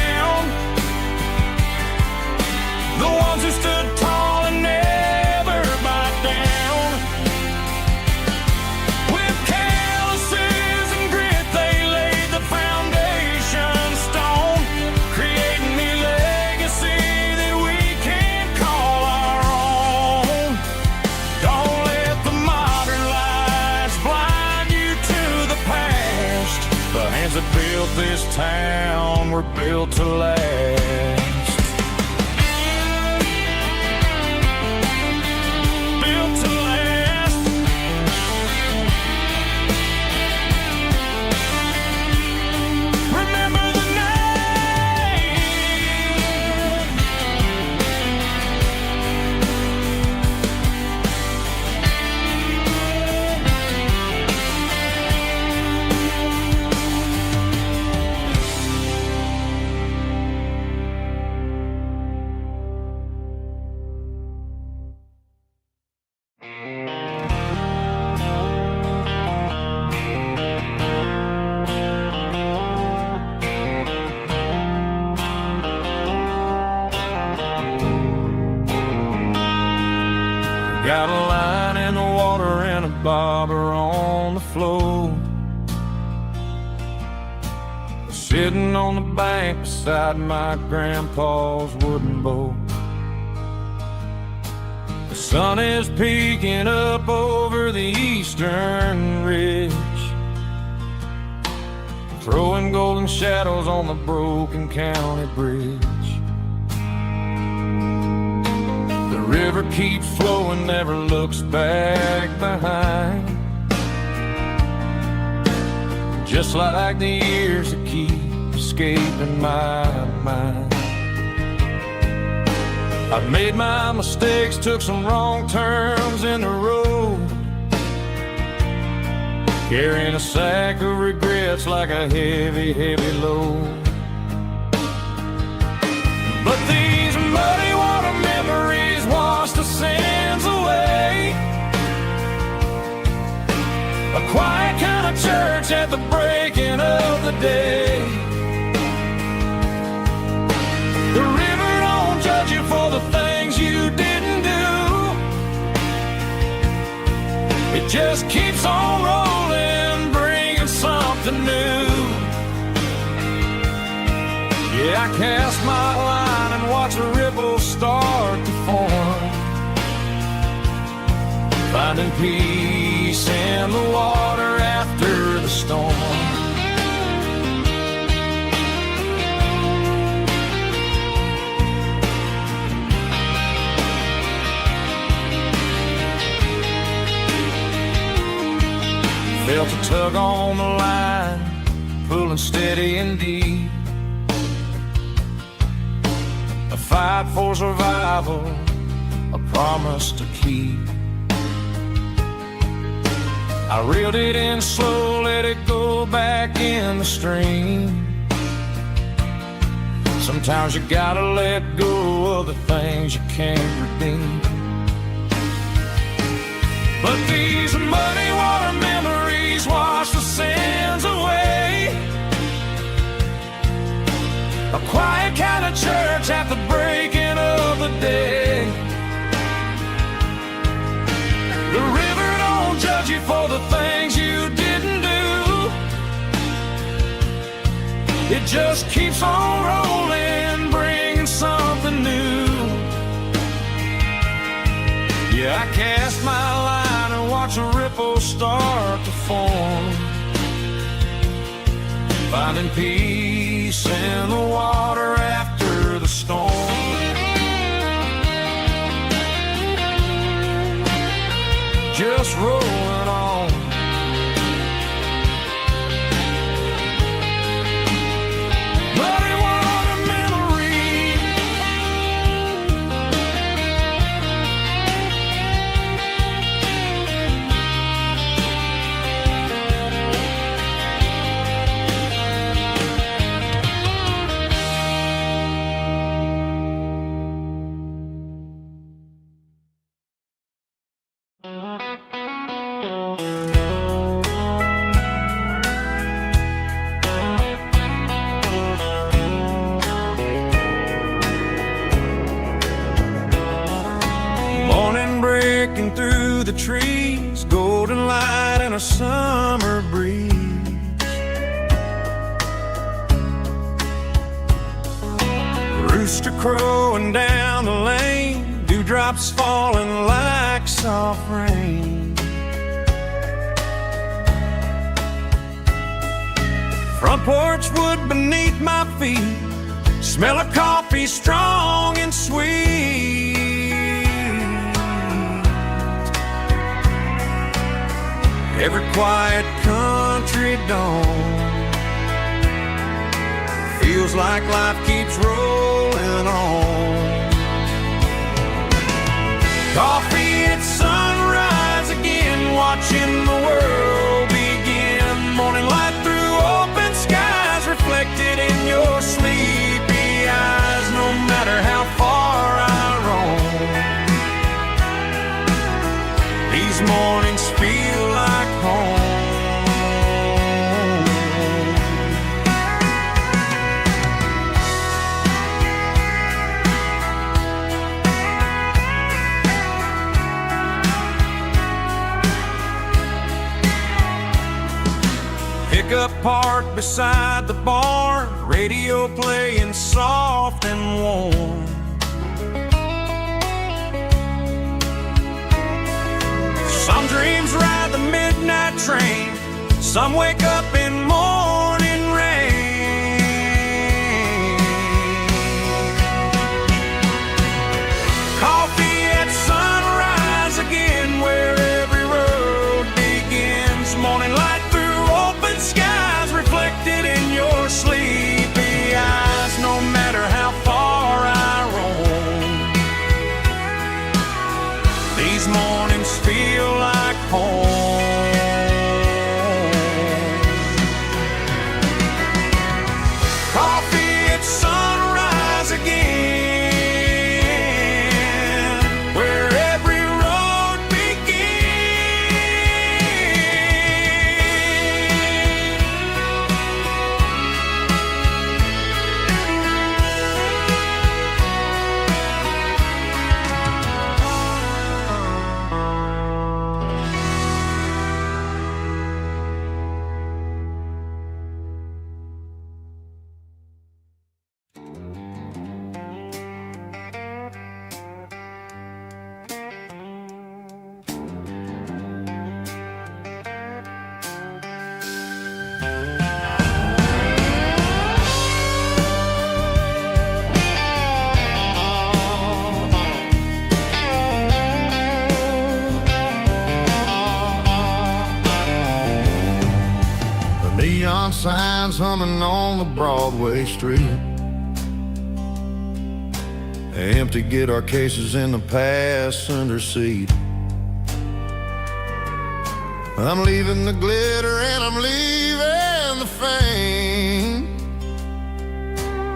the ones who stood tall and never backed down. With calluses and grit, they laid the foundation stone, creating the legacy that we can call our own. Don't let the modern lights blind you to the past. The hands that built this town were built to last. Built to last. bobber on the floor, sitting on the bank beside my grandpa's wooden boat. The sun is peeking up over the eastern ridge, throwing golden shadows on the broken county bridge. The river keeps flowing, never looks back behind, just like the years that keep escaping my mind. I've made my mistakes, took some wrong turns in the road, carrying a sack of regrets like a heavy, heavy load. But these muddy water memories wash the sins away. A quiet kind of church at the breaking of the day. The river don't judge you for the things you didn't do. It just keeps on rolling, bringing something new. Yeah, I cast my line and watch the ripples start to form, finding peace in the water after the storm. Felt a tug on the line, pulling steady and deep. A fight for survival, a promise to keep. I reeled it in slow, let it go back in the stream. Sometimes you gotta let go of the things you can't redeem. But these muddy water memories wash the sins away. A quiet kind of church at the breaking of the day. The river don't judge you for the things you didn't do. It just keeps on rolling, bringing something new. Yeah, I cast my line and watch a ripple start to form, finding peace in the water after the storm. Just rolling on. Muddy water memory. Breaking through the trees, golden light and a summer breeze. Rooster crowing down the lane, dewdrops falling like soft rain. Front porch wood beneath my feet, smell of coffee strong and sweet. Every quiet country dawn feels like life keeps rolling on. Coffee at sunrise again, watching the world begin. Morning light through open skies, reflected in your sleepy eyes. No matter how far I roam, these mornings feel like home. pickup parked beside the bar, radio playing soft and warm. Some dreams ride the midnight train, some wake up in morning rain. Coffee at sunrise again, where every road begins. Morning light through open skies, reflected in your sleepy eyes. No matter how far I roam, these mornings feel like home. Coffee at sunrise again, where every road Neon signs humming on the Broadway street. Empty guitar cases in the passenger seat. I'm leaving the glitter and I'm leaving the fame,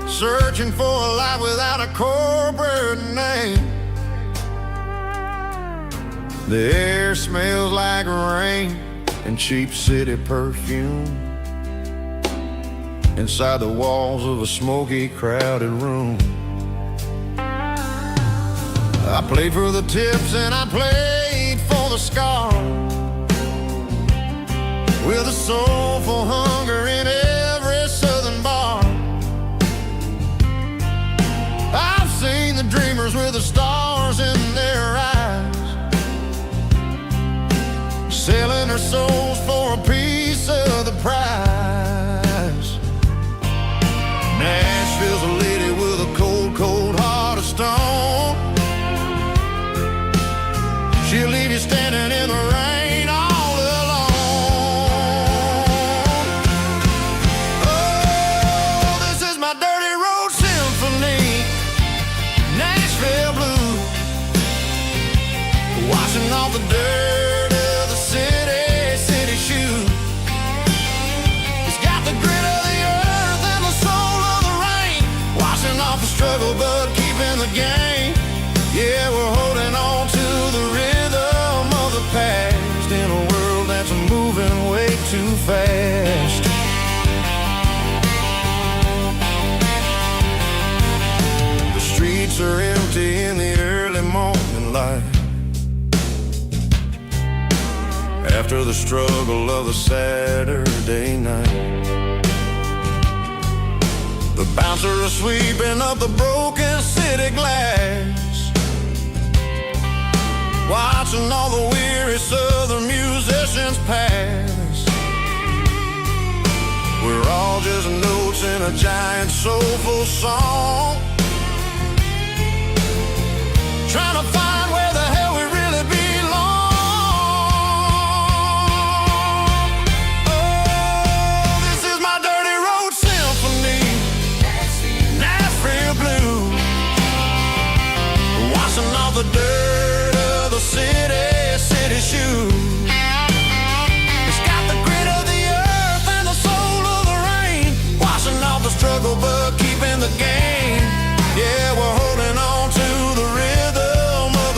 searching for a life without a corporate name. The air smells like rain and cheap city perfume inside the walls of a smoky, crowded room. I played for the tips and I played for the scars, with a soulful hunger in every southern bar. I've seen the dreamers with the stars in their eyes, selling their souls for a piece of the prize. Nashville's a lady with a cold, cold heart of stone. She'll leave you standing in the rain all alone. Oh, this is my dirty road symphony, Nashville blues, washing off the dirt of the city shoes. It's got the grit of the earth and the soul of the rain, washing off the struggle but keeping the game. Yeah, we're holding on to the rhythm of the past in a world that's moving way too fast. The streets are empty in the early morning light, after the struggle of the Saturday night. The bouncer is sweeping up the broken city glass, watching all the weary southern musicians pass. We're all just notes in a giant soulful song, trying to find where the hell we really belong. Oh, this is my dirty road symphony, Nashville blues, washing off the dirt of the city shoes. It's got the grit of the earth and the soul of the rain, washing off the struggle but keeping the game. Yeah, we're holding on to the rhythm of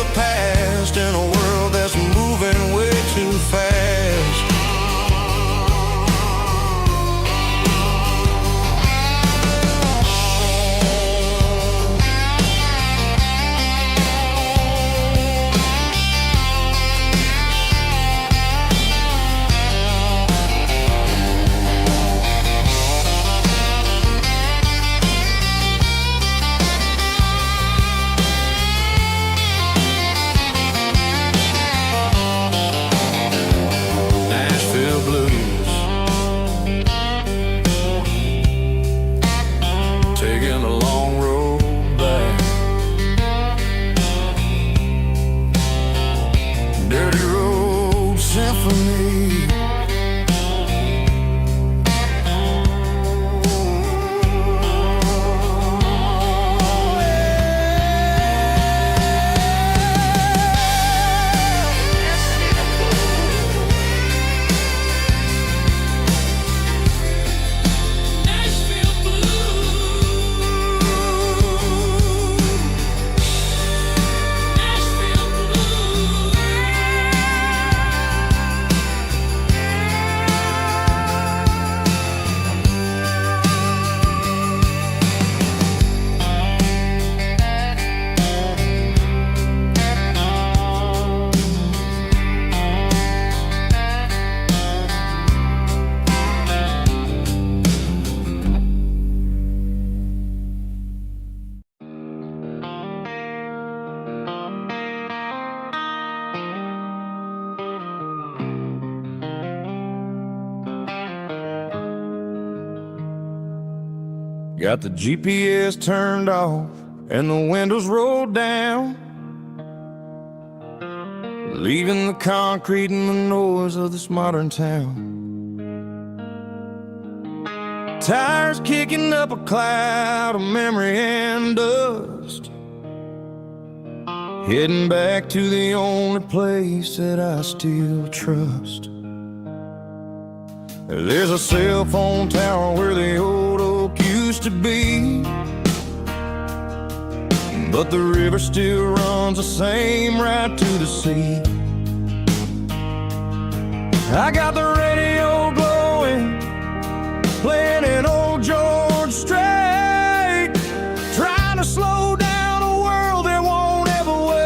symphony. Got the GPS turned off and the windows rolled down, leaving the concrete and the noise of this modern town. Tires kicking up a cloud of memory and dust, heading back to the only place that I still trust. There's a cell phone tower where the old oak used to be, but the river still runs the same right to the sea. I got the radio glowing, playing an old George Strait, trying to slow down a world that won't ever wait.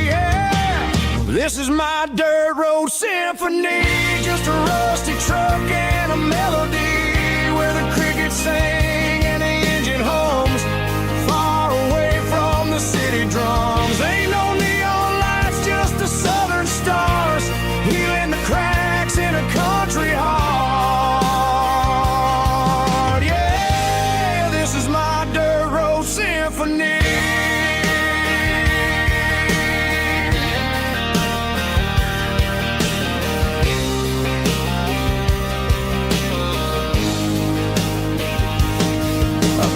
Yeah. This is my dirt road symphony, just a rusty truck and a melody where the crickets sing and the engine hums, far away from the city drums. Ain't no neon lights, just the southern stars, healing the cracks in a country heart. Yeah, this is my dirt road symphony.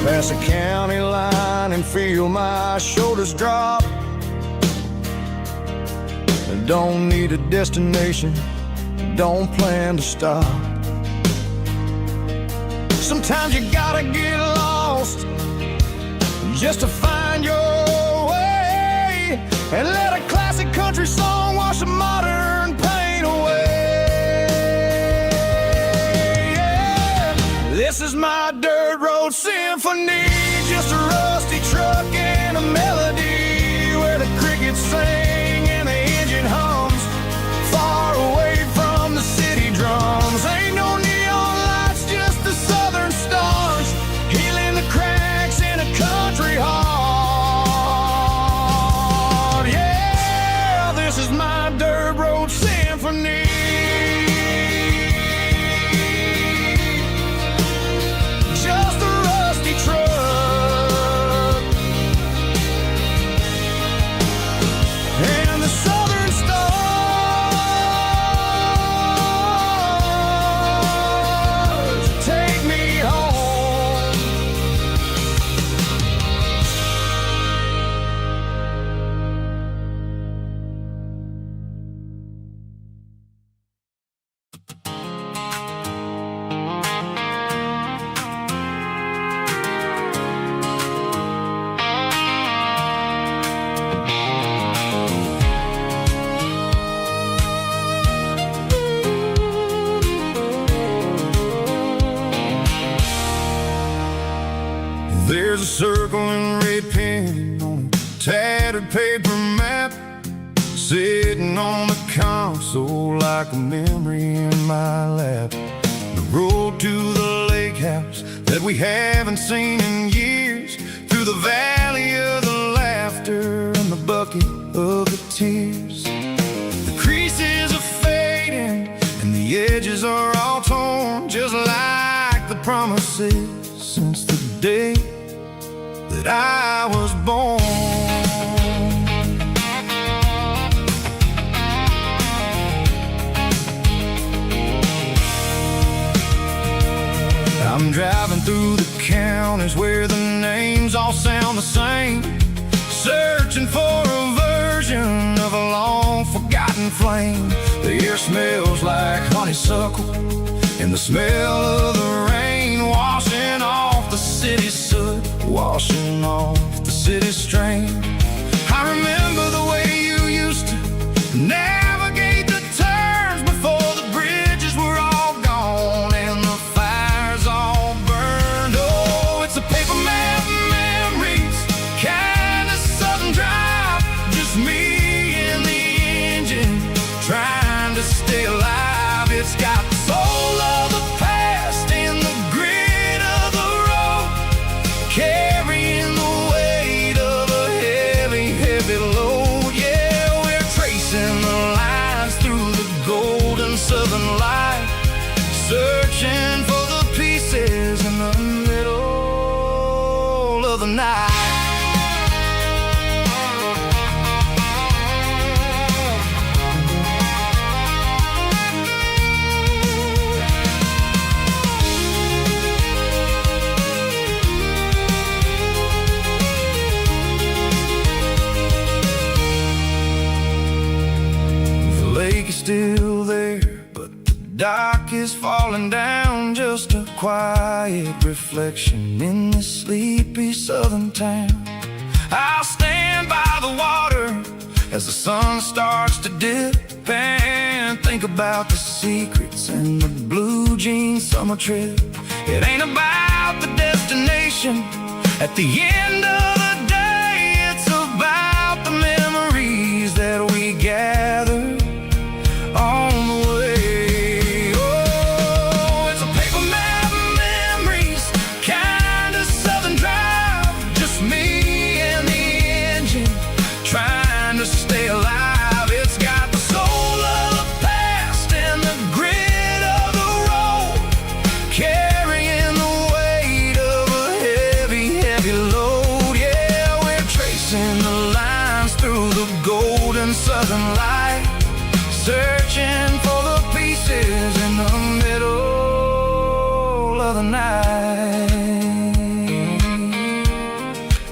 Pass a county line and feel my shoulders drop. Don't need a destination, don't plan to stop. Sometimes you gotta get lost just to find your way, and let a classic country song wash the modern pain away. Yeah. This is my dirt road symphony, just a rusty truck and a melody where the crickets sing and the engine hums, far away from the city drums. Ain't no neon lights, just the southern stars, healing the cracks in a country heart. Yeah, this is my dirt road symphony. Just a rusty truck and the southern stars take me home. There's a circle and red pen on a tattered paper map, sitting on the console like a memory in my lap. The road to the lake house that we haven't seen in years, through the valley of the laughter and the bucket of the tears. The creases are fading and the edges are all torn, just like the promises since the day that I was born. I'm driving through the counties where the names all sound the same, searching for a version of a long forgotten flame. The air smells like honeysuckle, and the smell of the rain washing off the city's soot, washing off the city's strain. I remember the way you used to navigate the turns before the bridges were all gone and the fires all burned. Oh, it's a paper map memories, kind of southern drive, just me and the engine trying to stay alive. It's got the soul of the past and the grit of the road, carrying the weight of a heavy, heavy load. Yeah, we're tracing the lines through the golden southern light, searching for the pieces in the middle of the night. Still there, but the dock is falling down, just a quiet reflection in this sleepy southern town. I'll stand by the water as the sun starts to dip and think about the secrets and the blue jean summer trip. It ain't about the destination at the end of the day, it's about the memories that we gather on the way. Oh, it's a paper map memories, kind of southern drive, just me and the engine trying to stay alive. It's got the soul of the past and the grit of the road, carrying the weight of a heavy, heavy load. Yeah, we're tracing the lines through the golden southern light, searching for the pieces in the middle of the night.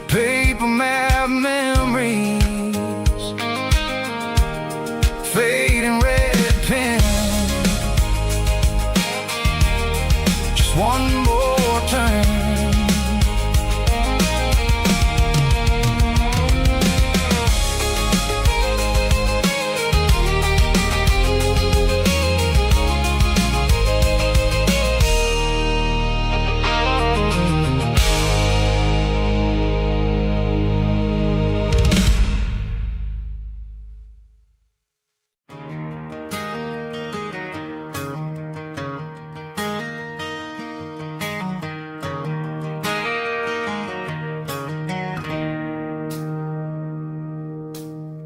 Paper map memories, fading red pen, just one more turn.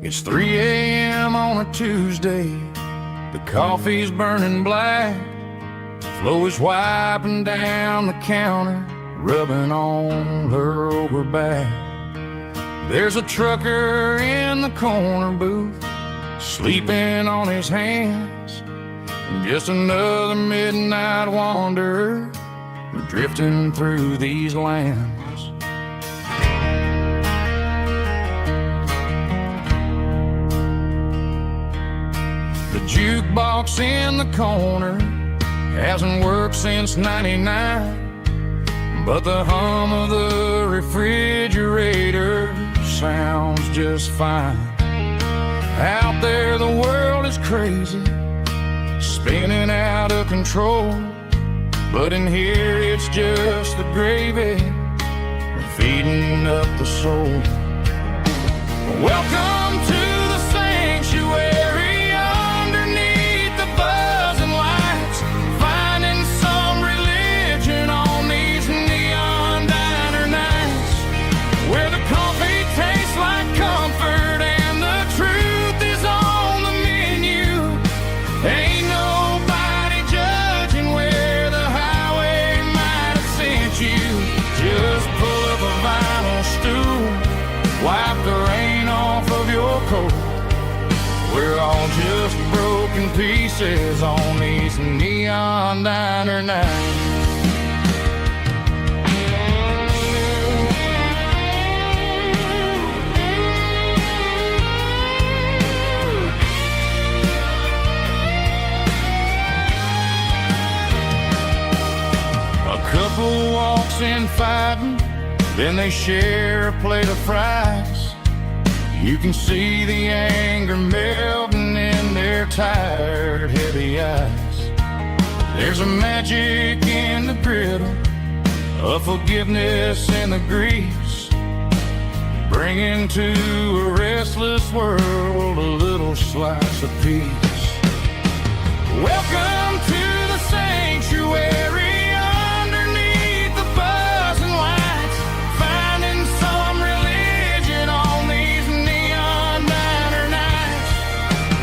It's 3 a.m. on a Tuesday, the coffee's burning black, Flo is wiping down the counter, rubbing on her over back. There's a trucker in the corner booth, sleeping on his hands, just another midnight wanderer drifting through these lands. The jukebox in the corner hasn't worked since '99, but the hum of the refrigerator sounds just fine. Out there the world is crazy, spinning out of control, but in here it's just the gravy feeding up the soul. Welcome to the sanctuary underneath the buzzing lights, finding some religion on these neon diner nights, where the coffee tastes like comfort and the truth is on the menu. Ain't nobody judging where the highway might have sent you. Just pull up a vinyl stool, wipe the rain off of your coat. We're all just broken pieces on these neon diner nights. and fighting, then they share a plate of fries. You can see the anger melting in their tired, heavy eyes. There's a magic in the griddle, a forgiveness in the grease, bringing to a restless world a little slice of peace. Welcome to the sanctuary underneath the buzzing lights, finding some religion on these neon diner nights,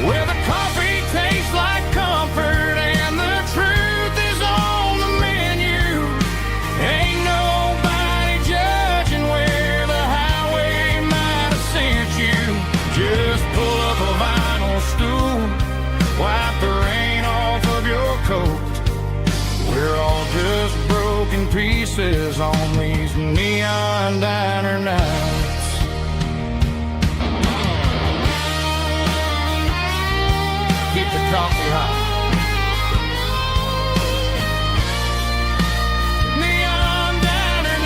where the coffee tastes like comfort and the truth is on the menu. Ain't nobody judging where the highway might have sent you. Just pull up a vinyl stool, wipe the rain off of your coat. We're all just broken pieces on these neon diner nights. Keep the coffee hot. Neon diner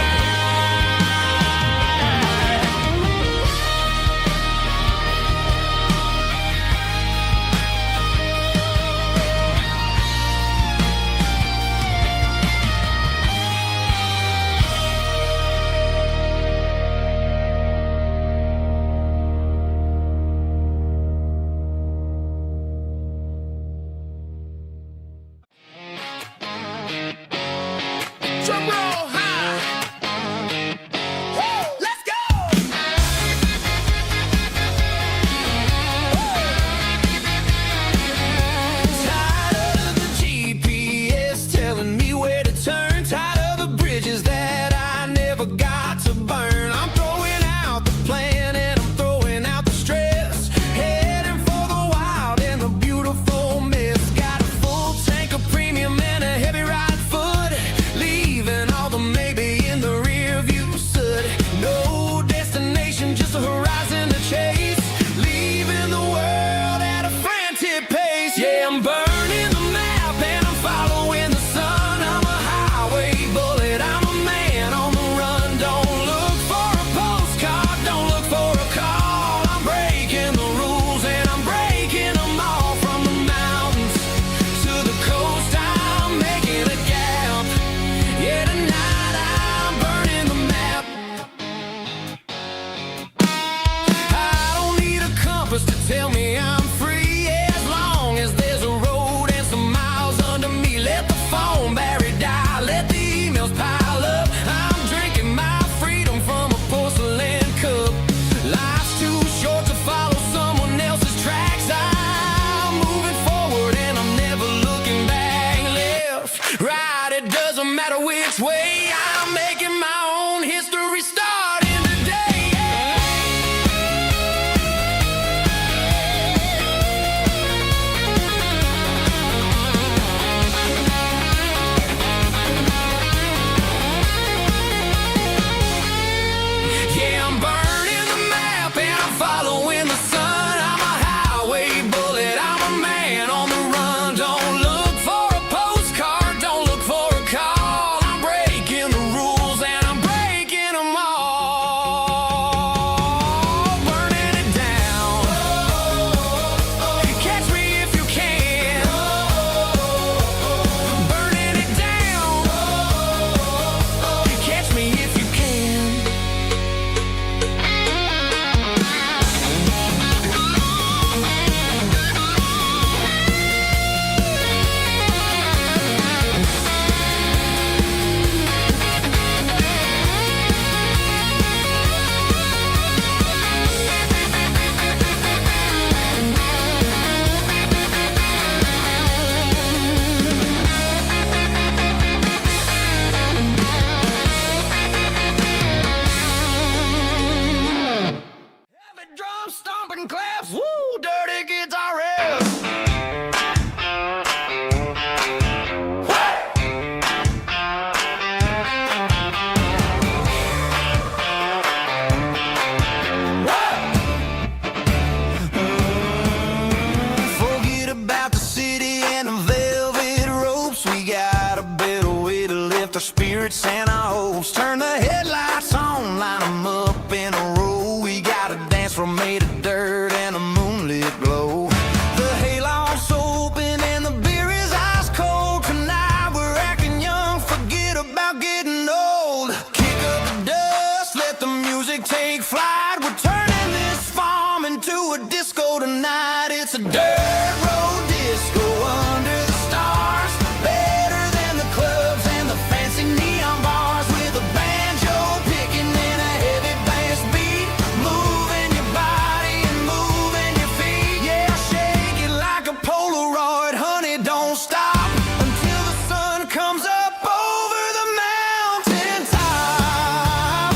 It's a dirt road disco under the stars, better than the clubs and the fancy neon bars, with a banjo picking and a heavy bass beat, moving your body and moving your feet. Yeah, shake it like a Polaroid, honey, don't stop until the sun comes up over the mountain top.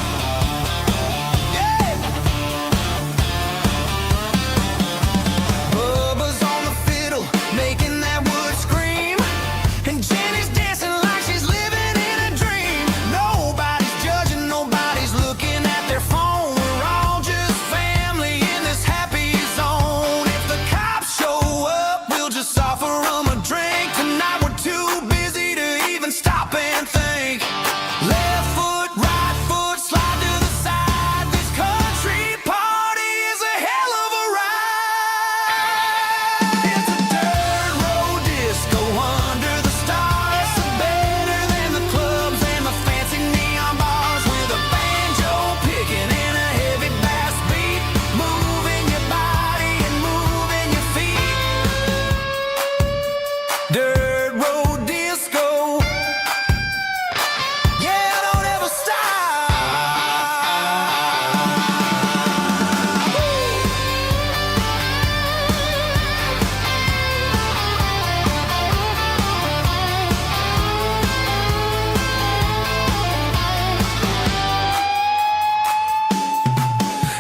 Yeah. Bubba's on the fiddle, making that wood scream, and Jenny's dancing like she's living in a dream. Nobody's judging, nobody's looking at their phone. We're all just family in this happy zone. If the cops show up, we'll just offer them a drink. Tonight we're too busy to even stop and think. Left foot, right foot, slide to the side. This country party is a hell of a ride. It's a dirt road disco under the stars, better than the clubs and the fancy neon bars, with a banjo picking and a heavy bass beat, moving your body and moving your feet. Dirt road disco, yeah, don't ever stop.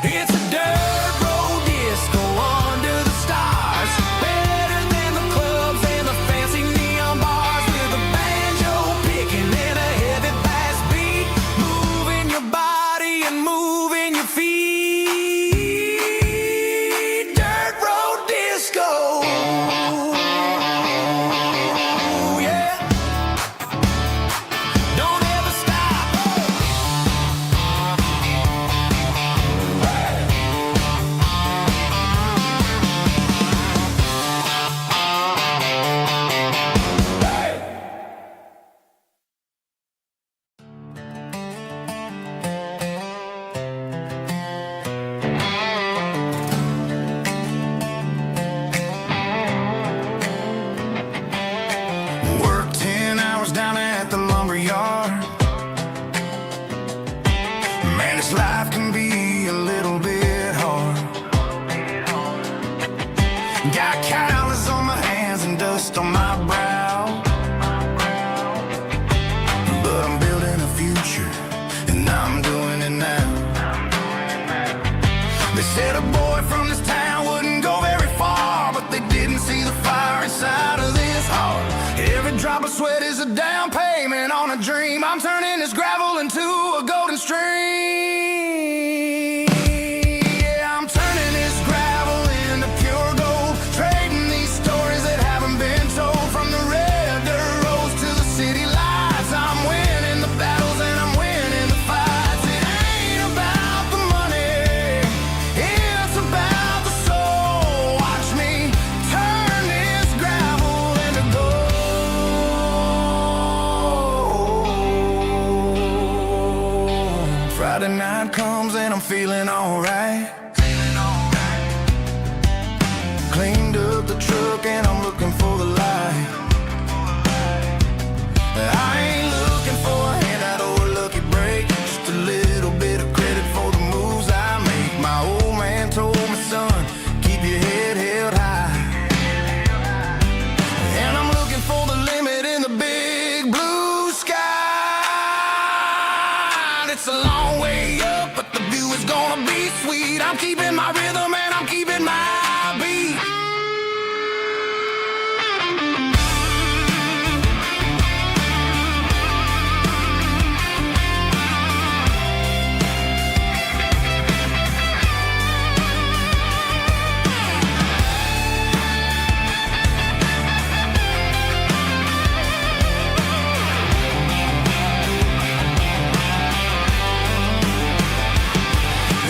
It's a dirt road disco under the stars, better than the clubs and the fancy neon bars, with a banjo picking and a heavy bass beat, moving your body and moving your feet. Dirt road disco, yeah, don't ever stop. Work 10 hours down at the lumber yard. Man, this life can be a little bit hard. Got calluses on my hands and dust on my brow, but I'm building a future, and I'm doing it now. They said a boy from this town wouldn't go very far, but they didn't see the fire inside of this heart. Every drop of sweat is a down payment on a dream. I'm turning this gravel into a golden stream. Yeah, I'm turning this gravel into pure gold, trading these stories that haven't been told. From the red dirt roads to the city lights, I'm winning the battles and I'm winning the fights. It ain't about the money, it's about the soul. Watch me turn this gravel into gold. Friday night comes and I'm feeling alright. Cleaned up the truck and I'm looking for the light. I ain't looking for a handout or a lucky break, just a little bit of credit for the moves I make. My old man told me, son, keep your head held high. And I'm looking for the limit in the big blue sky. It's a long way up, but the view is gonna be sweet. I'm keeping my rhythm and I'm keeping my beat.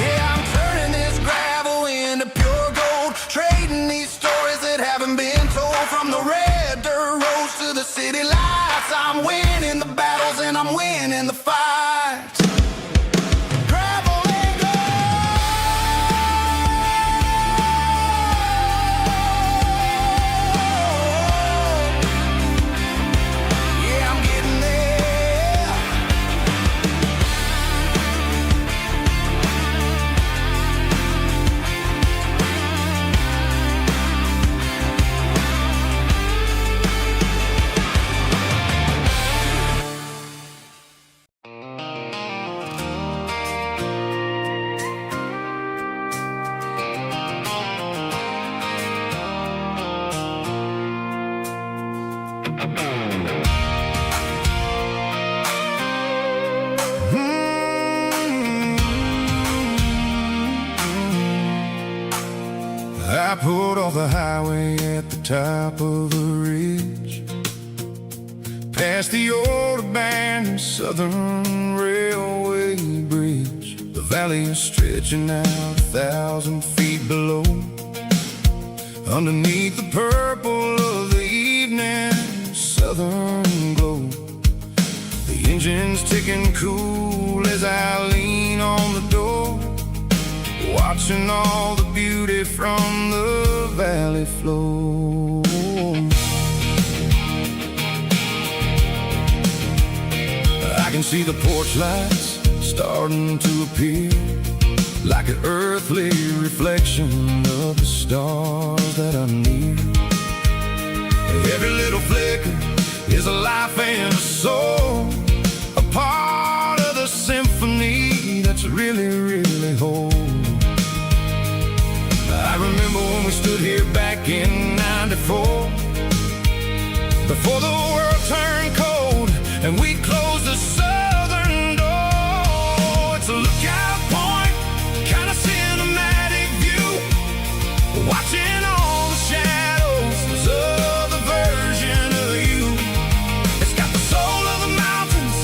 Yeah, I'm turning this gravel into pure gold, trading these stories that haven't been told. From the red dirt roads to the city lights, I'm winning the battles and I'm winning the fights. Gravel and gold. off the highway at the top of a ridge, past the old abandoned Southern Railway bridge. The valley is stretching out 1,000 feet below, underneath the purple of the evening southern glow. The engine's ticking cool as I lean on the door, watching all the beauty from the valley flow. I can see the porch lights starting to appear, like an earthly reflection of the stars that are near. Every little flicker is a life and a soul, a part of the symphony that's really, really whole. I remember when we stood here back in '94, before the world turned cold and we closed the southern door. It's a lookout point, kind of cinematic view, watching all the shadows of the version of you. It's got the soul of the mountains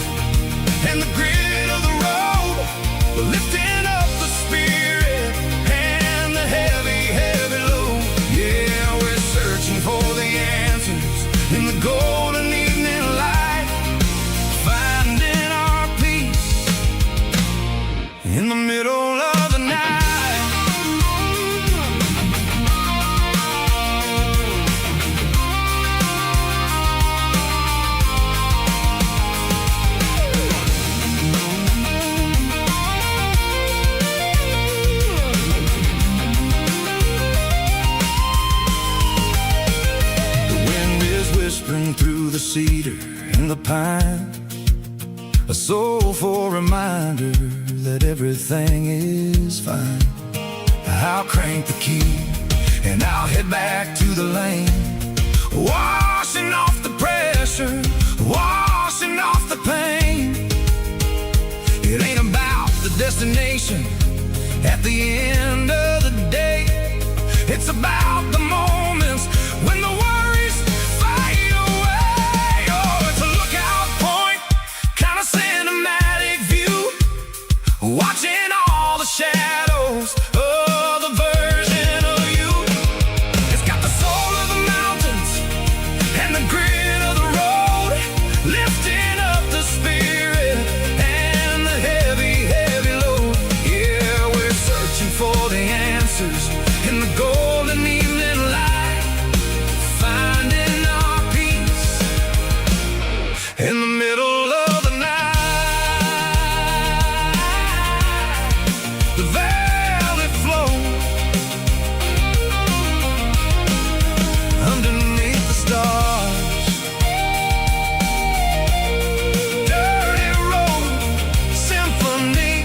and the grit of the road, lifting up the spirit and the heavy, heavy load. Yeah, we're searching for the answers in the golden evening light, finding our peace in the middle of the night. Whispering through the cedar and the pine, a soulful reminder that everything is fine. I'll crank the key and I'll head back to the lane, washing off the pressure, washing off the pain. It ain't about the destination at the end of the day, it's about the moments when the worries fade away. Oh, it's a lookout point, kind of cinematic view, watching all the shadows of the version of you. It's got the soul of the mountains and the grit of the road, lifting up the spirit and the heavy, heavy load. Yeah, we're searching for the answers in the golden evening light, finding our peace in the middle of the night. The valley flow underneath the stars, dirty road symphony.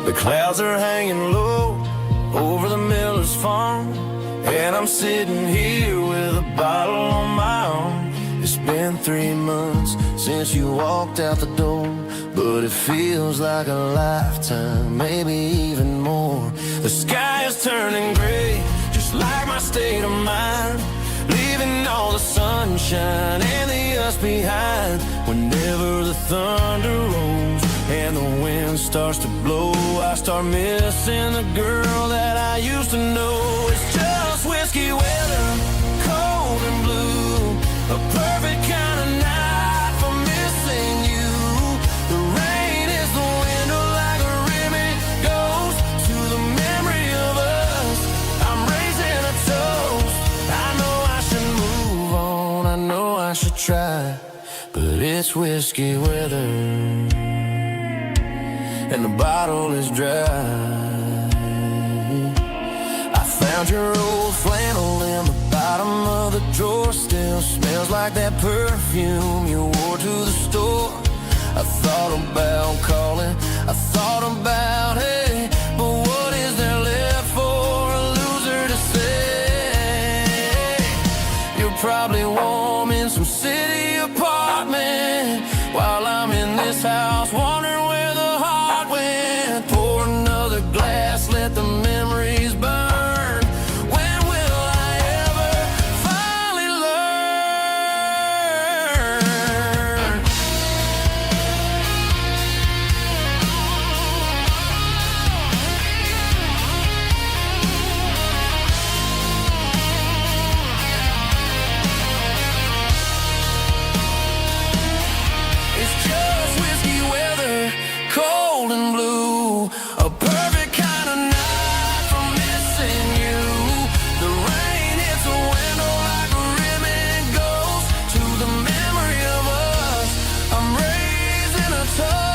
The clouds are hanging low over the miller's farm, and I'm sitting here with a bottle on my arm. It's been 3 months since you walked out the door, but it feels like a lifetime, maybe even more. The sky is turning gray, just like my state of mind, leaving all the sunshine and the us behind. Whenever the thunder rolls and the wind starts to blow, I start missing the girl that I used to know. It's just whiskey weather, cold and blue, a perfect kind of night for missing you. The rain is the try, but it's whiskey weather, and the bottle is dry. I found your old flannel in the bottom of the drawer. Still smells like that perfume you wore to the store. I thought about calling, I thought about, hey, but what is there left for a loser to say? You're probably warm in some city apartment, while I'm in this house wondering where the heart went. Pour another glass, let the memories burn. When will I ever finally learn? It's just whiskey weather, cold and blue, a perfect kind of night for missing you. The rain hits a window like a ribbon goes to the memory of us. I'm raising a toast.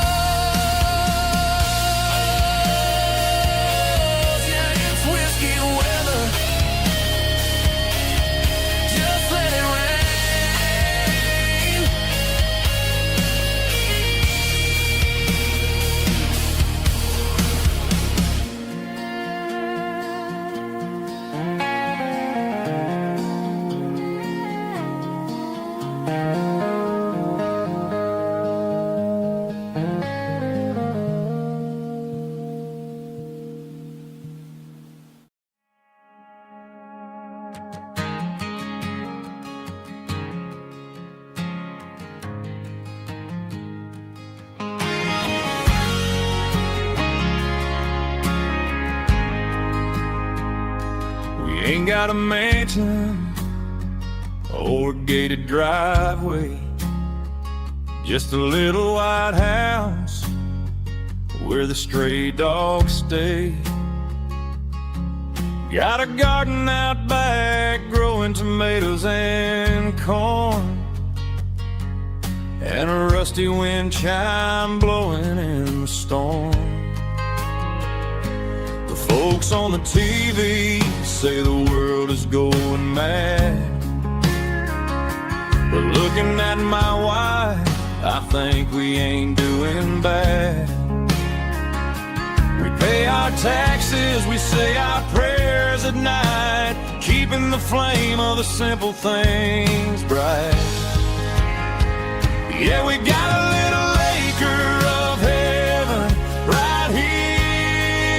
Yeah, it's whiskey weather. Just let it rain. We ain't got a mansion or a gated driveway, just a little white house where the stray dogs stay. Got a garden out back growing tomatoes and corn, and a rusty wind chime blowing in the storm. The folks on the TV say the world is going mad, but looking at my wife, I think we ain't doing bad. We pay our taxes, we say our prayers at night, keeping the flame of the simple things bright. Yeah, we got a little acre of heaven right here,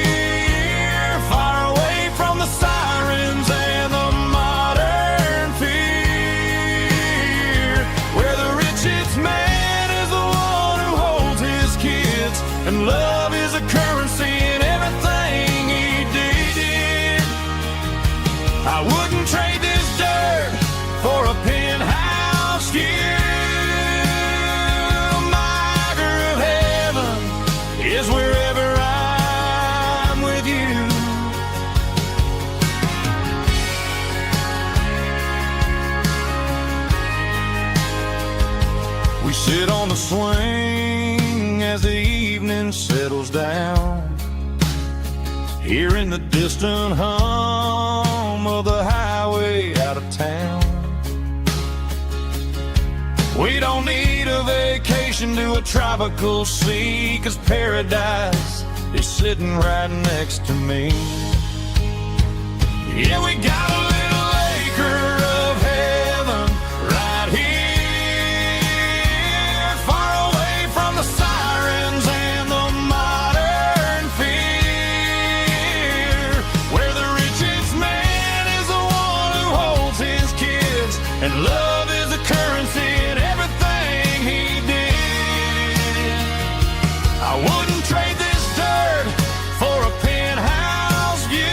far away from the sirens and the modern fear, where the richest man is the one who holds his kids, and love is a currency in everything he did. I wouldn't trade this dirt for a penthouse view. Is wherever I'm with you. We sit on the swing as the evening settles down, hearing the distant hum of the highway out of town. We don't need a vacation to a tropical sea, 'cause paradise is sitting right next to me. Yeah, we got a little acre of heaven right here, far away from the sirens and the modern fear, where the richest man is the one who holds his kids, and love is a currency in everything he did. I wouldn't trade this dirt for a penthouse view.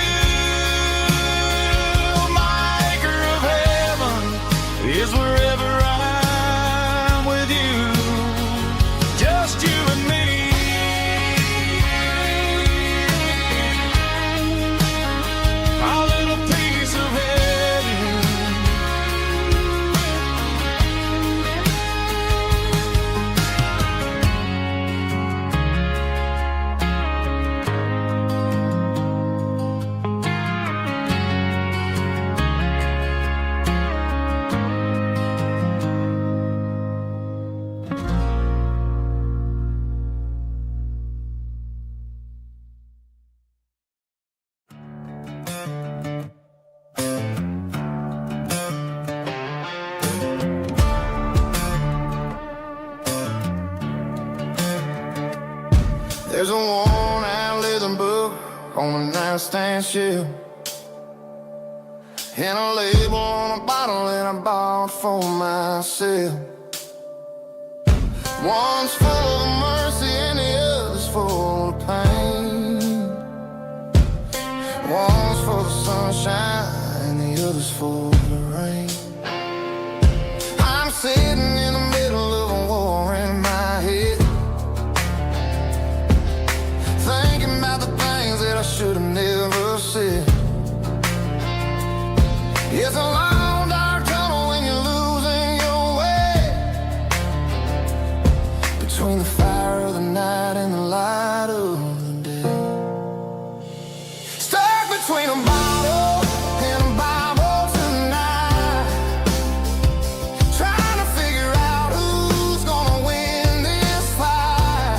on a nightstand shelf, and a label on a bottle that I bought for myself. One's full of mercy and the other's full of pain. One's for the sunshine and the other's for the rain. I'm sitting in the middle of a war in my head, thinking about the things that I should have never said. It's a long dark tunnel when you're losing your way, between the fire of the night and the light of the day. Stuck between a bottle and a Bible tonight, trying to figure out who's gonna win this fight.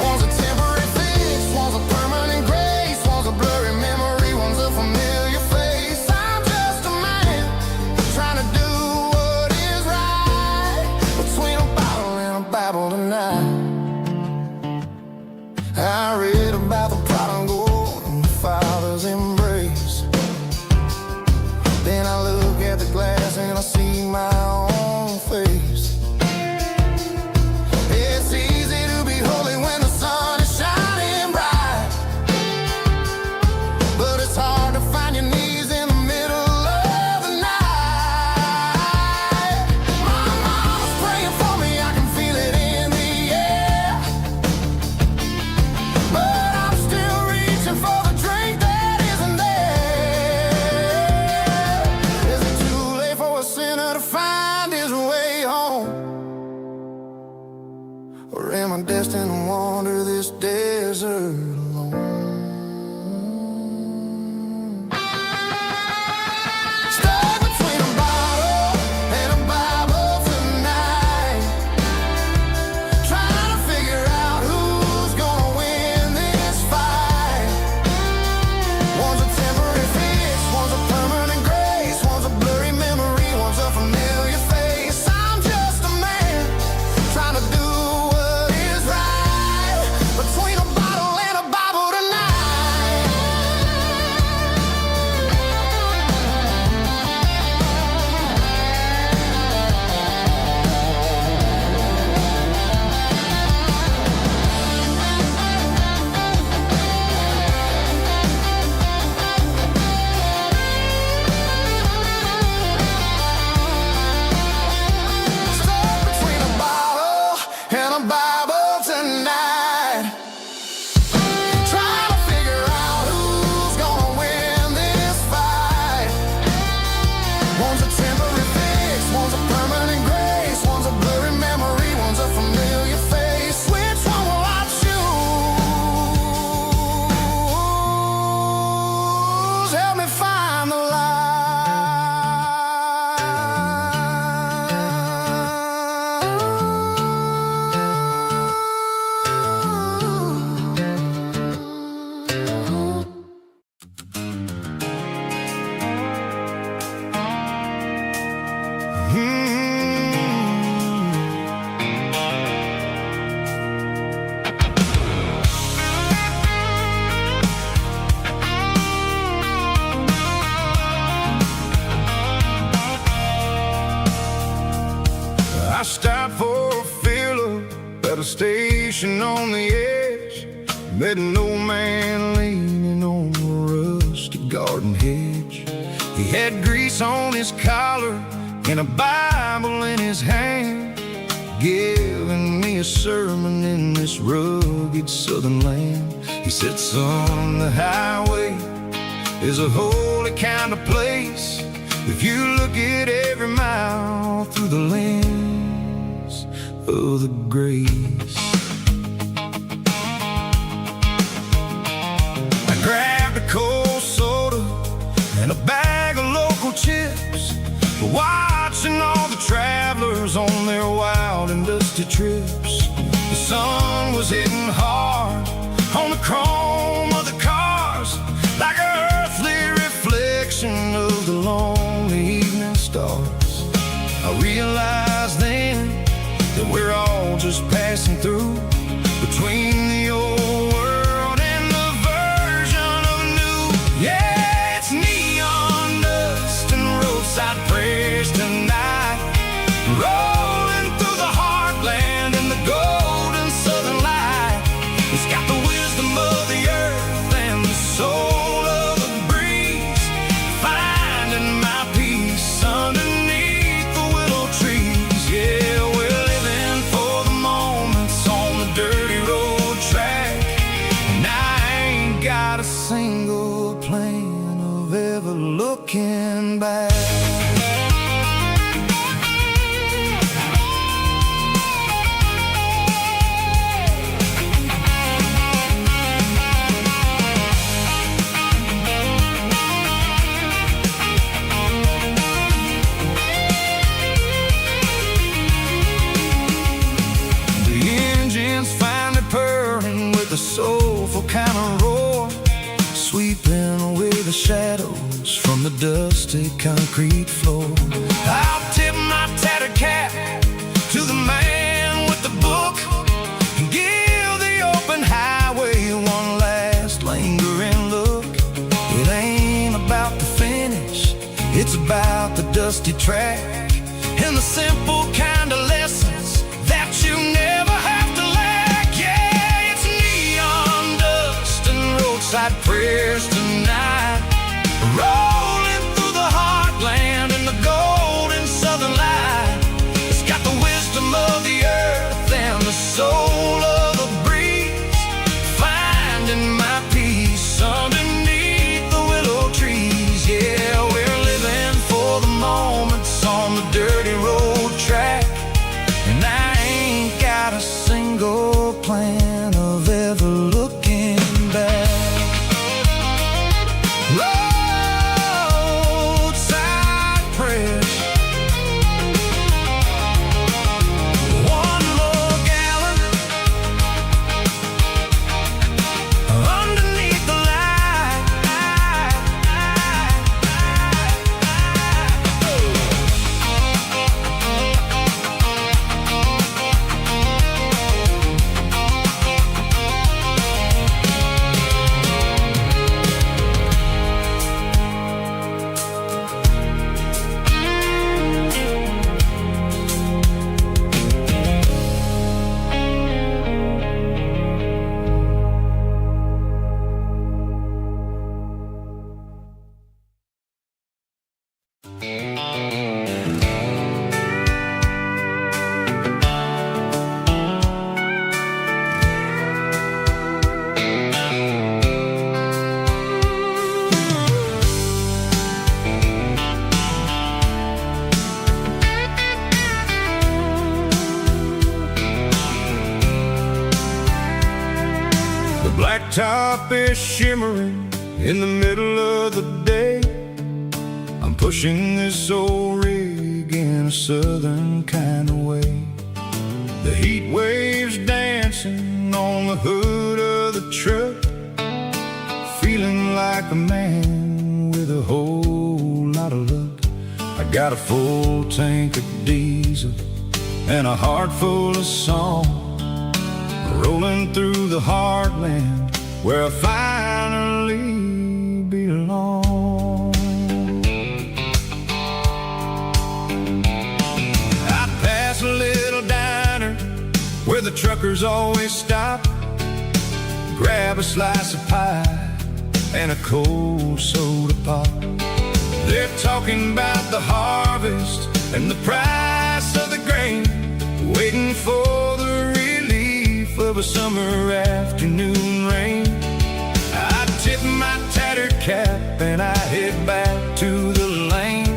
One's a temporary fix, one's a permanent grace, one's a blurry memory, one's a familiar face. I'm just a man trying to do what is right, between a bottle and a Bible tonight. I read about the prodigal and the Father's embrace. Then I look at the glass and I see my own face. It's easy to be holy when the sun is shining bright, but it's hard to find your knees in the middle of the night. My mama's praying for me, I can feel it in the air, but I'm still reaching for the drink that isn't there. Is it too late for a sinner to find his way home? Or am I destined to wander this desert alone? Stuck between a bottle and a Bible tonight, trying to figure out who's gonna win this fight. One's a temporary fix, one's a permanent grace, one's a blurry memory, one's a familiar face. I'm just a man trying to do what is right, between a bottle and a Bible tonight. Stuck between a bottle and a Bible tonight, trying to figure out who's gonna win this fight. One's a temporary fix, one's a permanent grace, one's a blurry memory, one's a familiar face. Which one will I choose? Help me find the I stopped for a fill-up at a station on the edge. Met an old man leaning on a rusty garden hedge. He had grease on his collar and a Bible in his hand, giving me a sermon in this rugged southern land. He said, son, the highway is a holy kind of place if you look at every mile through the lens of the grace. I grabbed a cold soda and a bag of local chips, watching all the travelers on their wild and dusty trips. The sun was hitting hard on the chrome of the cars, like an earthly reflection of the lonely evening stars. I realized then that we're all just passing through. single plan of ever looking back. A soulful kind of roar, sweeping away the shadows from the dusty concrete floor. I'll tip my tattered cap to the man with the book and give the open highway one last lingering look. It ain't about the finish, it's about the dusty track and the simple kind of lessons that you never have to lack. Yeah, it's neon dust and roadside prayers tonight, rolling through the heartland in the golden southern light. It's got the wisdom of the earth and the soul of the breeze, finding my peace underneath the willow trees. Yeah, we're living for the moments on the dirty road track, and I ain't got a single plan of ever looking back. Roadside prayers, one more gallon underneath the light. The blacktop is shimmering in the middle of the day. I'm pushing this old rig in a southern kind of way. The heat waves dancing on the hood of the truck, feeling like a man with a whole lot of luck. I got a full tank of diesel and a heart full of song, rolling through the heartland where I finally belong. I pass a little diner where the truckers always stop, grab a slice of pie and a cold soda pop. They're talking about the harvest and the price of the grain, waiting for the relief of a summer afternoon rain. I tip my tattered cap and I head back to the lane,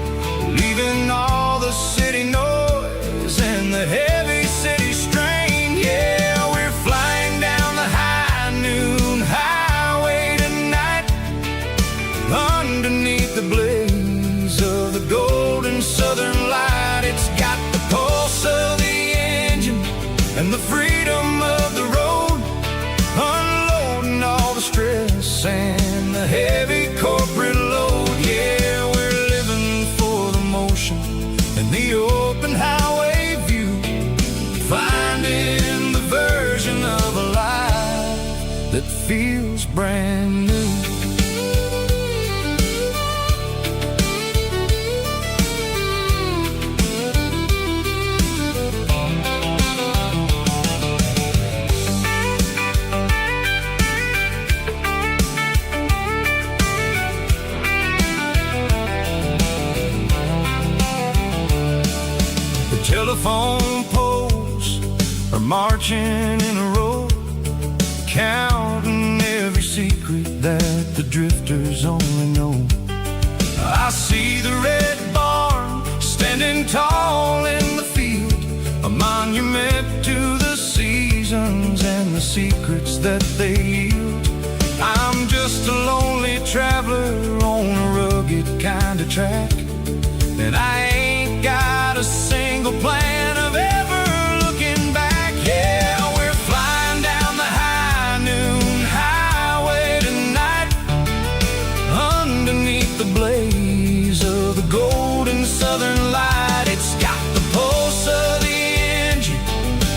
leaving all the city noise and the heavy city strain. Yeah, we're flying down the high noon highway tonight, underneath the blaze of the golden southern light. It's got the pulse of the engine and the freedom of the road, unloading all the stress and the heavy corporate load. Yeah, we're living for the motion and the open highway view, finding the version of a life that feels brand new. Telephone poles are marching in a row, counting every secret that the drifters only know. I see the red barn standing tall in the field, a monument to the seasons and the secrets that they yield. I'm just a lonely traveler on a rugged kind of track, and I ain't got a single plan of ever looking back. Yeah, we're flying down the high noon highway tonight, underneath the blaze of the golden southern light. It's got the pulse of the engine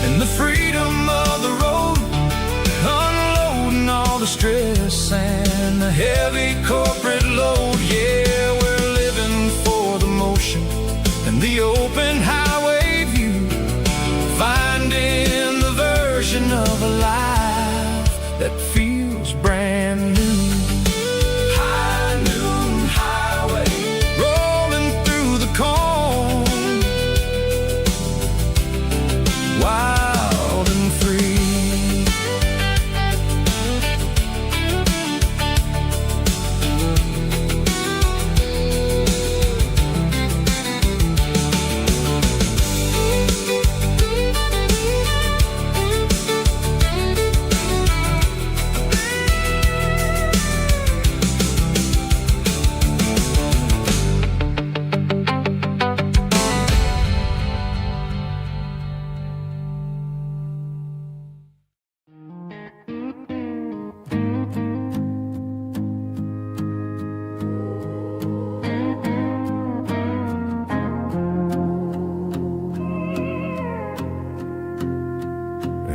and the freedom of the road, unloading all the stress and the heavy corporate load. Yeah, we're living for the motion and the open highway view, finding the version of a life that feels brand new. High noon highway, rolling through the corn, wild and free.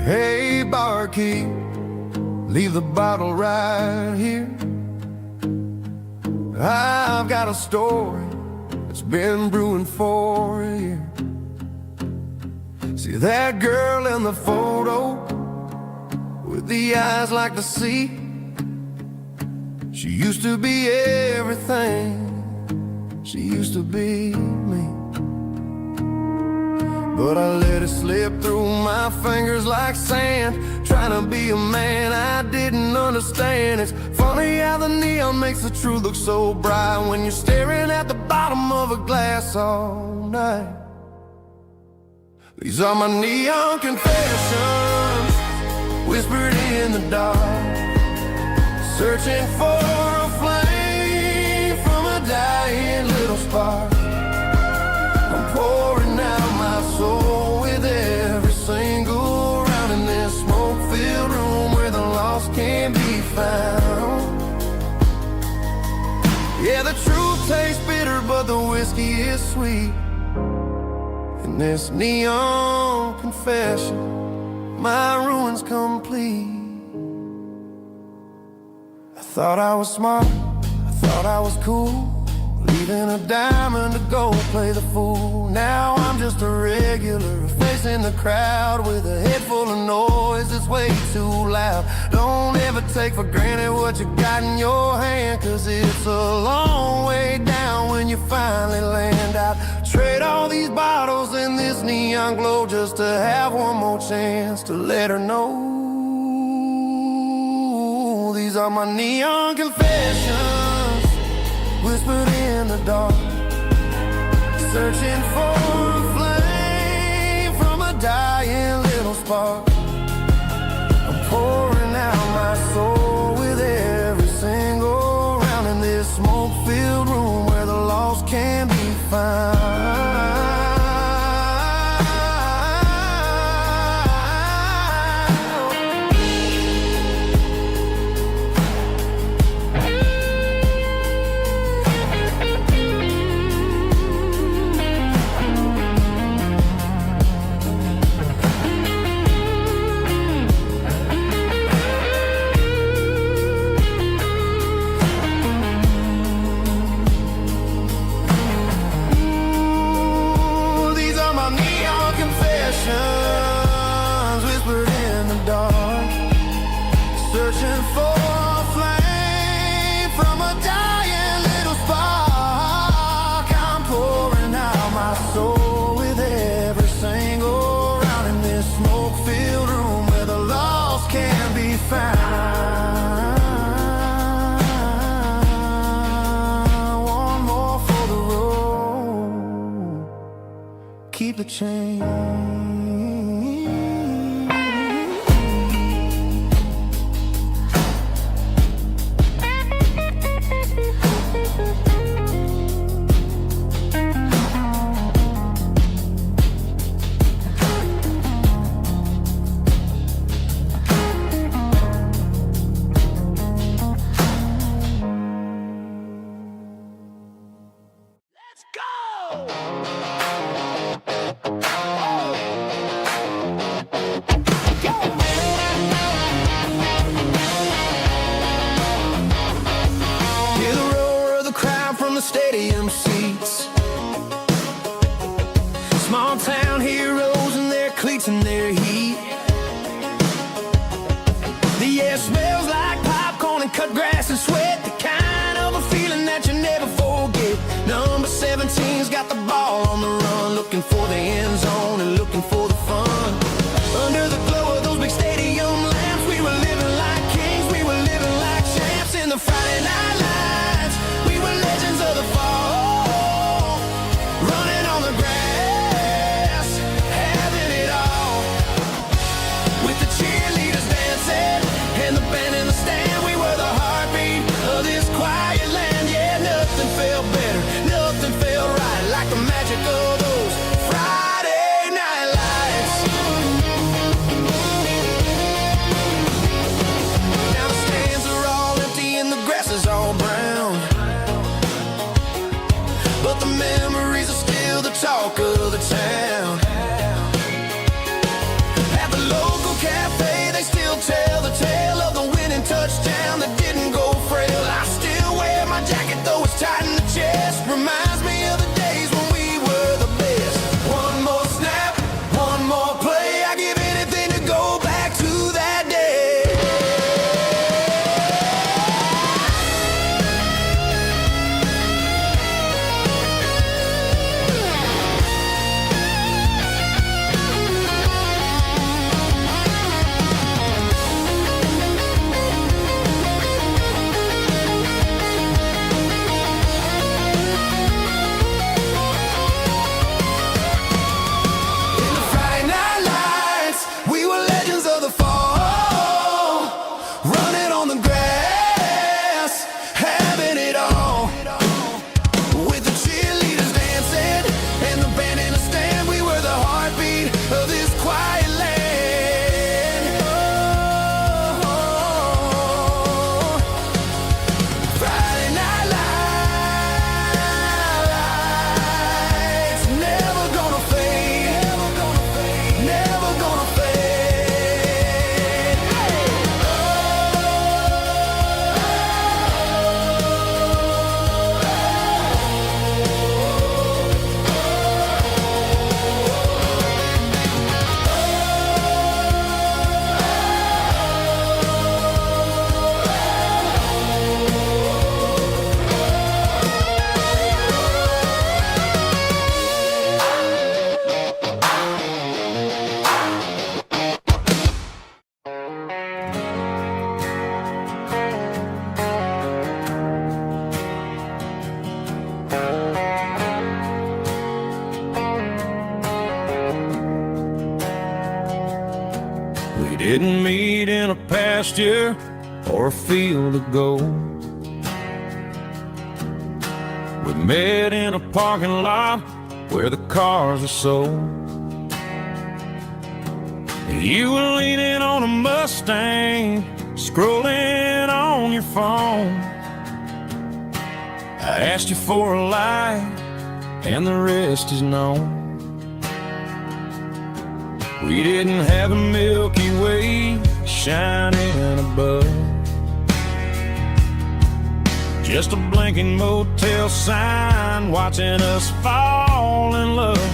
Hey, barkeep, leave the bottle right here. I've got a story that's been brewing for a year. See that girl in the photo with the eyes like the sea? She used to be everything, she used to be me. But I let it slip through my fingers like sand, trying to be a man I didn't understand. It's funny how the neon makes the truth look so bright when you're staring at the bottom of a glass all night. These are my neon confessions, whispered in the dark, searching for a flame from a dying little spark. I'm pouring out my soul with every single round in this smoke-filled room where the lost can't be found. Yeah, the truth tastes bitter, but the whiskey is sweet. In this neon confession, my ruin's complete. I thought I was smart, I thought I was cool, leaving a diamond to go play the fool. Now I'm just a regular, facing the crowd with a head full of noise that's way too loud. Don't ever take for granted what you got in your hand, cause it's a long way down when you finally land out. Trade all these bottles and this neon glow just to have one more chance to let her know. These are my neon confessions, whispered in the dark, searching for a flame from a dying little spark. I'm pouring out my soul with every single round in this smoke-filled room where the lost can be found. change. Stadium seats, small town heroes in their cleats and their heat. The air smells like popcorn and cut grass and sweat, the kind of a feeling that you never forget. Number 17's got the ball on the run, looking for the end zone and looking for the fun. Under the glow of those big stadium lamps, we were living like kings, we were living like champs in the Friday night lights. We were legends of the fall, running on the grass, having it all. With the cheerleaders dancing and the band in the stand, we were the heartbeat of this quiet land. Yeah, nothing felt better, nothing felt right like the magic of those Friday night lights. Now the stands are all empty and the grass is all brown, but the memories are still the talk of the town. At the local cafe, they still tell the tale of the winning touchdown that didn't go frail. I still wear my jacket, though it's tight in the chest. Reminds me of the days when we were the best. One more snap, one more play. I give anything to go back to that day. In the Friday night lights, we were legends of the fall, running on the grass, having it all. With the cheerleaders dancing and the band in the stand, we were the heartbeat of this quiet land. Oh, Friday night lights, never gonna fade, never gonna fade, never gonna fade. We didn't meet in a pasture or a field of gold. We met in a parking lot where the cars are sold. You were leaning on a Mustang, scrolling on your phone. I asked you for a light, and the rest is known. We didn't have a Milky Way shining above, just a blinking motel sign watching us fall in love.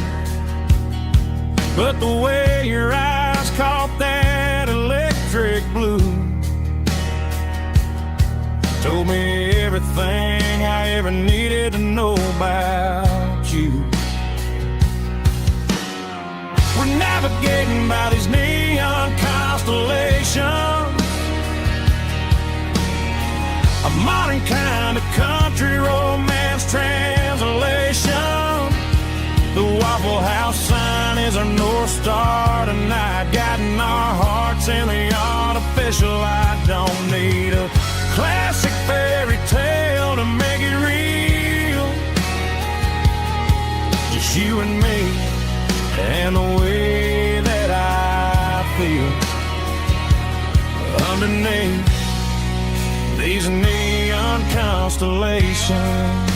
But the way your eyes caught that electric blue told me everything I ever needed to know about you. We're navigating by these neon constellations, a modern kind of country romance translation. The Waffle House sign a North Star tonight, guiding our hearts in the artificial light. Don't need a classic fairy tale to make it real. Just you and me and the way that I feel underneath these neon constellations.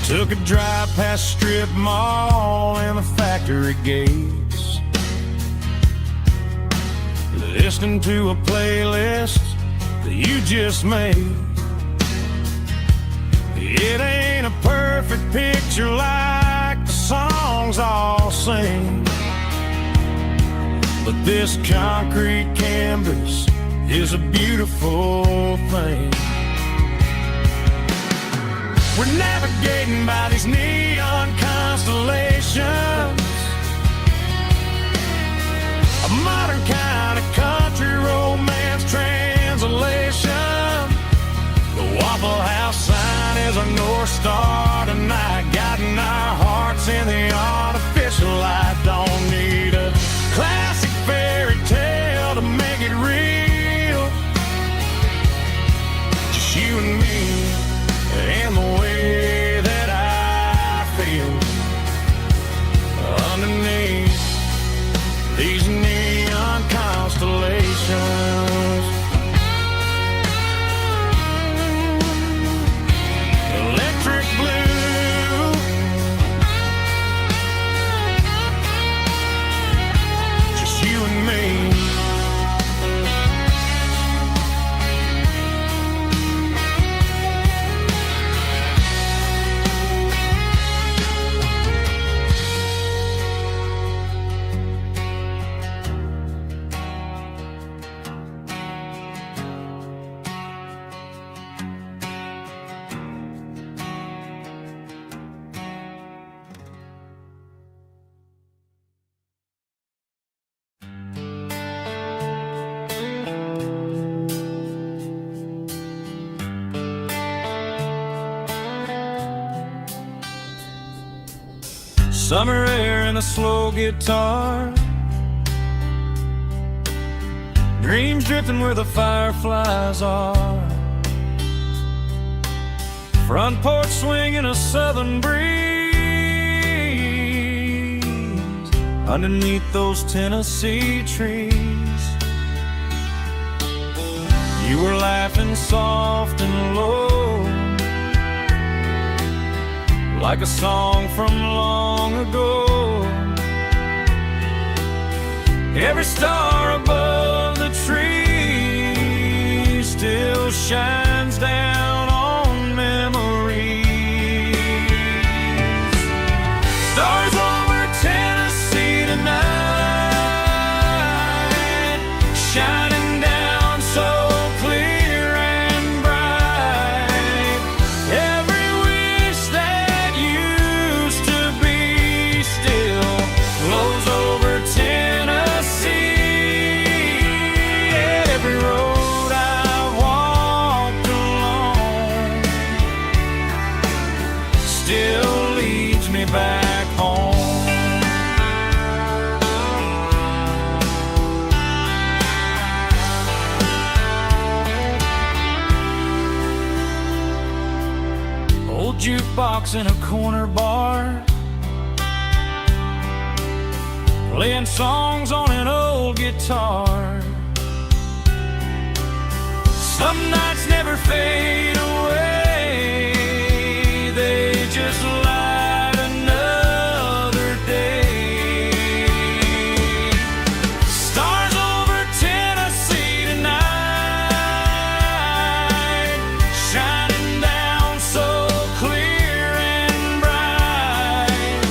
Took a drive past Strip Mall and the factory gates, listening to a playlist that you just made. It ain't a perfect picture like the songs all sing, but this concrete canvas is a beautiful thing. We're navigating by these neon constellations, a modern kind of country romance translation. The Waffle House sign is a North Star tonight, guiding our hearts in the artificial light. Don't need a classic fairy tale to make it real. Just you and me and the way that I feel underneath these neon constellations. Electric blue, just you and me. Summer air and a slow guitar, dreams drifting where the fireflies are, front porch swinging a southern breeze underneath those Tennessee trees. You were laughing soft and low, like a song from long ago. Every star above the tree still shines down on memories. Stars over Tennessee tonight, shining down so clear and bright. Every wish that used to be still glows over Tennessee. Every road I've walked along still leads me back home. Old jukebox in a corner bar, playing songs on an old guitar. Some nights never fade away, they just light another day. Stars over Tennessee tonight, shining down so clear and bright.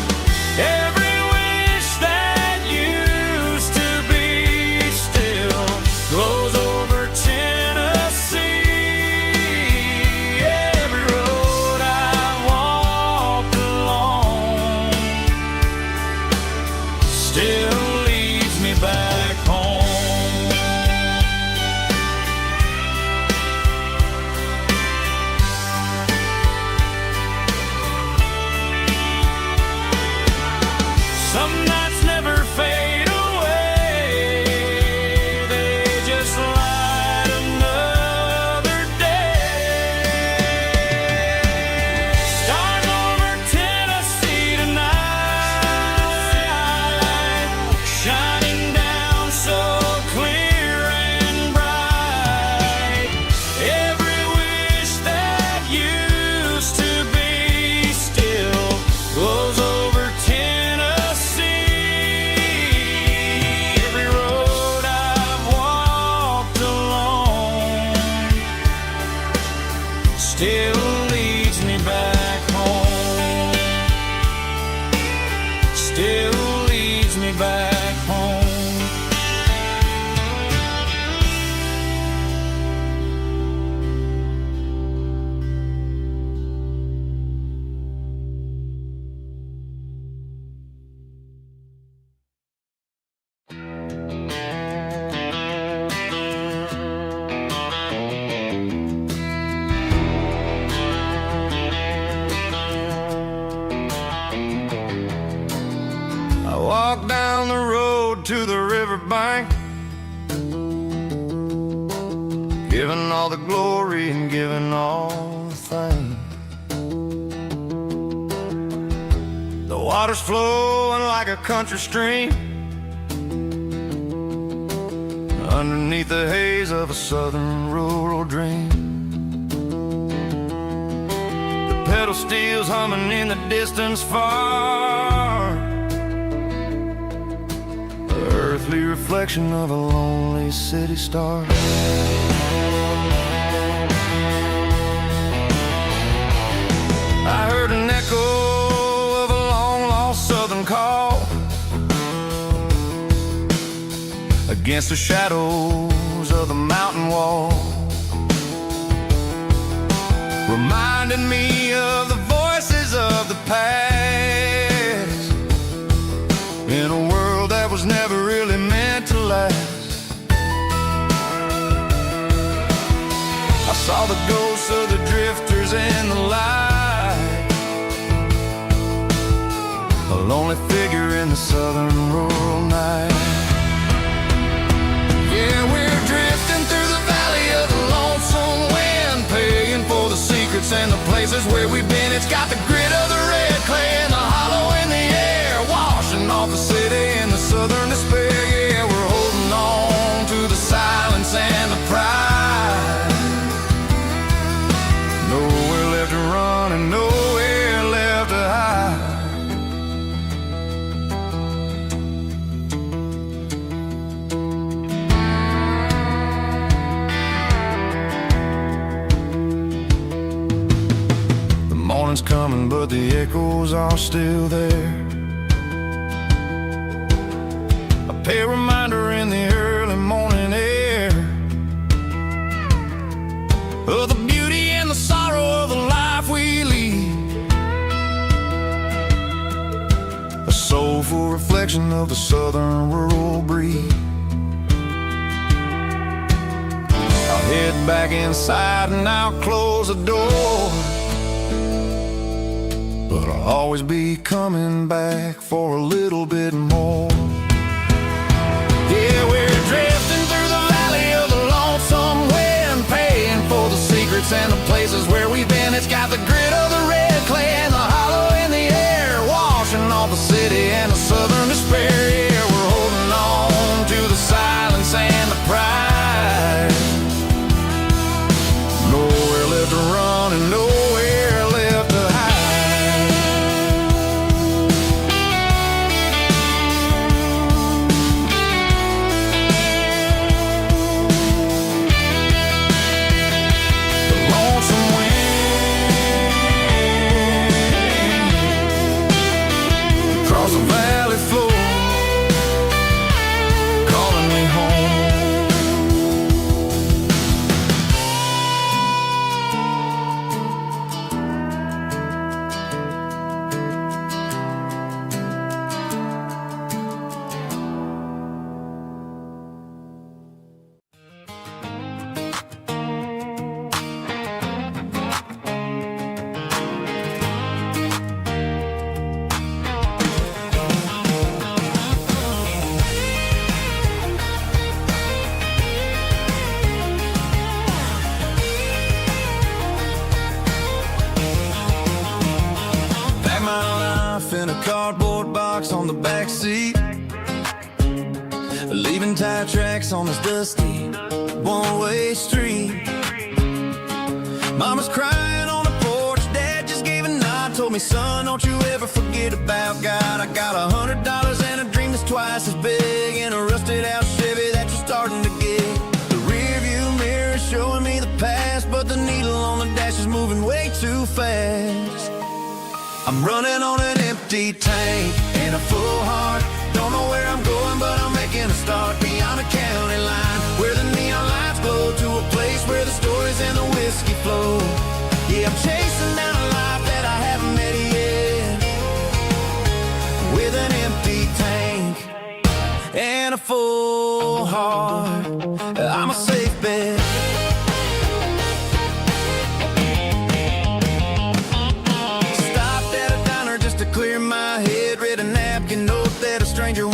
Every wish that used to be still glows over Tennessee. walk down the road to the riverbank, giving all the glory and giving all the thanks. The water's flowing like a country stream underneath the haze of a southern rural dream. The pedal steel's humming in the distance far, the earthly reflection of a lonely city star. I heard an echo of a long-lost southern call against the shadows of the mountain wall, reminding me of the voices of the past in a world that was never really meant to last. I saw the ghosts of the drifters in the light, a lonely figure in the southern rural night. Yeah, we're drifting through the valley of the lonesome wind, paying for the secrets and the places where we've been. It's got the grit of the red clay and the hollow in the air, washing off the city in the southern despair. Yeah, we're holding on to the silence and the pride. Nowhere left to run and nowhere left to hide. Morning's coming, but the echoes are still there. A pale reminder in the early morning air of the beauty and the sorrow of the life we lead, a soulful reflection of the southern rural breed. I'll head back inside and I'll close the door, but I'll always be coming back for a little bit more. Yeah, we're drifting through the valley of the lonesome wind, paying for the secrets and the places where we've been. It's got the grit of the red clay and the hollow in the air, washing off the city and the southern despair. Yeah, we're holding on to the silence and the pride. Nowhere left to run and nowhere left to hide. The valley floor calling me home. In a cardboard box on the back seat, leaving tire tracks on this dusty one-way street. Mama's crying on the porch, Dad just gave a nod, told me, son, don't you ever forget about God. I got $100 and a dream that's twice as big, in a rusted out Chevy that you're starting to get. The rear view mirror is showing me the past, but the needle on the dash is moving way too fast. I'm running on an empty tank and a full heart. Don't know where I'm going, but I'm making a start beyond a county line, where the neon lights glow, to a place where the stories and the whiskey flow. Yeah, I'm chasing down a life that I haven't met yet, with an empty tank and a full heart. I'm a safe bet. Clear my head, read a napkin note that a stranger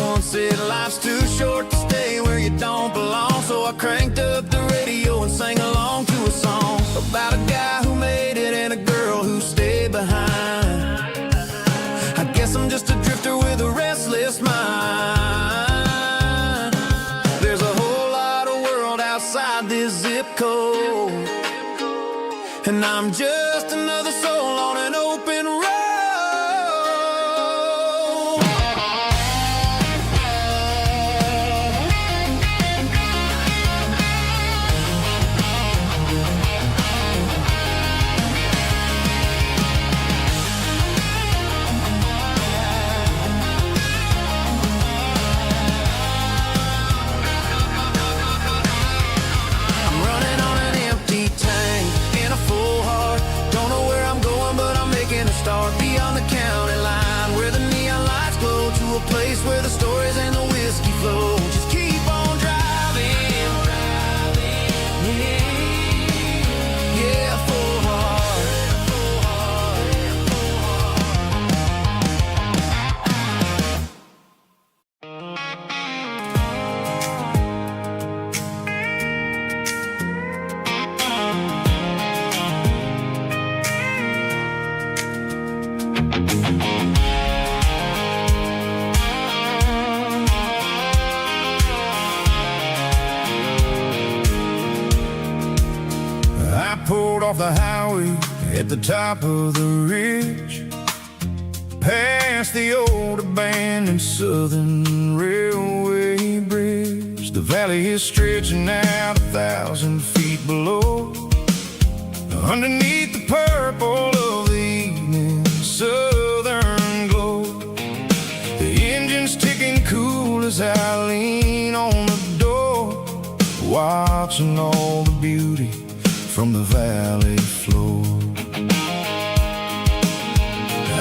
and I'm just another soul on an open road. Start beyond the county line, where the neon lights glow, to a place where the stories and the whiskey flow. Just keep on driving, yeah, full heart. I pulled off the highway at the top of the ridge, past the old abandoned Southern Railway bridge. The valley is stretching out 1,000 feet below, underneath the purple of the evening southern glow. The engine's ticking cool as I lean on the door, watching all the beauty from the valley floor.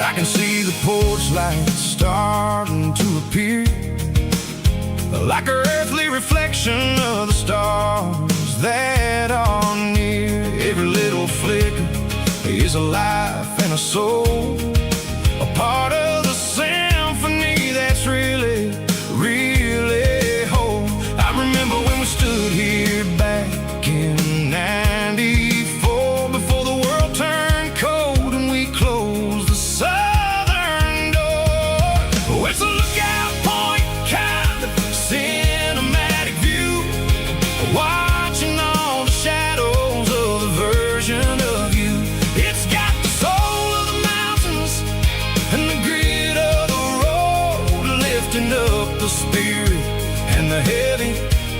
I can see the porch lights starting to appear, like an earthly reflection of the stars that are near. Every little flicker is a life and a soul, a part of the symphony that's really, really whole. I remember when we stood here back in '94, before the world turned cold and we closed the southern door. Oh, it's a lookout point, kind of cinematic view, watching all the shadows of the version of you. It's got the soul of the mountains and the grit of the road, lifting up the spirit and the heavy,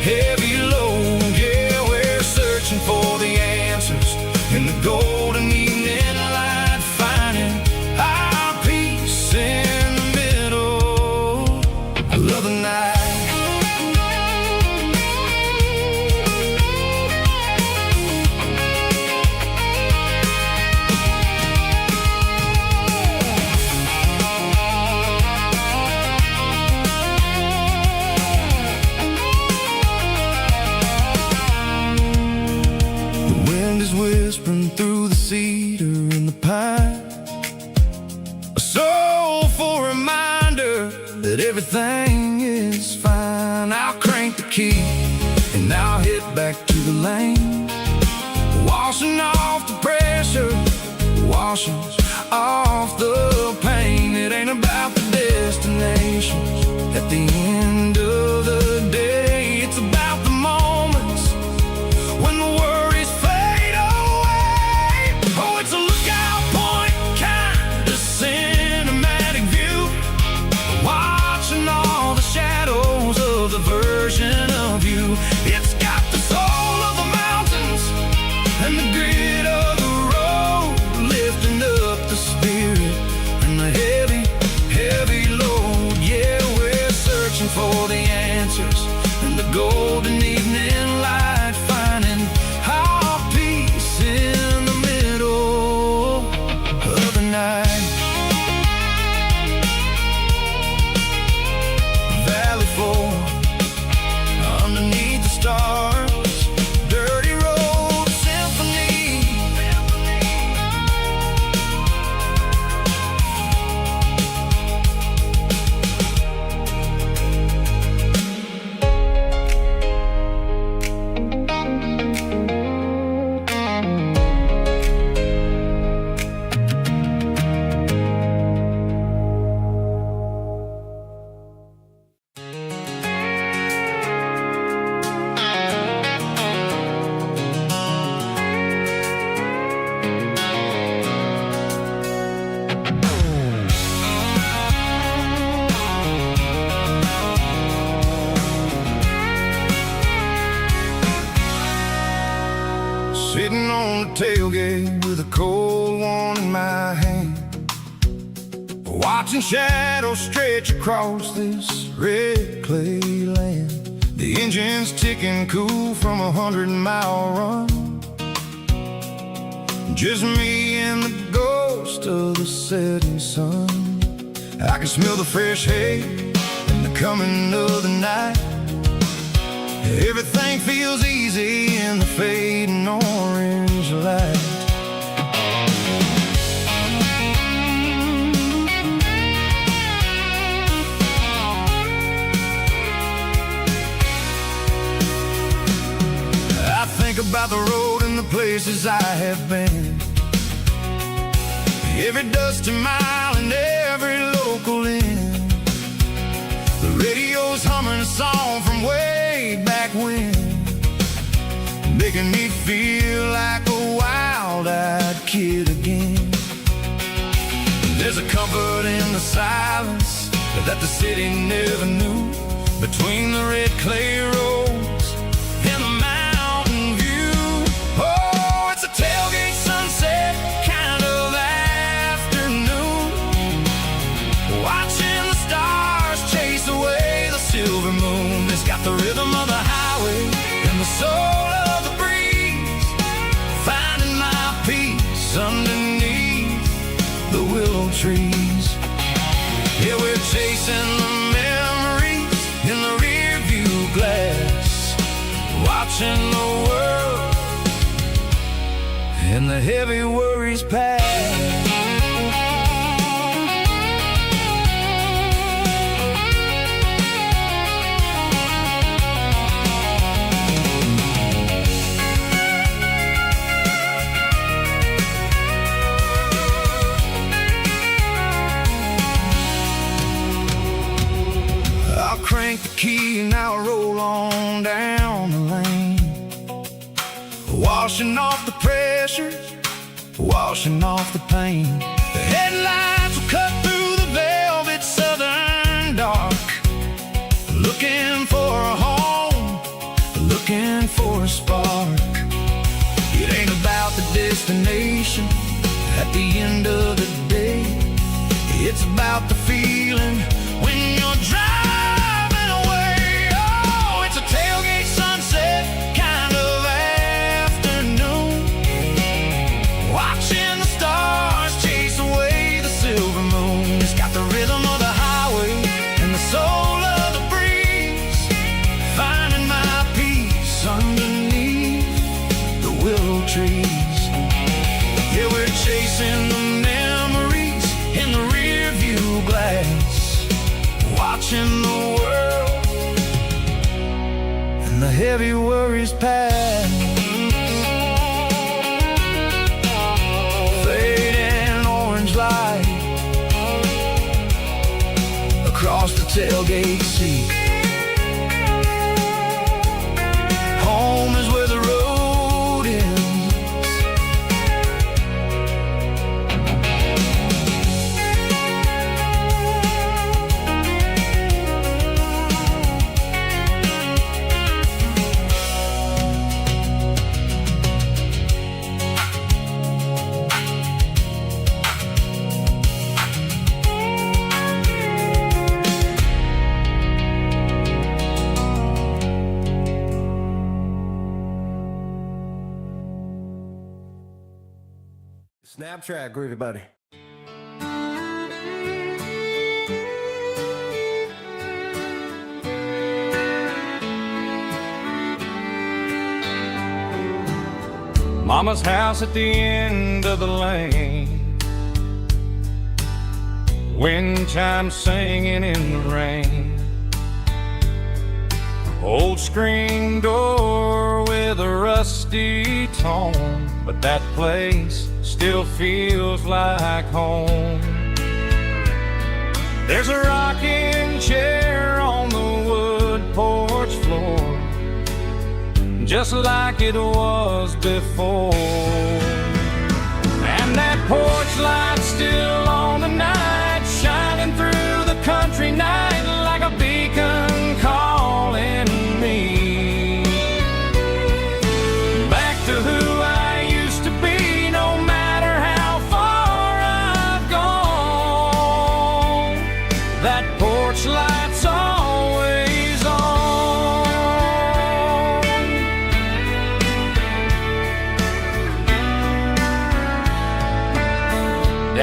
heavy load. Yeah, we're searching for the answers in the golden evening light, finding our peace in the middle of the night. The wind is whispering through the cedar and the pine, a soulful reminder that everything is fine. I'll crank the key and I'll hit back to the lane, washing off the pressure, washing off the pain. It ain't about the destination at the end of the day, it's about the moments when the worries fade away. Oh, it's a lookout point, kind of cinematic view, watching all the shadows of the version of you. It's got the soul of the mountains and the grit of the road, lifting up the spirit and the heavy, heavy load. Yeah, we're searching for the answers in the golden evening light, finding our peace in the middle of the night. Valley floor, underneath the stars, dirty road symphony. watching shadows stretch across this red clay land. The engine's ticking cool from 100-mile run. Just me and the ghost of the setting sun. I can smell the fresh hay and the coming of the night. Everything feels easy in the fading orange light. I think about the road and the places I have been. Every dusty mile and every local inn. The radio's humming a song from way back when, making me feel like a wild-eyed kid again. There's a comfort in the silence that the city never knew, between the red clay roads and the mountain view. Oh, it's a tailgate sunset kind of afternoon, watching the stars chase away the silver moon. It's got the rhythm of the highway and the soul of the breeze, finding my peace underneath the willow trees. Yeah, we're chasing the memories in the rear view glass, watching the world and the heavy worries pass. Crank the key and I'll roll on down the lane, washing off the pressure, washing off the pain. The headlights will cut through the velvet southern dark, looking for a home, looking for a spark. It ain't about the destination at the end of the day, it's about the feeling when you're driving. Tailgate sunset kind of afternoon, watching the stars chase away the silver moon. It's got the rhythm of the highway and the soul of the breeze, finding my peace underneath the willow trees. Yeah, we're chasing the memories in the rear view glass, watching the world the heavy worries pass. Fading orange light across the tailgate seat. Home is where the road ends. Snap track, groovy buddy. Mama's house at the end of the lane, wind chimes singing in the rain. Old screen door with a rusty tone, but that place still feels like home. There's a rocking chair on the wood porch floor, just like it was before. And that porch light's still on the night, shining through the country night like a beacon calling me back to who I used to be, no matter how far I've gone.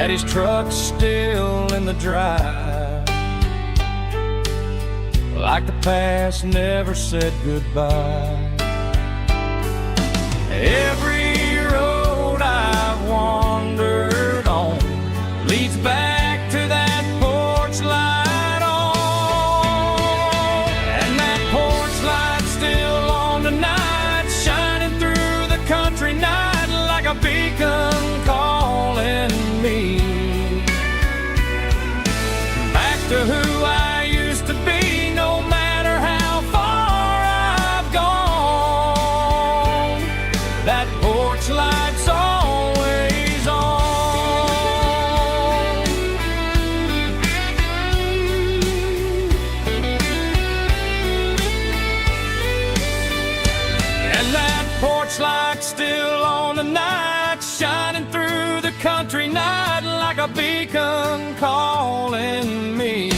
Daddy's truck's still in the drive, like the past never said goodbye. Every road I've wandered on leads back to that porch light on. And that porch light's still on tonight, shining through the country night like a beacon calling me back to who I used to be, no matter how far I've gone. That porch light's always on. And that porch light's still on tonight, shining through the country night like a beacon calling me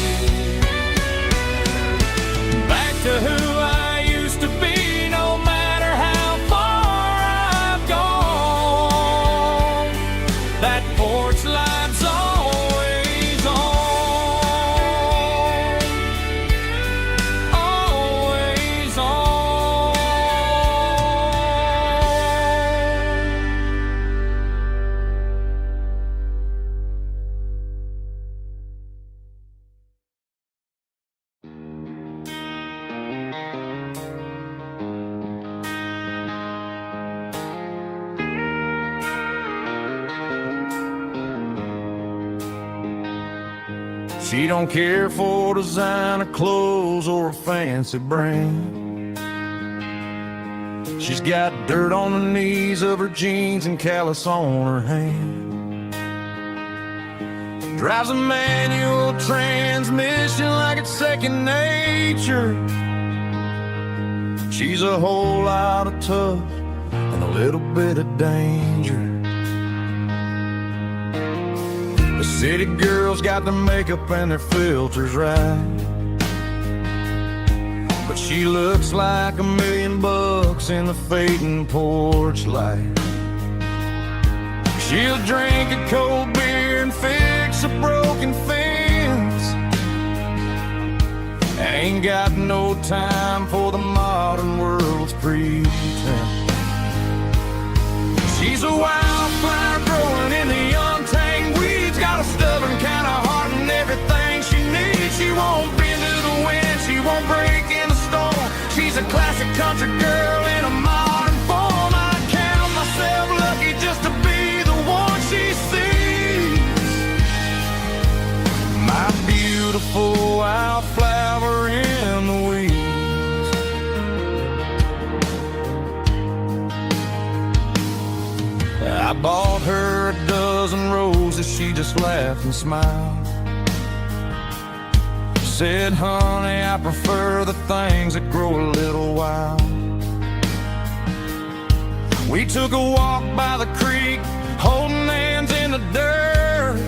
back to who I used to be, no matter how far I've gone. That porch light's always on, always on. She don't care for designer clothes or a fancy brand. She's got dirt on the knees of her jeans and callus on her hand. Drives a manual transmission like it's second nature. She's a whole lot of tough and a little bit of danger. The city girls got their makeup and their filters right, but she looks like $1 million in the fading porch light. She'll drink a cold beer and fix a broken fence, ain't got no time for the modern world's pretense. She's a wildflower growing in the untamed weeds, got a stubborn kind of heart and everything she needs. She won't bend to the wind, she won't break in the storm. She's a classic country girl in a modern form. I count myself lucky just to be the one she sees. My beautiful wildflower in the weeds. I bought her a dozen roses, she just laughed and smiled. Said, honey, I prefer the things that grow a little wild. We took a walk by the creek, holding hands in the dirt.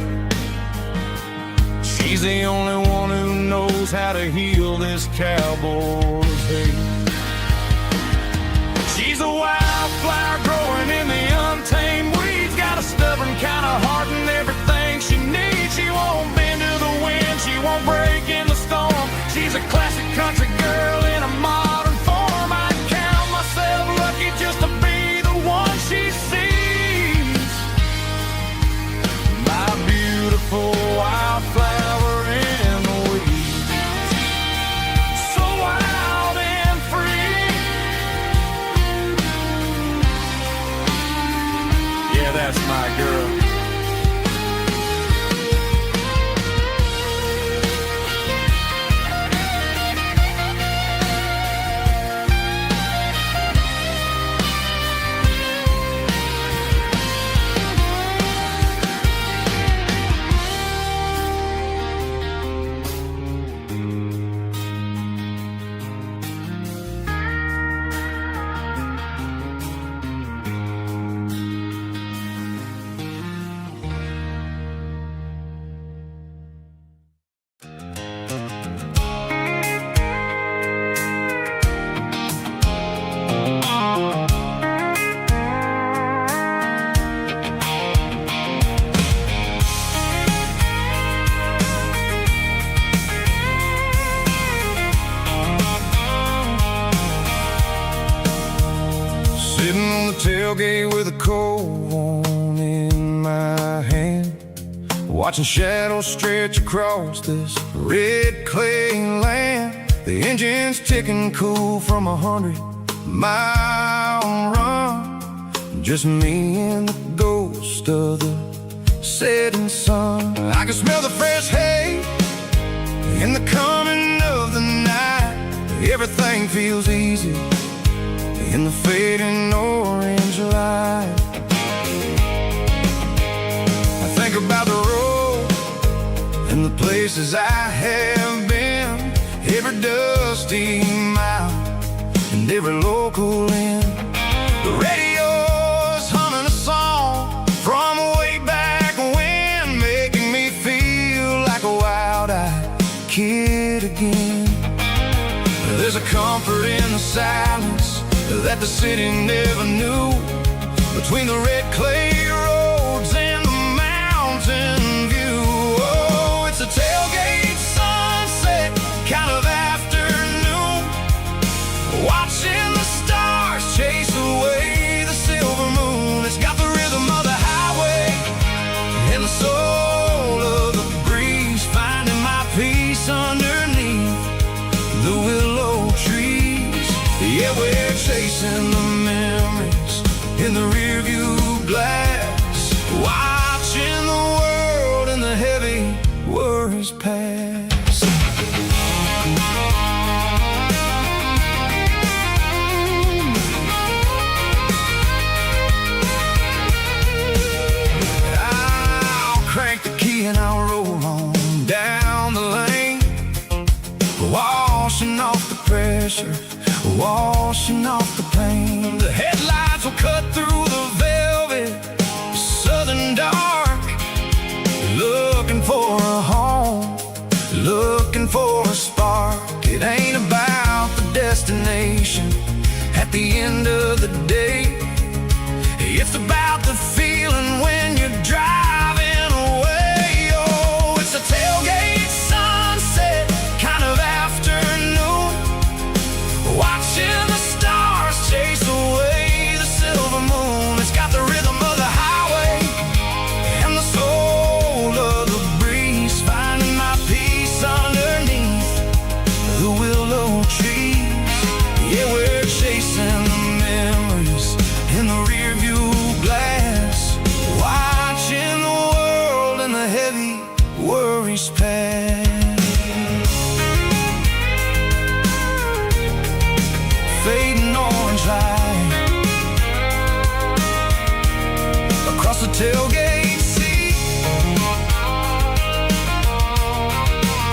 She's the only one who knows how to heal this cowboy's hate. She's a wildflower growing in the untamed weeds, got a stubborn kind of heart and everything she needs. She won't bend to the wind, she won't break in the storm. She's a classic country girl in a modern form. I count myself lucky just to be the one she sees. My beautiful wildflower in the weeds, so wild and free. Yeah, that's my girl. tailgate with a cold one in my hand, watching shadows stretch across this red clay land. The engine's ticking cool from 100-mile run. Just me and the ghost of the setting sun. I can smell the fresh hay and the coming of the night. Everything feels easy in the fading orange light. I think about the road and the places I have been, every dusty mile and every local inn. The radio's humming a song from way back when, making me feel like a wild-eyed kid again. There's a comfort in the silence that the city never knew, between the red clay roads and the mountain view. Oh, it's a tailgate sunset kind of afternoon, watching the stars chase away the silver moon. It's got the rhythm of the highway and the soul of the breeze, finding my peace underneath the willow trees. Yeah, we're chasing the memories in the rearview glass, watching the world and the heavy worries pass. I'll crank the key and I'll roll on down the lane, washing off the pressure, washing off the pain. The headlights will cut through the velvet southern dark, looking for a home, looking for a spark. It ain't about the destination at the end of the day, it's about the feeling when you're driving away. Oh, it's a tailgate sunset kind of afternoon, watching the stars chase away the silver moon. It's got the rhythm of the highway and the soul of the breeze, finding my peace underneath the willow trees. Yeah, we're chasing the memories in the rearview glass, watching the world and the heavy worries pass. Fading orange light across the tailgate seat.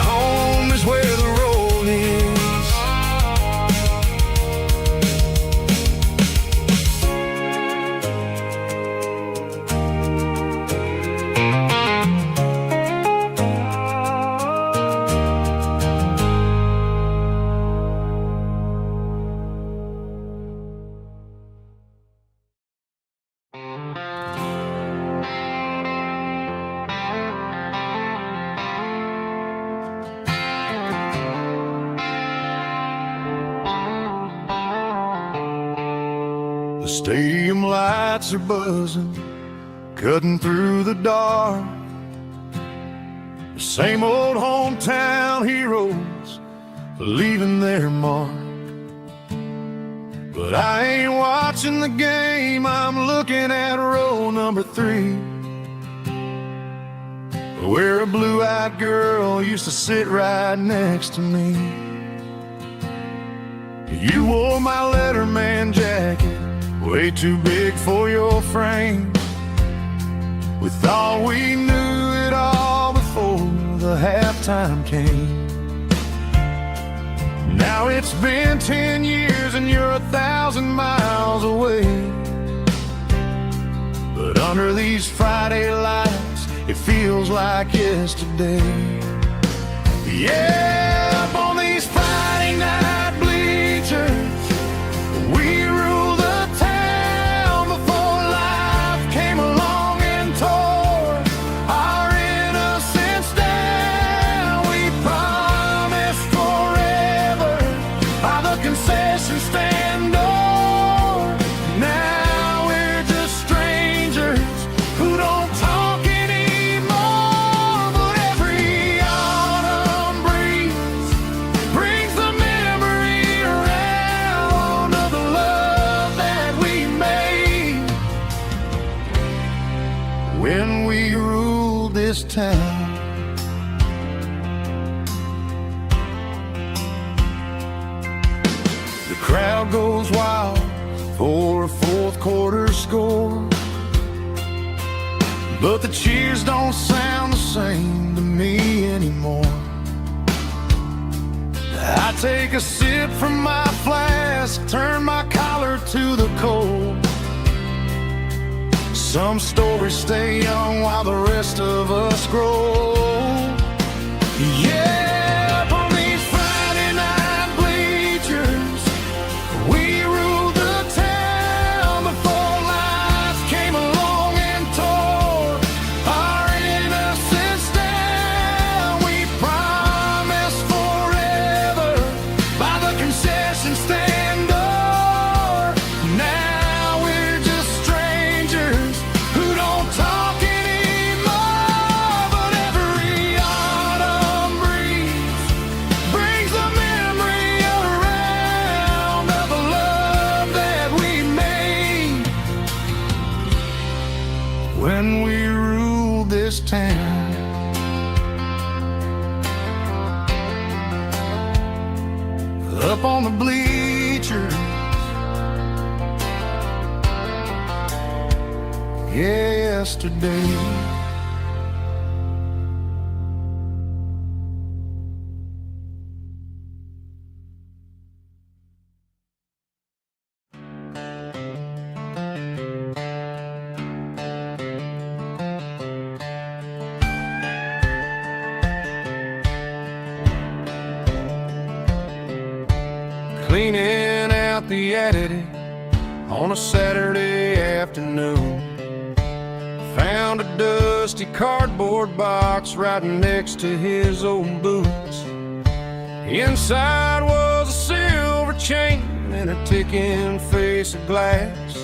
Home is where the road is. The stadium lights are buzzing, cutting through the dark. The same old hometown heroes leaving their mark. But I ain't watching the game, I'm looking at row number 3, where a blue-eyed girl used to sit right next to me. You wore my Letterman jacket, way too big for your frame. We thought we knew it all before the halftime came. Now it's been 10 years and you're 1,000 miles away. But under these Friday lights, it feels like yesterday. Yeah, up on these Friday night bleachers, we rule the town before life came along and tore our innocence down. We promised forever by the concession stand door. Now we're crowd goes wild for a fourth quarter score. But the cheers don't sound the same to me anymore. I take a sip from my flask, turn my collar to the cold. Some stories stay young while the rest of us grow. Yeah, up on these Friday night bleachers, we ruled the town before life came along and tore our innocence down. We promised forever by the concession stand door. Now we're just strangers who don't talk anymore. But every autumn breeze brings the memory around of the love that we made when we ruled this town. Up on the bleachers, yesterday. Cleaning out the attic on a Saturday afternoon, found a dusty cardboard box right next to his old boots. Inside was a silver chain and a ticking face of glass,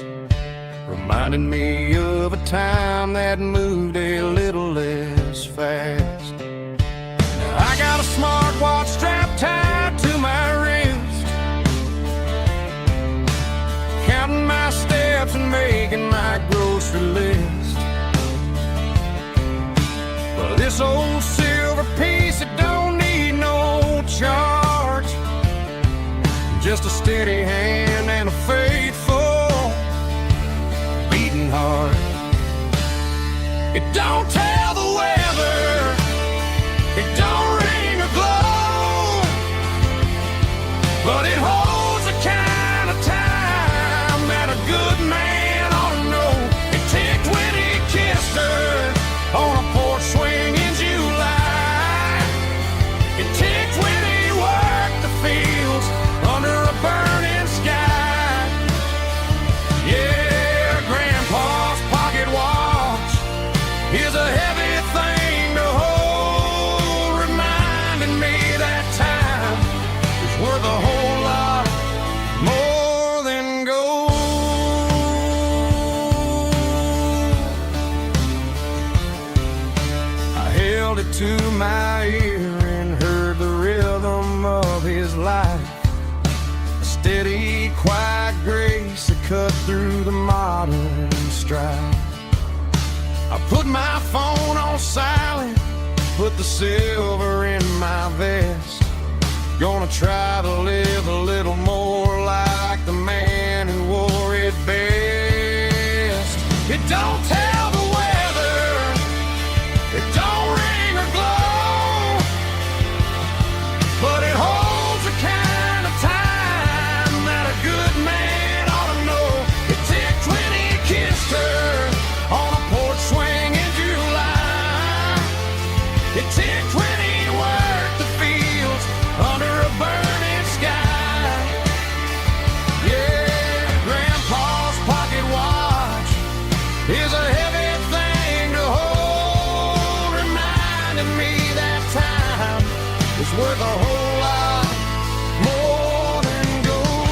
reminding me of a time that moved a little less fast. Now I got a smartwatch strapped tied to my wrist, counting my steps and making my grocery list. Well, this old silver piece, it don't need no charge, just a steady hand and a faithful beating heart. It don't tell the weather, it don't ring or glow, but it holds the kind of time that a good man ought to know. It ticked when he kissed her on a porch swing in July. It ticked when he worked the fields under a burning sky. Yeah, Grandpa's pocket watch is a heavy thing to hold, reminding me that time is worth a whole lot more than gold. I held it to my ear and heard the rhythm of his life, a steady, quiet grace that cut through the modern strife. I put my phone on silent, put the silver in my vest. Gonna try to live a little more like the man who wore it best. It don't tell the weather, it don't ring or glow, but it holds the kind of time that a good man ought to know. It ticked when he kissed her on a porch swing in July. It ticked when he worked the fields under a burning sky. Yeah, Grandpa's pocket watch is a heavy thing to hold, reminding me that time is worth a whole lot more than gold.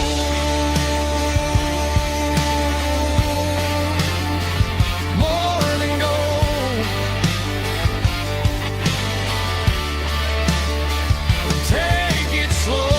More than gold. Take it slow.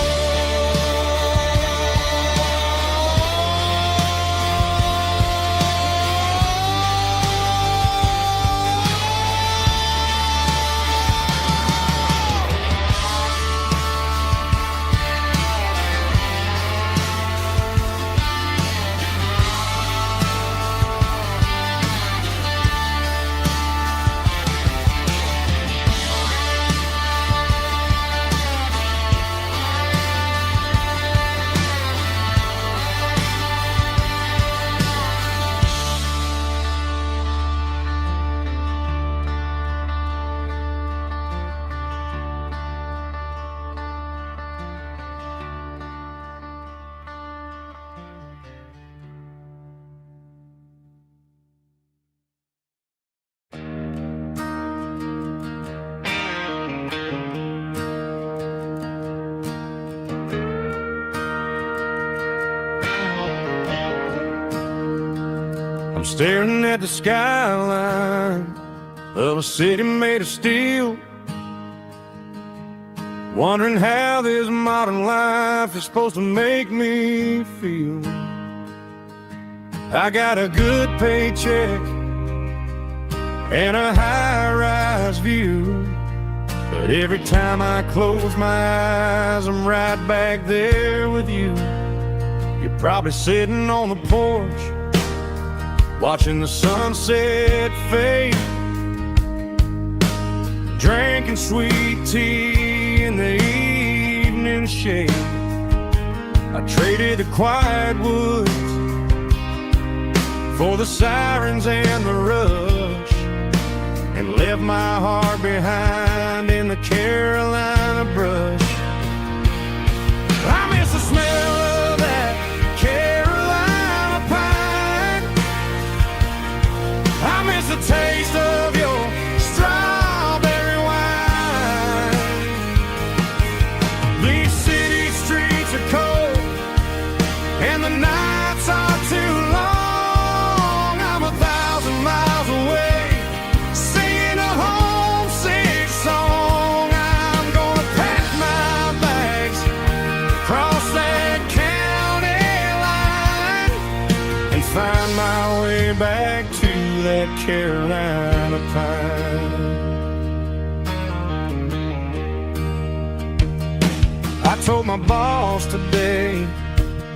staring at the skyline of a city made of steel, wondering how this modern life is supposed to make me feel. I got a good paycheck and a high-rise view, but every time I close my eyes, I'm right back there with you. You're probably sitting on the porch, watching the sunset fade, drinking sweet tea in the evening shade. I traded the quiet woods for the sirens and the rush, and left my heart behind in the Carolina brush. I miss the smell of that Carolina pine. I miss the taste of your strawberry wine. These city streets are cold and the nights are too long. I'm 1,000 miles away, singing a homesick song. I'm gonna pack my bags, cross that county line, and find my way back to that Carolina pine. I told my boss today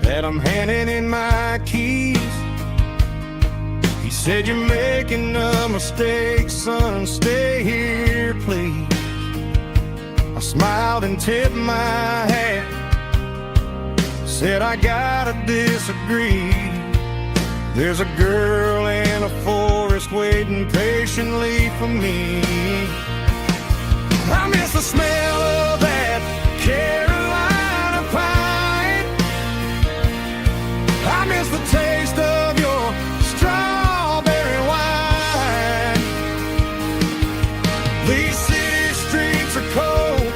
that I'm handing in my keys. He said, "You're making a mistake, son, stay here, please." I smiled and tipped my hat, said, "I gotta disagree. There's a girl in a forest waiting patiently for me." I miss the smell of that Carolina pine. I miss the taste of your strawberry wine. These city streets are cold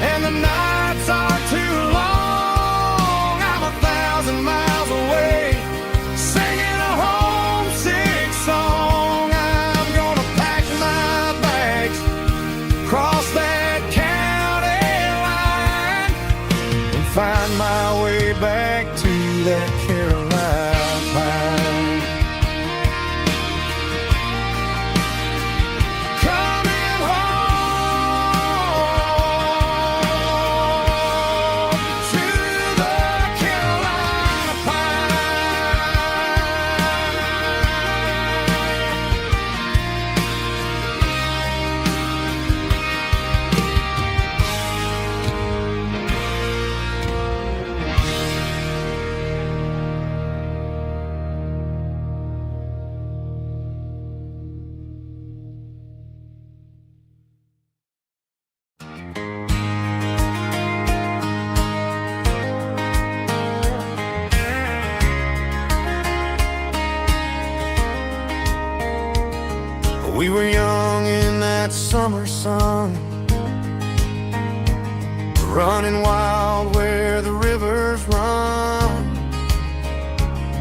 and the nights are too long. I'm 1,000 miles away, singing a homesick song. I'm gonna pack my bags, cross that county line, and find my way back to that Carolina pine. Coming home to the Carolina We were young in that summer sun, running wild where the rivers run,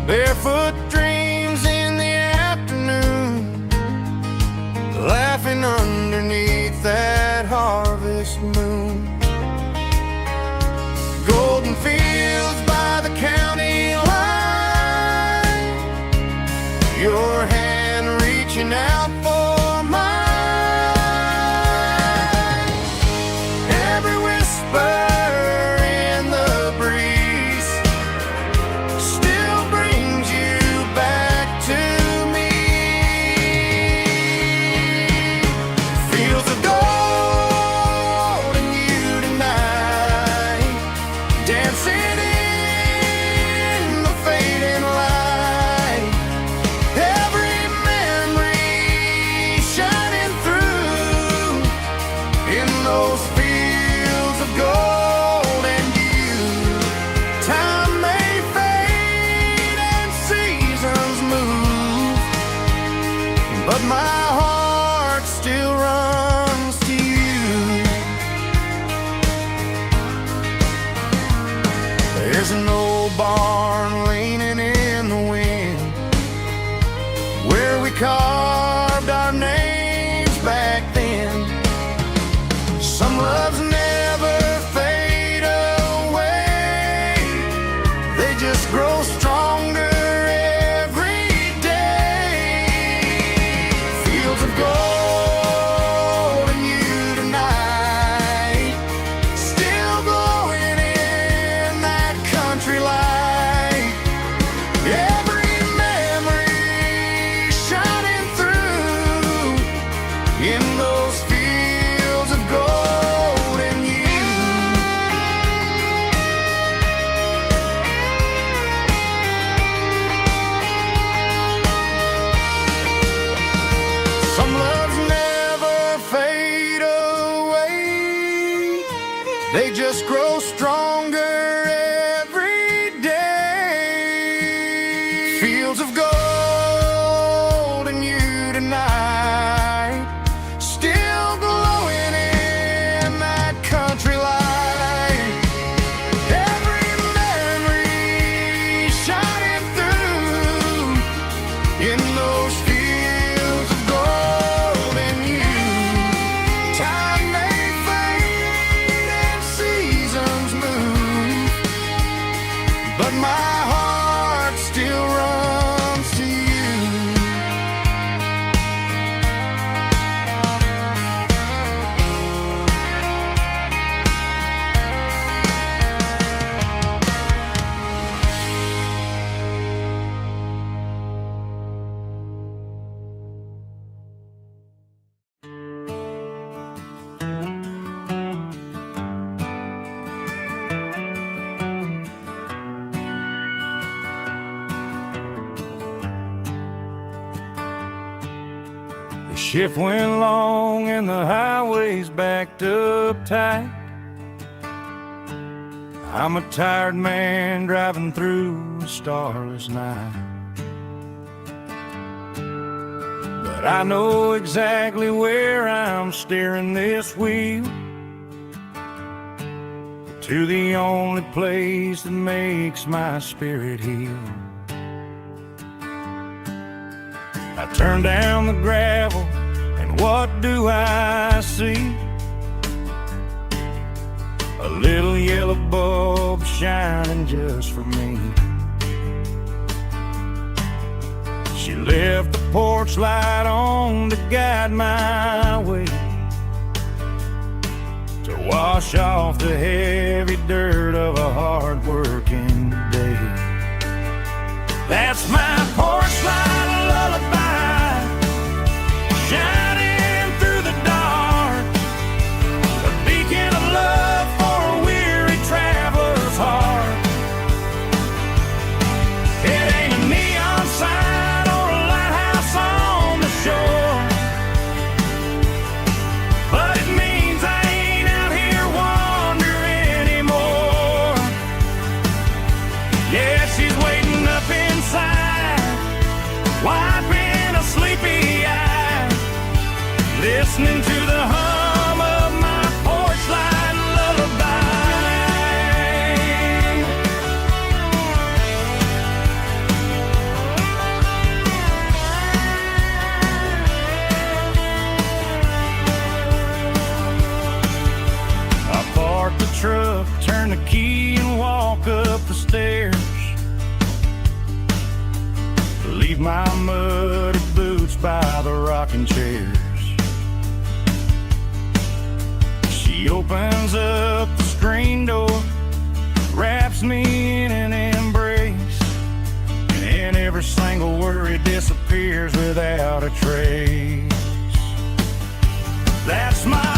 barefoot dreams in the afternoon, laughing underneath that harvest moon. Golden fields by the county line, your hand reaching out for Some loves never fade away. They just grow stronger every day. Fields of gold in you tonight, still glowing in that country light. Every memory shining through in those fields of gold in you. Some loves never fade away. They just grow stronger every day. Fields of gold in you tonight, still glowing in that country light. Every memory shining through in those fields of gold in you. Time may fade and seasons move, but my heart still runs to you. The shift went long and the highway's backed up tight. I'm a tired man driving through a starless night. But I know exactly where I'm steering this wheel, to the only place that makes my spirit heal. I turn down the gravel, and what do I see? A little yellow bulb shining just for me. She left the porch light on to guide my way, to wash off the heavy dirt of a hard-working day. That's my porch light lullaby, shining through the dark, a beacon of love for a weary traveler's heart. It ain't a neon sign or a lighthouse on the shore, but it means I ain't out here wandering anymore. Yeah, she's waiting up inside, wiping a sleepy eye, listening to the hum of my porch light lullaby. I park the truck, turn the key and walk up the stairs, leave my muddy boots by the rocking chairs. She opens up the screen door, wraps me in an embrace, and every single worry disappears without a trace. That's my